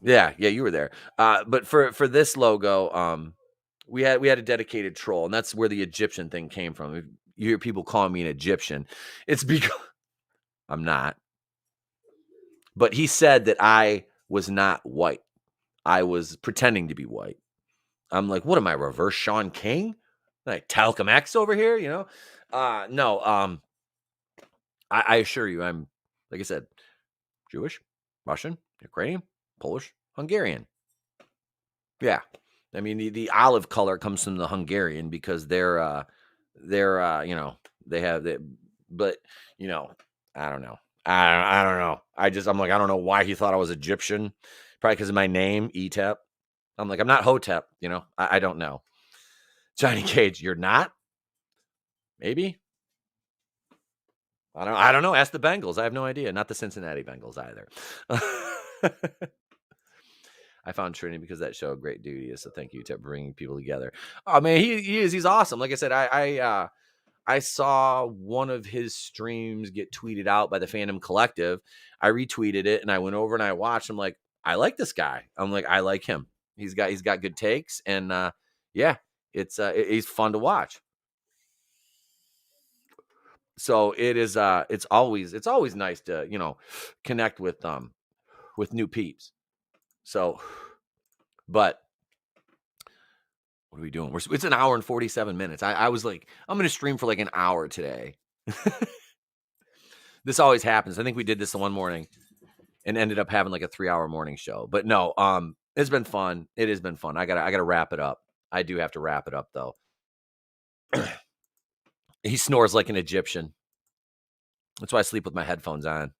Yeah, you were there. But for this logo, we had a dedicated troll, and that's where the Egyptian thing came from. If you hear people calling me an Egyptian, it's because I'm not. But he said that I was not white. I was pretending to be white. I'm like, what am I, reverse Sean King? Like Talcum X over here, No. I assure you, I'm, like I said, Jewish, Russian, Ukrainian, Polish, Hungarian. Yeah. I mean, the olive color comes from the Hungarian because they're they have that, but I don't know. I don't know. I'm like, I don't know why he thought I was Egyptian. Probably because of my name, Etep. I'm like, I'm not Hotep, I don't know. Johnny Cage, you're not? Maybe. I don't know. Ask the Bengals. I have no idea. Not the Cincinnati Bengals either. I found Trinity because that show a great dude he is. So thank you to bringing people together. Oh man, he is. He's awesome. Like I said, I saw one of his streams get tweeted out by the Fandom Collective. I retweeted it and I went over and I watched. I'm like, I like this guy. I'm like, I like him. He's got good takes and yeah, he's fun to watch. So it is. It's always nice to connect with new peeps. So, but what are we doing? It's an hour and 47 minutes. I was like, I'm going to stream for like an hour today. This always happens. I think we did this the one morning and ended up having like a 3-hour morning show. But no, It's been fun. It has been fun. I gotta wrap it up. I do have to wrap it up though. He snores like an Egyptian. That's why I sleep with my headphones on.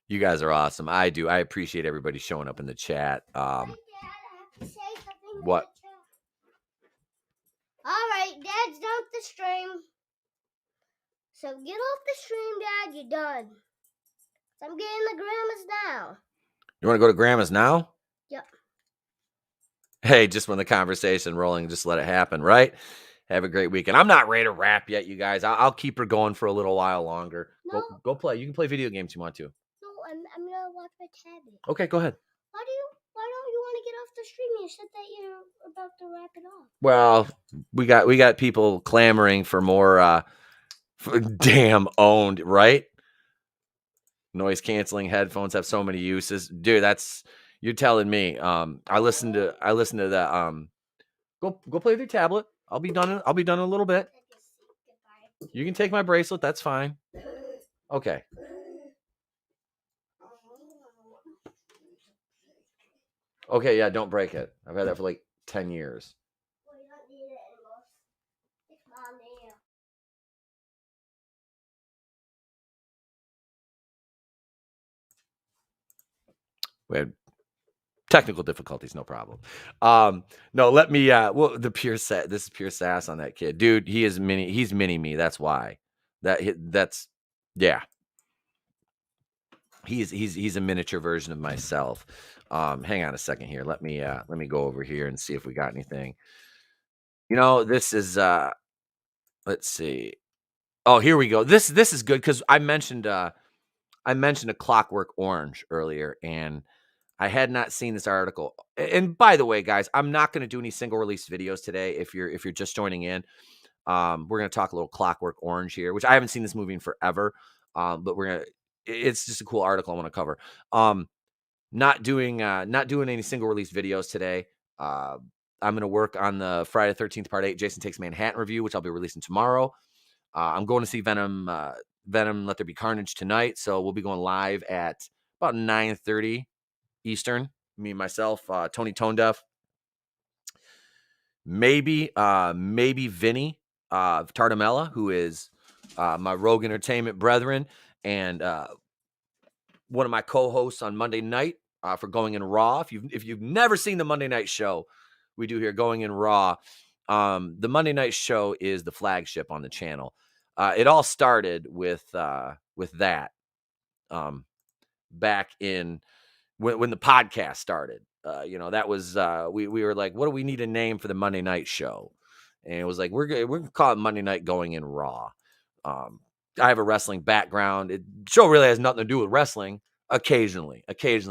You guys are awesome. I do. I appreciate everybody showing up in the chat. Dad, I have to say something. What? All right, Dad's done with the stream. So get off the stream, Dad. You're done. So I'm getting the grandmas now. You want to go to Grandma's now? Yep. Hey, just when the conversation rolling, just let it happen, right? Have a great weekend. I'm not ready to wrap yet, you guys. I'll keep her going for a little while longer. No. Go play. You can play video games you want to. No, I'm gonna watch my tablet. Okay, go ahead. Why don't you want to get off the stream? You said that you're about to wrap it up. Well, we got people clamoring for more damn owned, right? Noise canceling headphones have so many uses. Dude, you're telling me. I listened to that. Go play with your tablet. I'll be done in a little bit. You can take my bracelet, that's fine. Okay. Okay, yeah, don't break it. I've had that for like 10 years. Well, you don't need it anymore. It's Mom there. We had technical difficulties, no problem. No, let me well, this is pure sass on that kid. Dude, he's mini me, that's why. That's yeah. He's a miniature version of myself. Hang on a second here. Let me go over here and see if we got anything. This is let's see. Oh, here we go. This is good because I mentioned a Clockwork Orange earlier, and I had not seen this article. And by the way, guys, I'm not going to do any single release videos today. If you're just joining in, we're going to talk a little Clockwork Orange here, which I haven't seen this movie in forever. But it's just a cool article I want to cover. Not doing any single release videos today. I'm going to work on the Friday the 13th Part 8 Jason Takes Manhattan review, which I'll be releasing tomorrow. I'm going to see Venom, Let There Be Carnage tonight. So we'll be going live at about 9:30 Eastern. Me, myself, Tony ToneDef. Maybe Vinnie Tartamella, who is my Rogue Entertainment brethren and one of my co-hosts on Monday night for Going in Raw. If you've never seen the Monday night show we do here, Going in Raw, the Monday night show is the flagship on the channel. It all started with that back in when the podcast started. That was we were like, what do we need a name for the Monday night show? And it was like, we're gonna call it Monday Night Going in Raw. I have a wrestling background. The show really has nothing to do with wrestling. Occasionally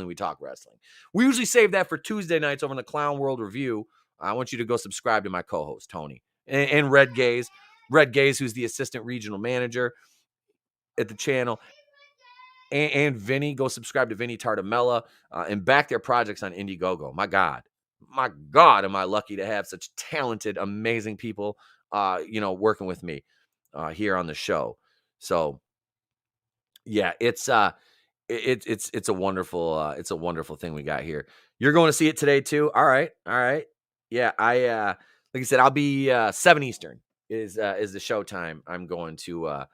we talk wrestling. We usually save that for Tuesday nights over in the Clown World Review. I want you to go subscribe to my co-host Tony and Red Gaze, who's the assistant regional manager at the channel. And Vinny, go subscribe to Vinnie Tartamella and back their projects on Indiegogo. My God, am I lucky to have such talented, amazing people, working with me here on the show. So, yeah, it's a wonderful thing we got here. You're going to see it today too. All right. Yeah, like I said, I'll be 7 Eastern is the show time. I'm going to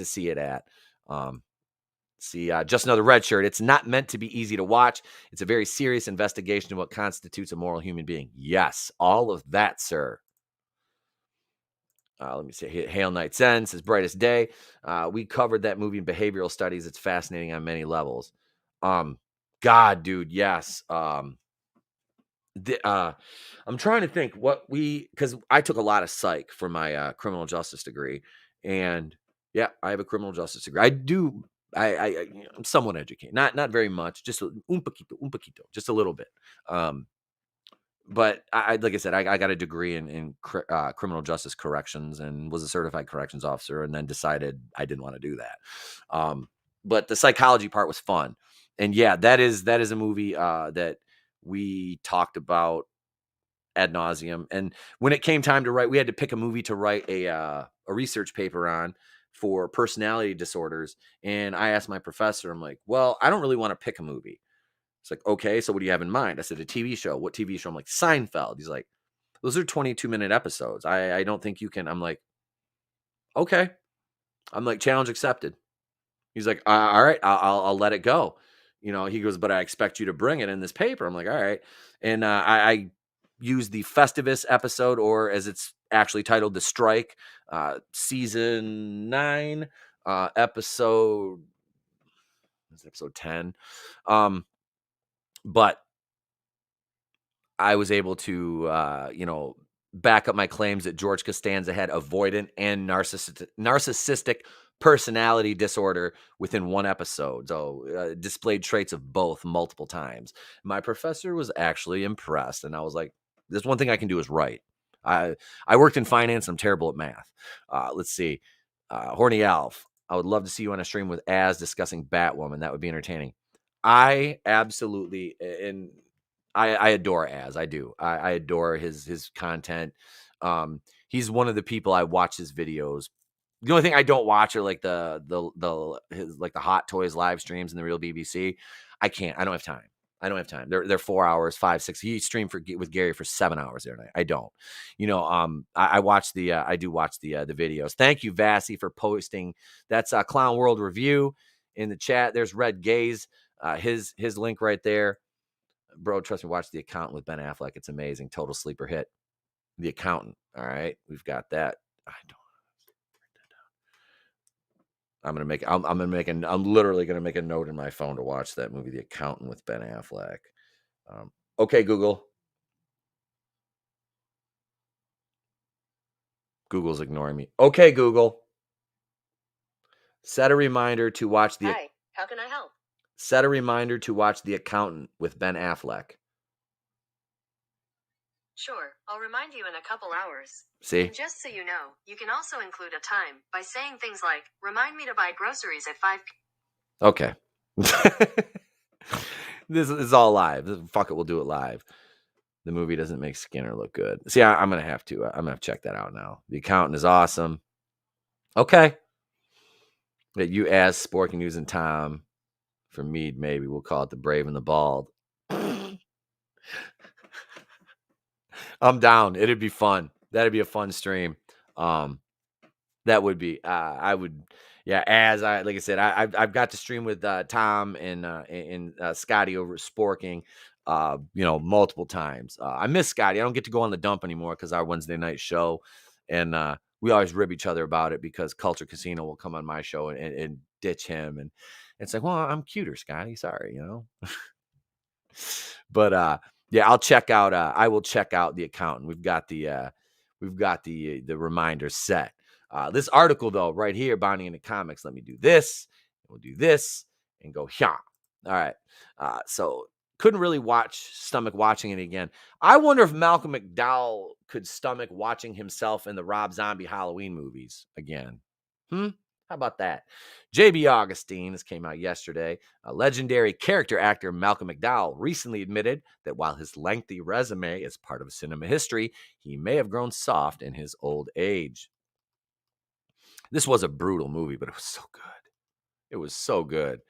see it at. Just Another Red Shirt. It's not meant to be easy to watch. It's a very serious investigation of what constitutes a moral human being. Yes, all of that, sir. Let me see. Hail Night's End says Brightest Day. We covered that movie in behavioral studies. It's fascinating on many levels. God, dude, yes. I'm trying to think because I took a lot of psych for my criminal justice degree, and yeah, I have a criminal justice degree. I do. I'm somewhat educated, not very much, just un poquito, just a little bit. But like I said, I got a degree in criminal justice corrections and was a certified corrections officer, and then decided I didn't want to do that. But the psychology part was fun, and yeah, that is a movie that we talked about ad nauseum. And when it came time to write, we had to pick a movie to write a research paper on. for personality disorders. And I asked my professor, I'm like, well, I don't really want to pick a movie. It's like, okay, so what do you have in mind? I said, a TV show. What TV show? I'm like, Seinfeld. He's like, those are 22-minute episodes. I don't think you can. I'm like, okay. I'm like, challenge accepted. He's like, all right, I'll let it go. He goes, but I expect you to bring it in this paper. I'm like, all right. And I used the Festivus episode, or as it's actually titled, The Strike, season 9, episode 10. But I was able to, back up my claims that George Costanza had avoidant and narcissistic personality disorder within one episode. So displayed traits of both multiple times. My professor was actually impressed. And I was like, there's one thing I can do is write. I worked in finance. I'm terrible at math. Let's see. Horny Alf. I would love to see you on a stream with Az discussing Batwoman. That would be entertaining. I absolutely, and I adore Az. I do. I adore his content. He's one of the people I watch his videos. The only thing I don't watch are like the Hot Toys live streams and the Real BBC. I can't. I don't have time. They're 4 hours, 5, 6. He streamed with Gary for 7 hours the other night. I don't. I watch I do watch the videos. Thank you, Vassy, for posting. That's Clown World Review in the chat. There's Red Gaze. His link right there. Bro, trust me, watch The Accountant with Ben Affleck. It's amazing. Total sleeper hit. The Accountant. All right. We've got that. I'm literally gonna make a note in my phone to watch that movie, The Accountant with Ben Affleck. Okay, Google. Google's ignoring me. Okay, Google. Set a reminder to watch the. Hi, how can I help? Set a reminder to watch The Accountant with Ben Affleck. Sure, I'll remind you in a couple hours. See? And just so you know, you can also include a time by saying things like, remind me to buy groceries at 5 p.m. Okay. This is all live. Fuck it, we'll do it live. The movie doesn't make Skinner look good. See, I'm gonna have to check that out now. The Accountant is awesome. Okay. That you asked Sporking News and Tom for Mead, maybe we'll call it The Brave and the Bald. I'm down. It'd be fun. That'd be a fun stream. That would be. I would. Yeah. Like I said, I've got to stream with Tom and Scotty over at Sporking. Multiple times. I miss Scotty. I don't get to go on the dump anymore because our Wednesday night show, and we always rib each other about it because Culture Casino will come on my show and ditch him, and it's like, well, I'm cuter, Scotty. Sorry, But yeah, I'll check out. I will check out The Accountant. We've got the reminder set. This article though, right here, Bonding in the Comics. Let me do this. We'll do this and go yeah. All right. So couldn't really stomach watching it again. I wonder if Malcolm McDowell could stomach watching himself in the Rob Zombie Halloween movies again. How about that? J.B. Augustine, this came out yesterday. A legendary character actor, Malcolm McDowell, recently admitted that while his lengthy resume is part of cinema history, he may have grown soft in his old age. This was a brutal movie, but it was so good. It was so good.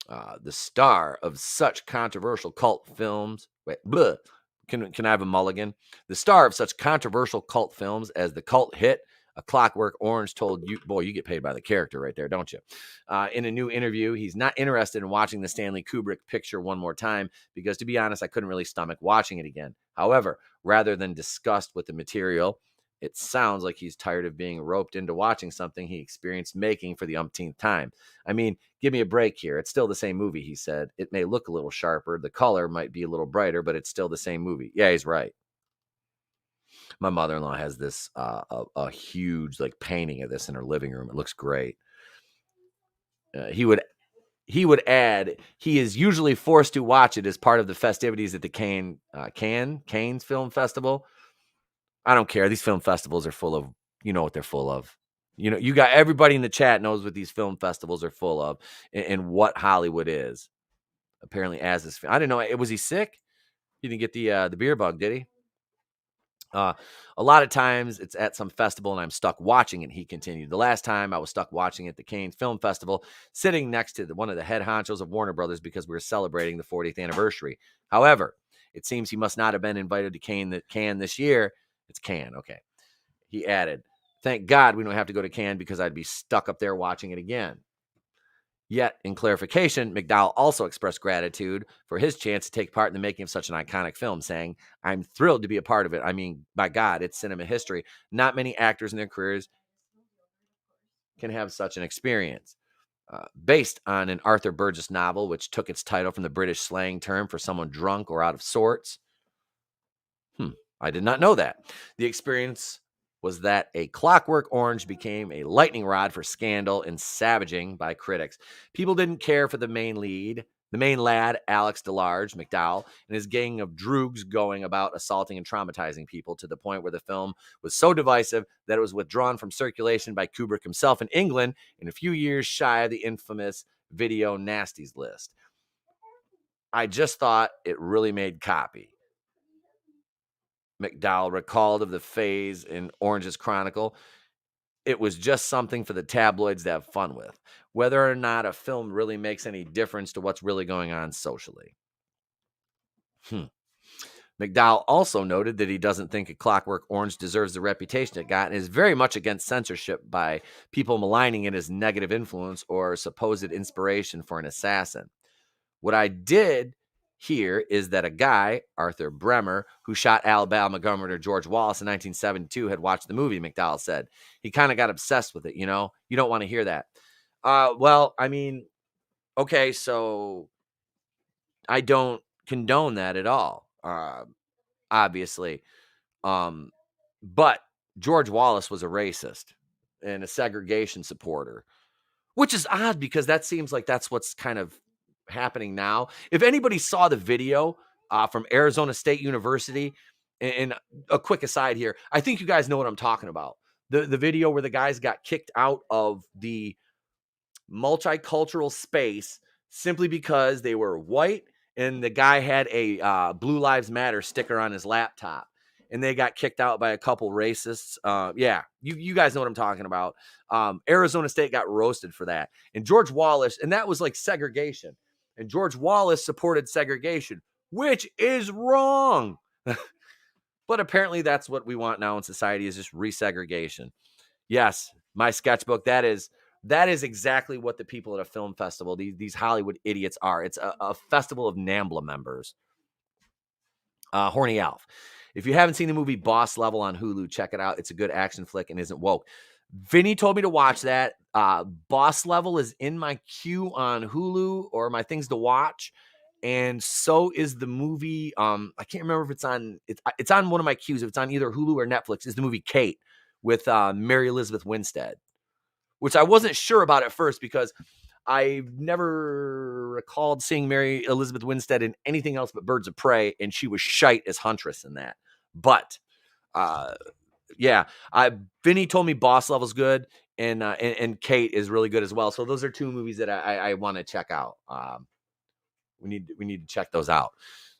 The star of such controversial cult films. Can I have a mulligan? The star of such controversial cult films as the cult hit A Clockwork Orange told you, boy, you get paid by the character right there, don't you? In a new interview, he's not interested in watching the Stanley Kubrick picture one more time because, to be honest, I couldn't really stomach watching it again. However, rather than disgust with the material, it sounds like he's tired of being roped into watching something he experienced making for the umpteenth time. I mean, give me a break here. It's still the same movie, he said. It may look a little sharper. The color might be a little brighter, but it's still the same movie. Yeah, he's right. My mother-in-law has this a huge painting of this in her living room. It looks great. He would add, he is usually forced to watch it as part of the festivities at the Cannes Film Festival. I don't care. These film festivals are full of, what they're full of. You got everybody in the chat knows what these film festivals are full of and what Hollywood is. Apparently, I didn't know. Was he sick? He didn't get the beer bug, did he? A lot of times it's at some festival and I'm stuck watching it, he continued. The last time I was stuck watching at the Cannes Film Festival, sitting next to one of the head honchos of Warner Brothers because we were celebrating the 40th anniversary. However, it seems he must not have been invited to Cannes this year. It's Cannes, okay. He added, thank God we don't have to go to Cannes because I'd be stuck up there watching it again. Yet, in clarification, McDowell also expressed gratitude for his chance to take part in the making of such an iconic film, saying, I'm thrilled to be a part of it. I mean, by God, it's cinema history. Not many actors in their careers can have such an experience. Based on an Arthur Burgess novel, which took its title from the British slang term for someone drunk or out of sorts. I did not know that. The experience was that A Clockwork Orange became a lightning rod for scandal and savaging by critics. People didn't care for the main lad, Alex DeLarge, McDowell, and his gang of droogs going about assaulting and traumatizing people to the point where the film was so divisive that it was withdrawn from circulation by Kubrick himself in England in a few years shy of the infamous video nasties list. I just thought it really made copy. McDowell recalled of the phase in Orange's Chronicle. It was just something for the tabloids to have fun with, whether or not a film really makes any difference to what's really going on socially. McDowell also noted that he doesn't think A Clockwork Orange deserves the reputation it got and is very much against censorship by people maligning it as negative influence or supposed inspiration for an assassin. What I did here is that a guy, Arthur Bremer, who shot Alabama Governor George Wallace in 1972, had watched the movie, McDowell said. He kind of got obsessed with it, you know? You don't want to hear that. Well, I mean, okay, so I don't condone that at all, obviously. But George Wallace was a racist and a segregation supporter, which is odd because that seems like that's what's kind of happening now. If anybody saw the video from Arizona State University, and a quick aside here, I think you guys know what I'm talking about. The video where the guys got kicked out of the multicultural space simply because they were white and the guy had a Blue Lives Matter sticker on his laptop. And they got kicked out by a couple racists. Yeah, you guys know what I'm talking about. Arizona State got roasted for that. And George Wallace, and that was like segregation. And George Wallace supported segregation, which is wrong. But apparently that's what we want now in society, is just resegregation. Yes, my sketchbook, that is exactly what the people at a film festival, these Hollywood idiots are. It's a festival of NAMBLA members. Horny Alf. If you haven't seen the movie Boss Level on Hulu, check it out. It's a good action flick and isn't woke. Vinny told me to watch that. Boss Level is in my queue on Hulu or my things to watch. And so is the movie. I can't remember if it's on one of my queues. If it's on either Hulu or Netflix, is the movie Kate with Mary Elizabeth Winstead, which I wasn't sure about at first because I never recalled seeing Mary Elizabeth Winstead in anything else but Birds of Prey, and she was shite as Huntress in that. But yeah, Vinny told me Boss Level's good, and Kate is really good as well. So those are two movies that I want to check out. We need to check those out.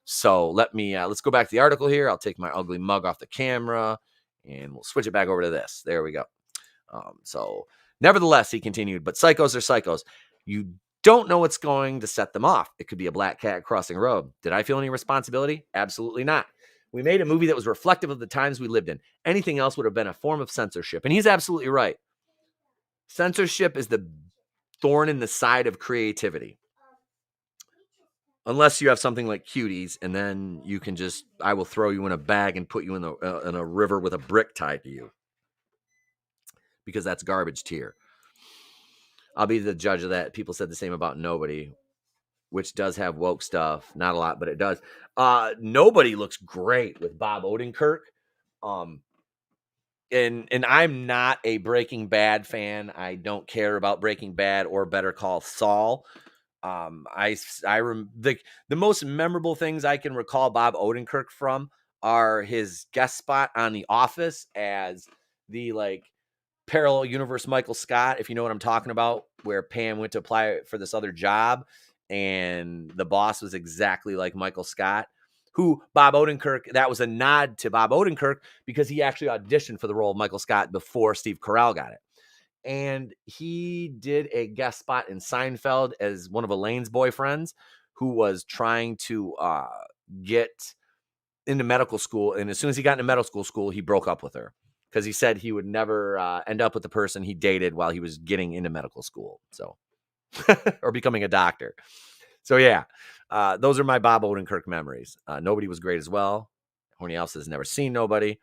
So let's go back to the article here. I'll take my ugly mug off the camera, and we'll switch it back over to this. There we go. So nevertheless, he continued, but psychos are psychos. You don't know what's going to set them off. It could be a black cat crossing a road. Did I feel any responsibility? Absolutely not. We made a movie that was reflective of the times we lived in. Anything else would have been a form of censorship. And he's absolutely right. Censorship is the thorn in the side of creativity. Unless you have something like Cuties, and then you can I will throw you in a bag and put you in a river with a brick tied to you. Because that's garbage tier. I'll be the judge of that. People said the same about Nobody, which does have woke stuff. Not a lot, but it does. Nobody looks great with Bob Odenkirk. And I'm not a Breaking Bad fan. I don't care about Breaking Bad or Better Call Saul. The most memorable things I can recall Bob Odenkirk from are his guest spot on The Office as the parallel universe Michael Scott, if you know what I'm talking about, where Pam went to apply for this other job and the boss was exactly like Michael Scott. who Bob Odenkirk, that was a nod to Bob Odenkirk because he actually auditioned for the role of Michael Scott before Steve Carell got it. And he did a guest spot in Seinfeld as one of Elaine's boyfriends who was trying to get into medical school. And as soon as he got into medical school, he broke up with her because he said he would never end up with the person he dated while he was getting into medical school. So, or becoming a doctor. So yeah, those are my Bob Odenkirk memories. Nobody was great as well. Horny Elsa has never seen Nobody.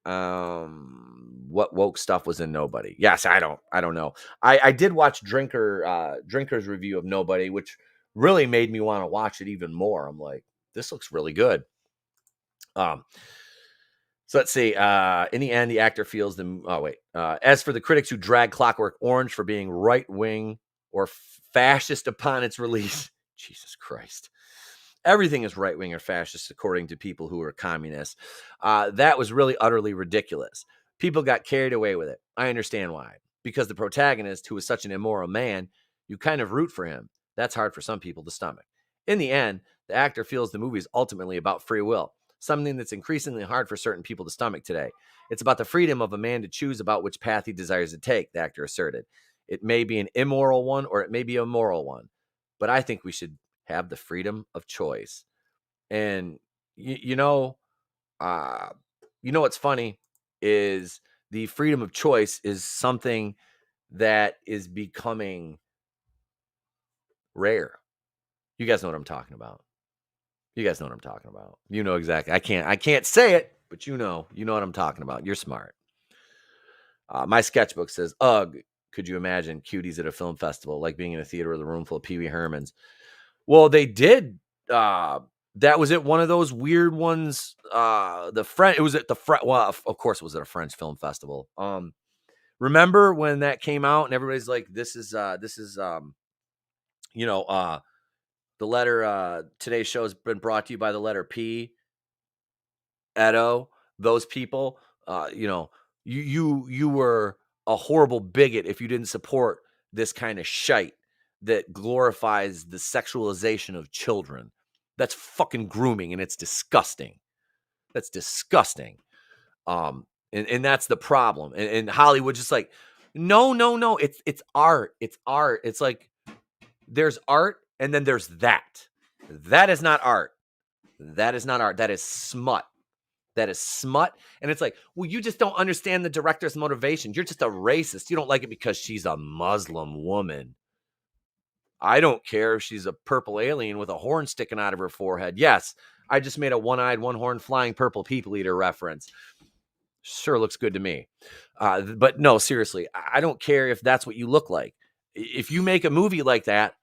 What woke stuff was in Nobody? Yes, I don't know. I did watch Drinker's review of Nobody, which really made me want to watch it even more. I'm like, this looks really good. So let's see. In the end, the actor feels as for the critics who drag Clockwork Orange for being right wing or fascist upon its release, Jesus Christ. Everything is right-wing or fascist, according to people who are communists. That was really utterly ridiculous. People got carried away with it. I understand why. Because the protagonist, who is such an immoral man, you kind of root for him. That's hard for some people to stomach. In the end, the actor feels the movie is ultimately about free will, something that's increasingly hard for certain people to stomach today. It's about the freedom of a man to choose about which path he desires to take, the actor asserted. It may be an immoral one or it may be a moral one, but I think we should have the freedom of choice. And you know what's funny is the freedom of choice is something that is becoming rare. You guys know what I'm talking about. You know exactly. I can't say it, but you know what I'm talking about. You're smart. My sketchbook says, ugh, could you imagine cuties at a film festival, like being in a theater with a room full of Pee Wee Hermans? Well, they did. That was it. One of those weird ones. It was at the front. Well, of course, it was at a French film festival. Remember when that came out and everybody's like, this is the letter. Today's show has been brought to you by the letter P. Edo. Those people. You were a horrible bigot if you didn't support this kind of shite that glorifies the sexualization of children. That's fucking grooming, and it's disgusting. That's disgusting. And that's the problem. And Hollywood just like, no. It's art. It's art. It's like there's art, and then there's that. That is not art. That is not art. That is smut. That is smut. And it's like, well, you just don't understand the director's motivation. You're just a racist. You don't like it because she's a Muslim woman. I don't care if she's a purple alien with a horn sticking out of her forehead. Yes, I just made a one-eyed, one-horn flying purple people eater reference. Sure looks good to me. But no, seriously, I don't care if that's what you look like. If you make a movie like that,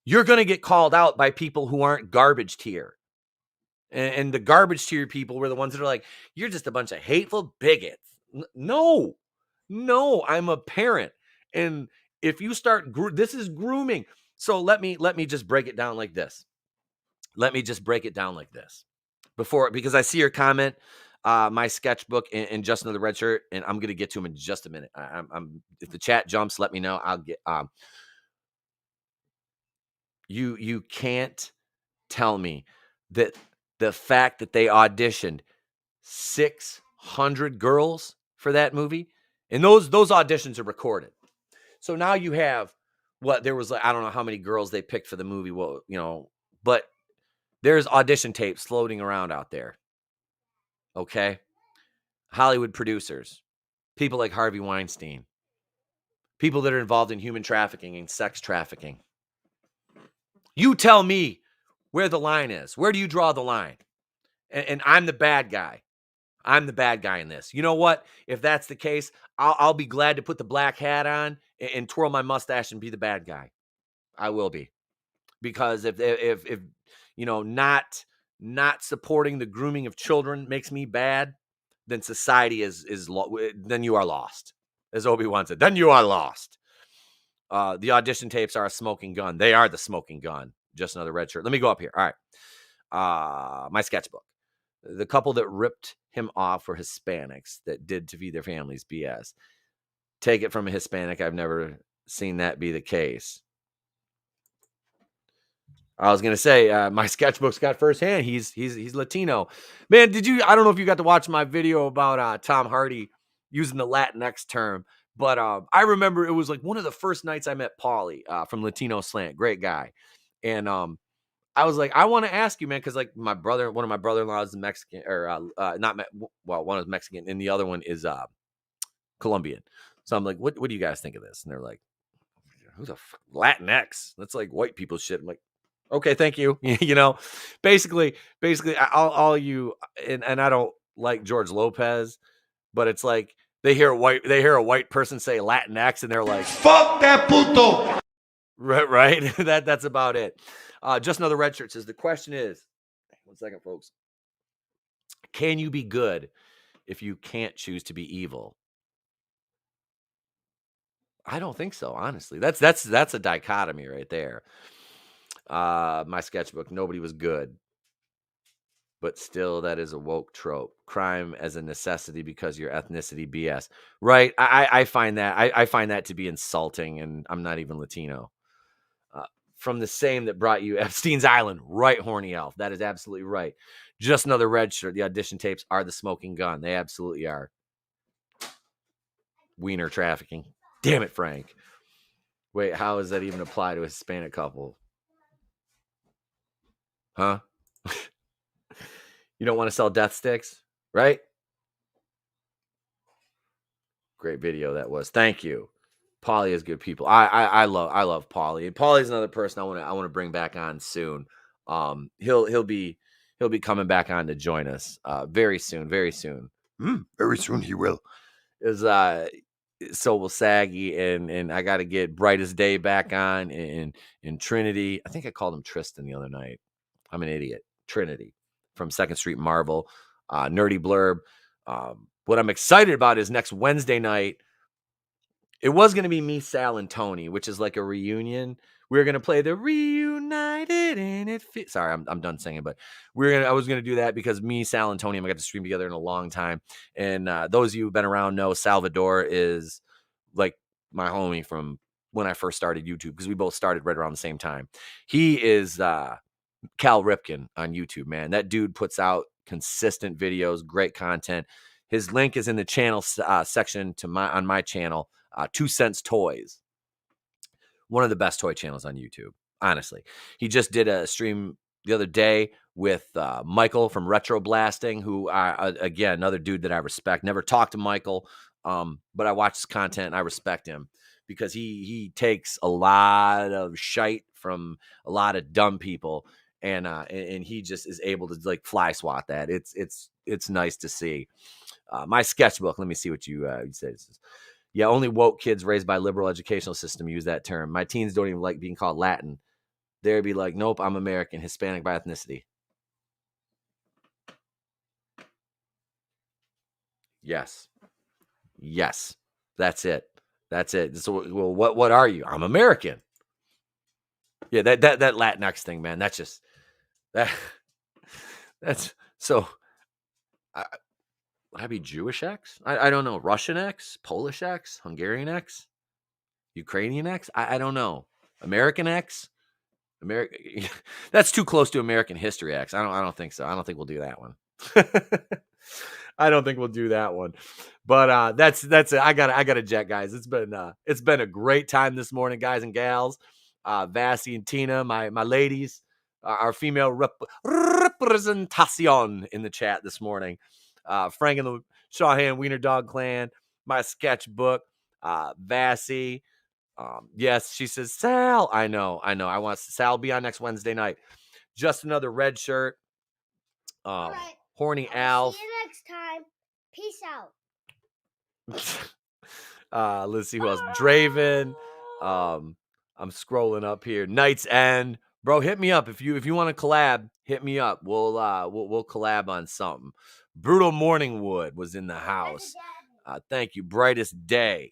you're going to get called out by people who aren't garbage tier. And the garbage tier people were the ones that are like, you're just a bunch of hateful bigots. No, I'm a parent. And if you start, this is grooming. So let me just break it down like this. Because I see your comment, my sketchbook and just another red shirt, and I'm going to get to him in just a minute. I'm if the chat jumps, let me know. I'll get, you can't tell me that the fact that they auditioned 600 girls for that movie, and those auditions are recorded. So now you have there was like, I don't know how many girls they picked for the movie. Well, but there's audition tapes floating around out there. Okay. Hollywood producers, people like Harvey Weinstein, people that are involved in human trafficking and sex trafficking. You tell me where the line is. Where do you draw the line? And I'm the bad guy. I'm the bad guy in this. You know what? If that's the case, I'll be glad to put the black hat on and twirl my mustache and be the bad guy. I will be. Because if not supporting the grooming of children makes me bad, then society then you are lost. As Obi-Wan said, then you are lost. The audition tapes are a smoking gun. They are the smoking gun. Just another red shirt. Let me go up here. All right. My sketchbook. The couple that ripped him off were Hispanics that did to feed their families BS. Take it from a Hispanic. I've never seen that be the case. I was gonna say, my sketchbook's got firsthand. He's Latino, man. I don't know if you got to watch my video about Tom Hardy using the Latinx term, but I remember it was like one of the first nights I met Paulie from Latino Slant, great guy, and I was like, I want to ask you, man, because like one of my brother-in-laws is Mexican, or one is Mexican, and the other one is Colombian. So I'm like, what do you guys think of this? And they're like, who's a Latinx? That's like white people shit. I'm like, okay, thank you. Basically, all you and I don't like George Lopez, but it's like they hear a white person say Latinx and they're like, fuck that puto. Right. That's about it. Just another red shirt says the question is, 1 second, folks. Can you be good if you can't choose to be evil? I don't think so, honestly. That's a dichotomy right there. My sketchbook, nobody was good. But still, that is a woke trope. Crime as a necessity because your ethnicity BS. Right. I find that to be insulting, and I'm not even Latino. From the same that brought you Epstein's Island. Right, Horny Elf. That is absolutely right. Just another red shirt. The audition tapes are the smoking gun. They absolutely are. Wiener trafficking. Damn it, Frank. Wait, how does that even apply to a Hispanic couple? Huh? You don't want to sell death sticks, right? Great video that was. Thank you. Paulie is good people. I love Paulie. And Paulie's another person I want to bring back on soon. He'll be coming back on to join us very soon. Very soon. Very soon he will. So will Saggy, and I got to get Brightest Day back on in Trinity. I think I called him Tristan the other night. I'm an idiot. Trinity from 2nd Street Marvel. Nerdy Blurb. What I'm excited about is next Wednesday night. It was going to be me, Sal, and Tony, which is like a reunion. We were going to play the Reunited and it feels. Sorry, I'm done singing, but I was going to do that because me, Sal, and Tony, I got to stream together in a long time. And those of you who've been around know Salvador is like my homie from when I first started YouTube, because we both started right around the same time. He is Cal Ripken on YouTube, man. That dude puts out consistent videos, great content. His link is in the channel section on my channel. 2 Cents Toys, one of the best toy channels on YouTube, honestly. He just did a stream the other day with Michael from Retro Blasting, who again, another dude that I respect. Never talked to Michael, but I watch his content and I respect him because he takes a lot of shite from a lot of dumb people, and he just is able to like fly swat that. It's nice to see. My sketchbook. Let me see what you said. It says, yeah, only woke kids raised by liberal educational system use that term. My teens don't even like being called Latin. They'd be like, nope, I'm American, Hispanic by ethnicity. Yes. That's it. So, well, what are you? I'm American. Yeah, that Latinx thing, man. That's just that's so. Would I be Jewish X? I don't know. Russian X? Polish X? Hungarian X? Ukrainian X? I don't know. American X? That's too close to American History X. I don't think so. I don't think we'll do that one. I don't think we'll do that one. But that's it. I gotta jet, guys. It's been a great time this morning, guys and gals. Vassie and Tina, my ladies, our female representation in the chat this morning. Frank and the Shawhan Wiener Dog Clan, my sketchbook, Vassie. Yes, she says, Sal. I know. I want Sal to be on next Wednesday night. Just another red shirt. All right. Horny Alf. See you next time. Peace out. Let's see who else. Draven. I'm scrolling up here. Night's End. Bro, hit me up. If you want to collab, hit me up. We'll collab on something. Brutal Morningwood was in the house. Thank you. Brightest Day.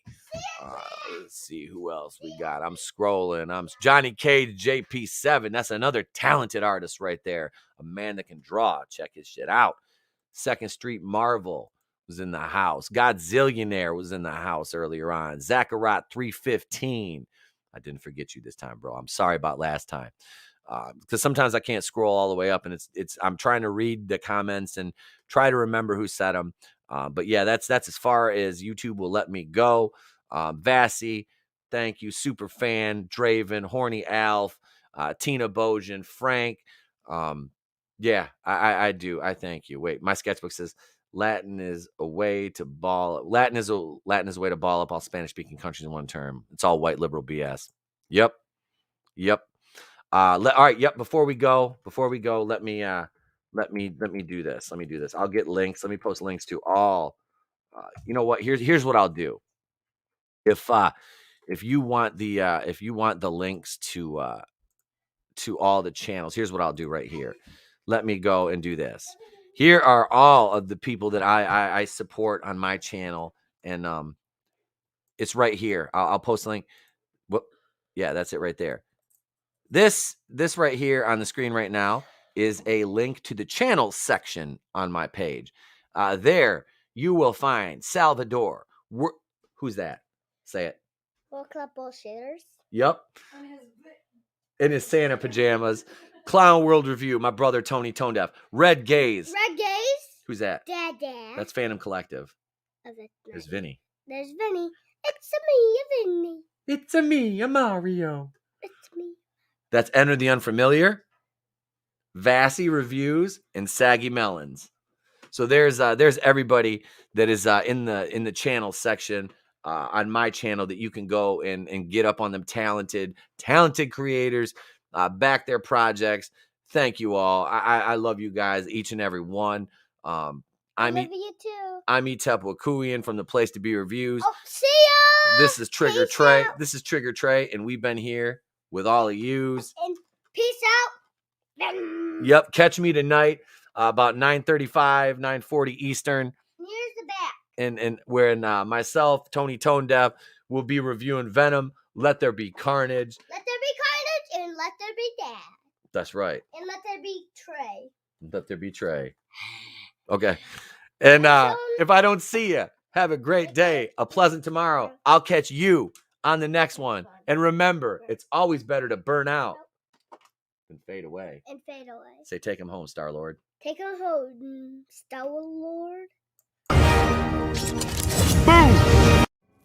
Let's see who else we got. I'm scrolling. I'm Johnny K JP7. That's another talented artist right there. A man that can draw. Check his shit out. 2nd Street Marvel was in the house. Godzillionaire was in the house earlier on. Zacharot 315. I didn't forget you this time, bro. I'm sorry about last time. because sometimes I can't scroll all the way up, and I'm trying to read the comments and try to remember who said them. But yeah, that's as far as YouTube will let me go. Vassy, thank you. Super fan, Draven, Horny Alf, Tina Bojan, Frank. Yeah, I do. I thank you. Wait, my sketchbook says Latin is a way to ball. Latin is a way to ball up all Spanish speaking countries in one term. It's all white liberal BS. Yep. All right. Yep. Before we go, let me do this. Let me do this. I'll get links. Let me post links to all. You know what? Here's what I'll do. If you want the links to all the channels, here's what I'll do right here. Let me go and do this. Here are all of the people that I support on my channel, and it's right here. I'll post a link. Whoop. Yeah, that's it right there. This right here on the screen right now is a link to the channel section on my page. There you will find Salvador. Who's that? Say it. World Club Bullshitters. Yep. In his Santa pajamas. Clown World Review, my brother Tony ToneDef. Red Gaze. Red Gaze. Who's that? Dad. That's Phantom Collective. Oh, that's nice. There's Vinny. There's Vinny. It's me, Vinny. It's a me, a Mario. It's me. That's Enter the Unfamiliar, Vassy Reviews, and Saggy Melons. So there's everybody that is in the channel section on my channel that you can go and get up on them talented creators, back their projects. Thank you all. I love you guys, each and every one. I love you too. I'm Etep Wakuian from the Place to Be Reviews. Oh, see ya. This is Trigger Trey. This is Trigger Trey, and we've been here with all of yous. And peace out. Yep. Catch me tonight about 9:35, 9:40 Eastern. Here's the back. And when myself, Tony ToneDef, will be reviewing Venom. Let There Be Carnage. Let there be carnage, and let there be Dad. That's right. And let there be Trey. Let there be Trey. Okay. And if I don't see you, have a great day, a pleasant tomorrow. I'll catch you on the next one. And remember, it's always better to burn out than fade away. And fade away. Say, take him home, Star-Lord. Take him home, Star-Lord.